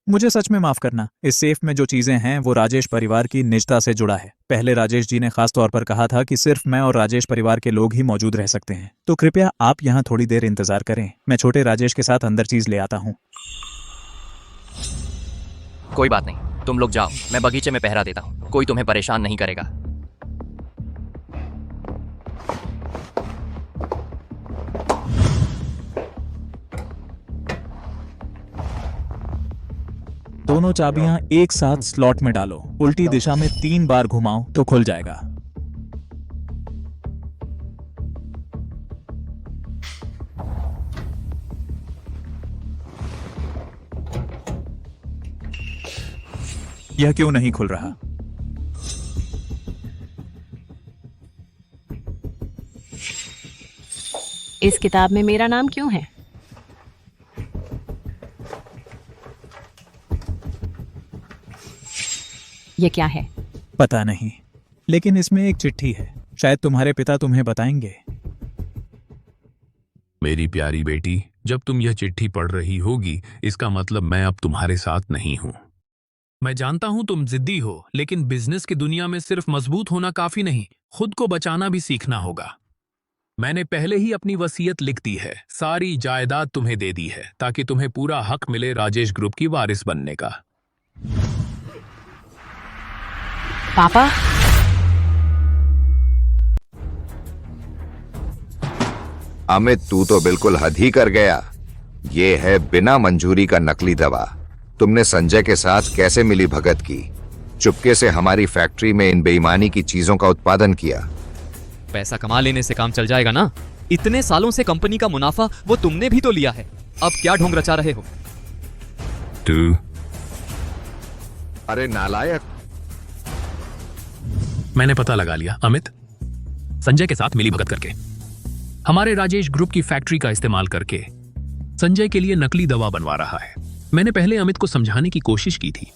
मुझे सच में माफ करना। इस सेफ में जो चीजें हैं वो राजेश परिवार की निजता से जुड़ा है। पहले राजेश जी ने खास तौर पर कहा था कि सिर्फ मैं और राजेश परिवार के लोग ही मौजूद रह सकते हैं, तो कृपया आप यहाँ थोड़ी देर इंतजार करें। मैं छोटे राजेश के साथ अंदर चीज ले आता हूँ। कोई बात नहीं, तुम लोग जाओ, मैं बगीचे में पहरा देता हूँ, कोई तुम्हें परेशान नहीं करेगा। दोनों चाबियां एक साथ स्लॉट में डालो, उल्टी दिशा में 3 बार घुमाओ तो खुल जाएगा। यह क्यों नहीं खुल रहा? इस किताब में मेरा नाम क्यों है? ये क्या है? पता नहीं, लेकिन इसमें एक चिट्ठी है। शायद तुम्हारे पिता तुम्हें बताएंगे। मेरी प्यारी बेटी, जब तुम यह चिट्ठी पढ़ रही होगी इसका मतलब मैं अब तुम्हारे साथ नहीं हूं। मैं जानता हूं तुम जिद्दी हो, लेकिन बिजनेस की दुनिया में सिर्फ मजबूत होना काफी नहीं, खुद को बचाना भी सीखना होगा। मैंने पहले ही अपनी वसीयत लिख दी है, सारी जायदाद तुम्हें दे दी है ताकि तुम्हें पूरा हक मिले राजेश ग्रुप की वारिस बनने का। पापा, अमित तू तो बिल्कुल हद ही कर गया। ये है बिना मंजूरी का नकली दवा। तुमने संजय के साथ कैसे मिली भगत की? चुपके से हमारी फैक्ट्री में इन बेईमानी की चीजों का उत्पादन किया। पैसा कमा लेने से काम चल जाएगा ना? इतने सालों से कंपनी का मुनाफा वो तुमने भी तो लिया है, अब क्या ढोंग रचा रहे हो? तू अरे नालायक! मैंने पता लगा लिया अमित, संजय के साथ मिली भगत करके, हमारे राजेश ग्रुप की फैक्ट्री का इस्तेमाल करके संजय के लिए नकली दवा बनवा रहा है। मैंने पहले अमित को समझाने की कोशिश की थी,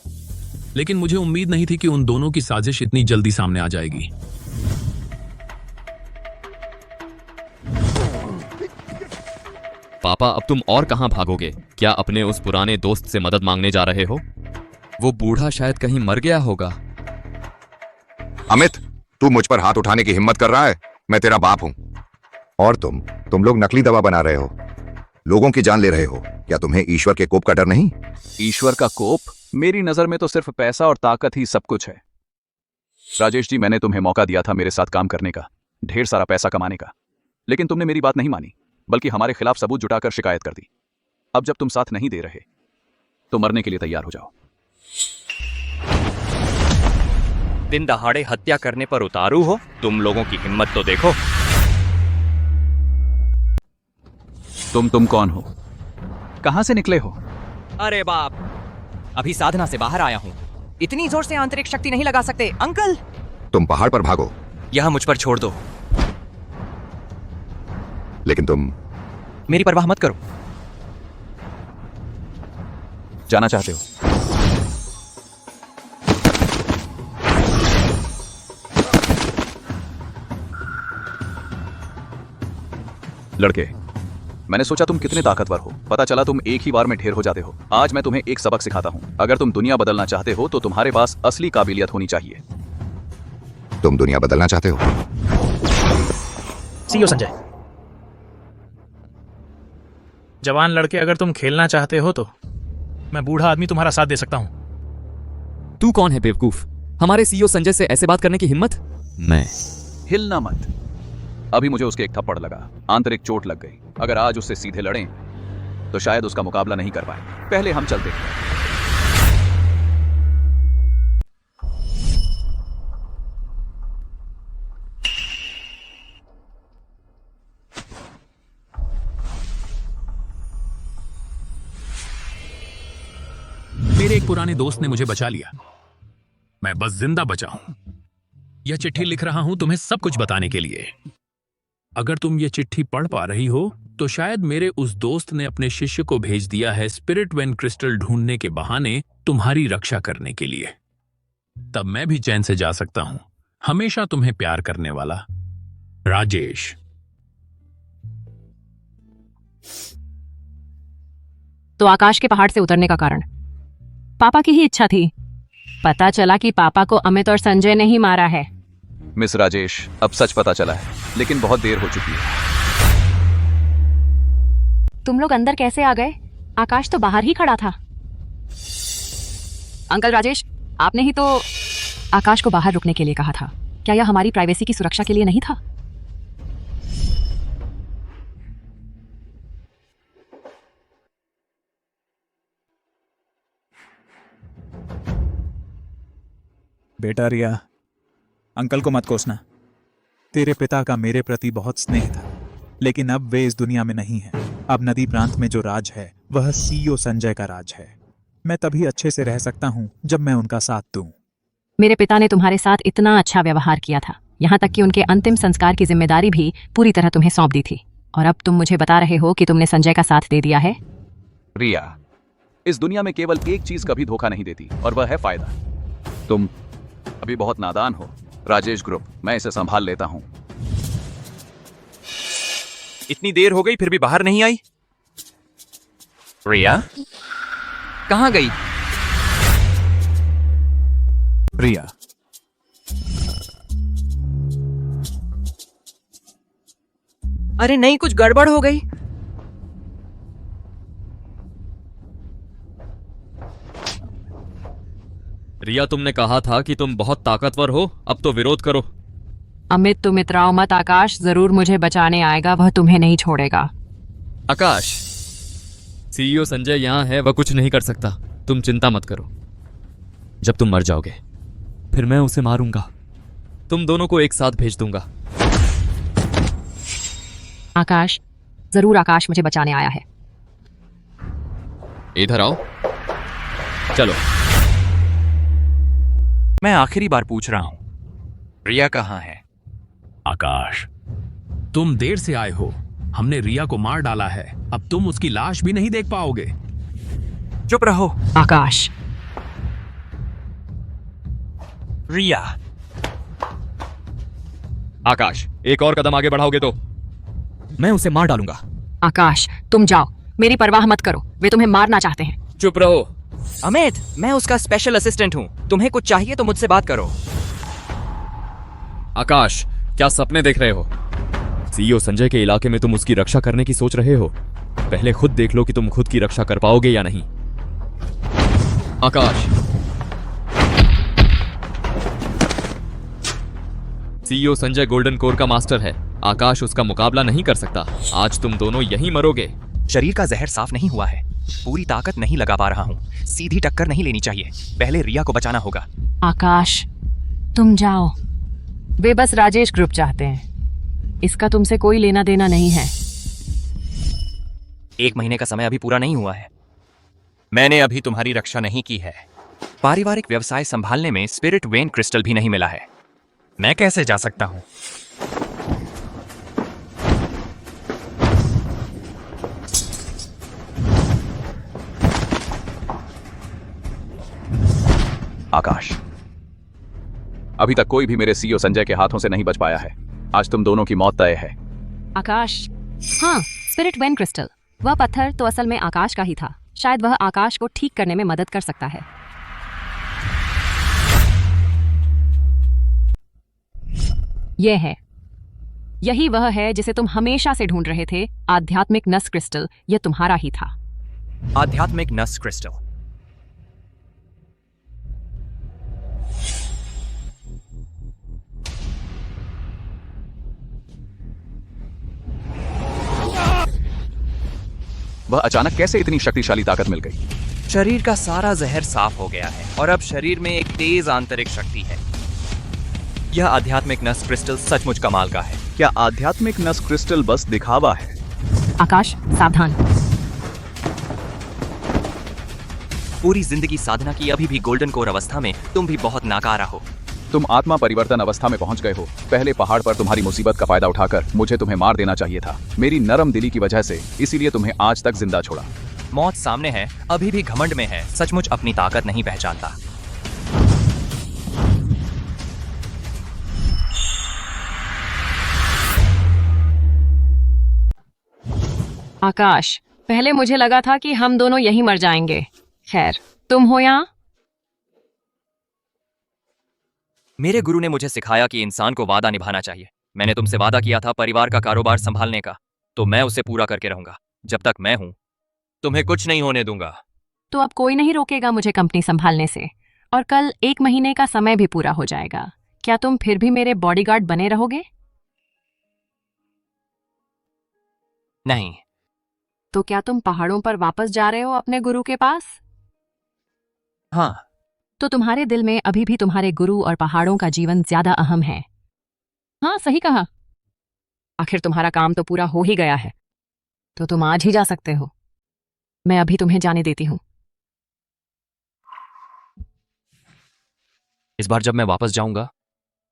लेकिन मुझे उम्मीद नहीं थी कि उन दोनों की साजिश इतनी जल्दी सामने आ जाएगी। पापा, अब तुम और कहां भागोगे? क्या अपने उस पुराने दोस्त से मदद मांगने जा रहे हो? वो बूढ़ा शायद कहीं मर गया होगा। अमित, तू मुझ पर हाथ उठाने की हिम्मत कर रहा है? मैं तेरा बाप हूं। और तुम लोग नकली दवा बना रहे हो, लोगों की जान ले रहे हो। क्या तुम्हें ईश्वर के कोप का डर नहीं? ईश्वर का कोप? मेरी नजर में तो सिर्फ पैसा और ताकत ही सब कुछ है। राजेश जी, मैंने तुम्हें मौका दिया था मेरे साथ काम करने का, ढेर सारा पैसा कमाने का, लेकिन तुमने मेरी बात नहीं मानी, बल्कि हमारे खिलाफ सबूत जुटाकर शिकायत कर दी। अब जब तुम साथ नहीं दे रहे तो मरने के लिए तैयार हो जाओ। दिन दहाड़े हत्या करने पर उतारू हो? तुम लोगों की हिम्मत तो देखो। तुम कौन हो? कहां से निकले हो? अरे बाप, अभी साधना से बाहर आया हूँ। इतनी जोर से आंतरिक शक्ति नहीं लगा सकते अंकल। तुम पहाड़ पर भागो। यह मुझ पर छोड़ दो। लेकिन तुम मेरी परवाह मत करो। जाना चाहते हो? लड़के, मैंने सोचा तुम कितने ताकतवर हो। पता चला तुम एक ही बार में ढेर हो जाते हो। आज मैं तुम्हें एक सबक सिखाता हूं। अगर तुम दुनिया बदलना चाहते हो तो तुम्हारे पास असली काबिलियत होनी चाहिए। तुम दुनिया बदलना चाहते हो? सीईओ संजय, जवान लड़के, अगर तुम खेलना चाहते हो तो मैं बूढ़ा आदमी तुम्हारा साथ दे सकता हूं। तू कौन है बेवकूफ? हमारे सीईओ संजय से ऐसे बात करने की हिम्मत? मैं हिलना मत। अभी मुझे उसके एक थप्पड़ लगा, आंतरिक चोट लग गई। अगर आज उससे सीधे लड़ें तो शायद उसका मुकाबला नहीं कर पाए। पहले हम चलते हैं। मेरे एक पुराने दोस्त ने मुझे बचा लिया। मैं बस जिंदा बचा हूं। यह चिट्ठी लिख रहा हूं तुम्हें सब कुछ बताने के लिए। अगर तुम ये चिट्ठी पढ़ पा रही हो तो शायद मेरे उस दोस्त ने अपने शिष्य को भेज दिया है स्पिरिट वेन क्रिस्टल ढूंढने के बहाने तुम्हारी रक्षा करने के लिए। तब मैं भी चैन से जा सकता हूं। हमेशा तुम्हें प्यार करने वाला, राजेश। तो आकाश के पहाड़ से उतरने का कारण पापा की ही इच्छा थी। पता चला कि पापा को अमित और संजय ने ही मारा है। मिस राजेश, अब सच पता चला है, लेकिन बहुत देर हो चुकी है। तुम लोग अंदर कैसे आ गए? आकाश तो बाहर ही खड़ा था। अंकल राजेश, आपने ही तो आकाश को बाहर रुकने के लिए कहा था। क्या यह हमारी प्राइवेसी की सुरक्षा के लिए नहीं था? बेटा रिया, अंकल को मत कोसना। तेरे पिता का मेरे प्रति बहुत स्नेह था, लेकिन अब वे इस दुनिया में नहीं हैं। अब नदी प्रांत में जो राज है वह सीईओ संजय का राज है। मैं तभी अच्छे से रह सकता हूं जब मैं उनका साथ दूं। मेरे पिता ने तुम्हारे साथ इतना अच्छा व्यवहार किया था, यहाँ तक कि उनके अंतिम संस्कार की जिम्मेदारी भी पूरी तरह तुम्हें सौंप दी थी। और अब तुम मुझे बता रहे हो कि तुमने संजय का साथ दे दिया है? रिया, इस दुनिया में केवल एक चीज कभी धोखा नहीं देती, और वह है फायदा। तुम अभी बहुत नादान हो। राजेश ग्रुप, मैं इसे संभाल लेता हूं। इतनी देर हो गई फिर भी बाहर नहीं आई। रिया कहां गई? रिया, अरे नहीं, कुछ गड़बड़ हो गई। रिया, तुमने कहा था कि तुम बहुत ताकतवर हो, अब तो विरोध करो। अमित, तुम इतराओ मत। आकाश जरूर मुझे बचाने आएगा, वह तुम्हें नहीं छोड़ेगा। आकाश, सीईओ संजय यहाँ है, वह कुछ नहीं कर सकता। तुम चिंता मत करो। जब तुम मर जाओगे फिर मैं उसे मारूंगा। तुम दोनों को एक साथ भेज दूंगा। आकाश, जरूर आकाश मुझे बचाने आया है। इधर आओ, चलो। मैं आखिरी बार पूछ रहा हूं, रिया कहां है? आकाश, तुम देर से आए हो। हमने रिया को मार डाला है। अब तुम उसकी लाश भी नहीं देख पाओगे। चुप रहो। आकाश, रिया। आकाश, एक और कदम आगे बढ़ाओगे तो मैं उसे मार डालूंगा। आकाश, तुम जाओ, मेरी परवाह मत करो। वे तुम्हें मारना चाहते हैं। चुप रहो। अमित, मैं उसका स्पेशल असिस्टेंट हूं। तुम्हें कुछ चाहिए तो मुझसे बात करो। आकाश, क्या सपने देख रहे हो? सीईओ संजय के इलाके में तुम उसकी रक्षा करने की सोच रहे हो? पहले खुद देख लो कि तुम खुद की रक्षा कर पाओगे या नहीं। आकाश, सीईओ संजय गोल्डन कोर का मास्टर है। आकाश उसका मुकाबला नहीं कर सकता। आज तुम दोनों यहीं मरोगे। शरीर का जहर साफ नहीं हुआ है, पूरी ताकत नहीं लगा पा रहा हूं। सीधी टक्कर नहीं लेनी चाहिए, पहले रिया को बचाना होगा। आकाश, तुम जाओ। वे बस राजेश ग्रुप चाहते हैं, इसका तुमसे कोई लेना देना नहीं है। 1 महीने का समय अभी पूरा नहीं हुआ है। मैंने अभी तुम्हारी रक्षा नहीं की है। पारिवारिक व्यवसाय संभालने में स्पिरिट वेन क्रिस्टल भी नहीं मिला है। मैं कैसे जा सकता हूं? आकाश, अभी तक कोई भी मेरे सीईओ संजय के हाथों से नहीं बच पाया है। आज तुम दोनों की मौत तय है। आकाश, हाँ, स्पिरिट वेन क्रिस्टल, वह पत्थर तो असल में आकाश का ही था। शायद वह आकाश को ठीक करने में मदद कर सकता है। यह है, यही वह है जिसे तुम हमेशा से ढूंढ रहे थे। आध्यात्मिक नस क्रिस्टल, यह तुम्हारा ही था। आध्यात्मिक नस क्रिस्टल। वह अचानक कैसे इतनी शक्तिशाली ताकत मिल गई? शरीर का सारा जहर साफ हो गया है और अब शरीर में एक तेज आंतरिक शक्ति है। यह आध्यात्मिक नस क्रिस्टल सचमुच कमाल का है। क्या आध्यात्मिक नस क्रिस्टल बस दिखावा है? आकाश, सावधान। पूरी जिंदगी साधना की अभी भी गोल्डन कोर अवस्था में तुम भी बहुत नाकारा हो। तुम आत्मा परिवर्तन अवस्था में पहुंच गए हो। पहले पहाड़ पर तुम्हारी मुसीबत का फायदा उठाकर मुझे तुम्हें मार देना चाहिए था, मेरी नरम दिली की वजह से, इसीलिए तुम्हें आज तक जिंदा छोड़ा। मौत सामने है, अभी भी घमंड में है, सचमुच अपनी ताकत नहीं पहचानता। आकाश, पहले मुझे लगा था कि हम दोनों यहीं मर जाएंगे। खैर, तुम हो यहाँ। मेरे गुरु ने मुझे सिखाया कि इंसान को वादा निभाना चाहिए। मैंने तुमसे वादा किया था परिवार का कारोबार संभालने का, तो मैं उसे पूरा करके रहूंगा। जब तक मैं हूं, तुम्हें कुछ नहीं होने दूंगा। तो अब कोई नहीं रोकेगा मुझे कंपनी संभालने से, और कल 1 महीने का समय भी पूरा हो जाएगा। क्या तुम फिर भी मेरे बॉडीगार्ड बने रहोगे? नहीं। तो क्या तुम पहाड़ों पर वापस जा रहे हो अपने गुरु के पास? हाँ। तो तुम्हारे दिल में अभी भी तुम्हारे गुरु और पहाड़ों का जीवन ज्यादा अहम है। हाँ, सही कहा। आखिर तुम्हारा काम तो पूरा हो ही गया है, तो तुम आज ही जा सकते हो। मैं अभी तुम्हें जाने देती हूँ। इस बार जब मैं वापस जाऊंगा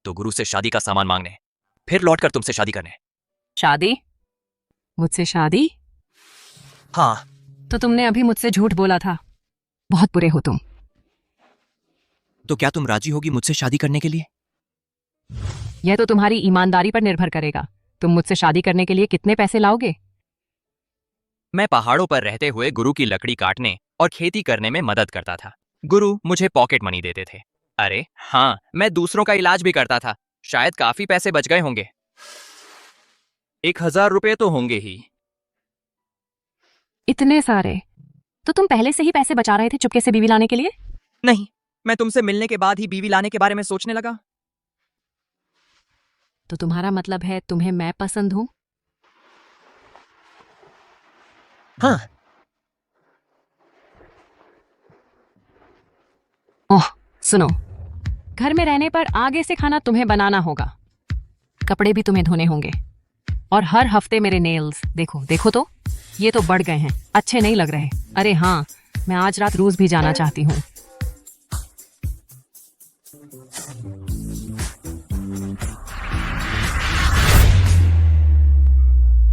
तो गुरु से शादी का सामान मांगने, फिर लौटकर तुमसे शादी करने। शादी? मुझसे शादी? हाँ। तो तुमने अभी मुझसे झूठ बोला था। बहुत बुरे हो तुम। तो क्या तुम राजी होगी मुझसे शादी करने के लिए? यह तो तुम्हारी ईमानदारी पर निर्भर करेगा। तुम मुझसे शादी करने के लिए कितने पैसे लाओगे? मैं पहाड़ों पर रहते हुए गुरु की लकड़ी काटने और खेती करने में मदद करता था। गुरु मुझे पॉकेट मनी देते थे। अरे हाँ, मैं दूसरों का इलाज भी करता था। शायद काफी पैसे बच गए होंगे। 1000 रुपये तो होंगे ही। इतने सारे? तो तुम पहले से ही पैसे बचा रहे थे चुपके से बीवी लाने के लिए? नहीं, मैं तुमसे मिलने के बाद ही बीवी लाने के बारे में सोचने लगा। तो तुम्हारा मतलब है तुम्हें मैं पसंद हूं? हाँ। ओह, सुनो, घर में रहने पर आगे से खाना तुम्हें बनाना होगा, कपड़े भी तुम्हें धोने होंगे, और हर हफ्ते मेरे नेल्स देखो तो ये तो बढ़ गए हैं, अच्छे नहीं लग रहे। अरे हाँ, मैं आज रात रूस भी जाना चाहती हूँ।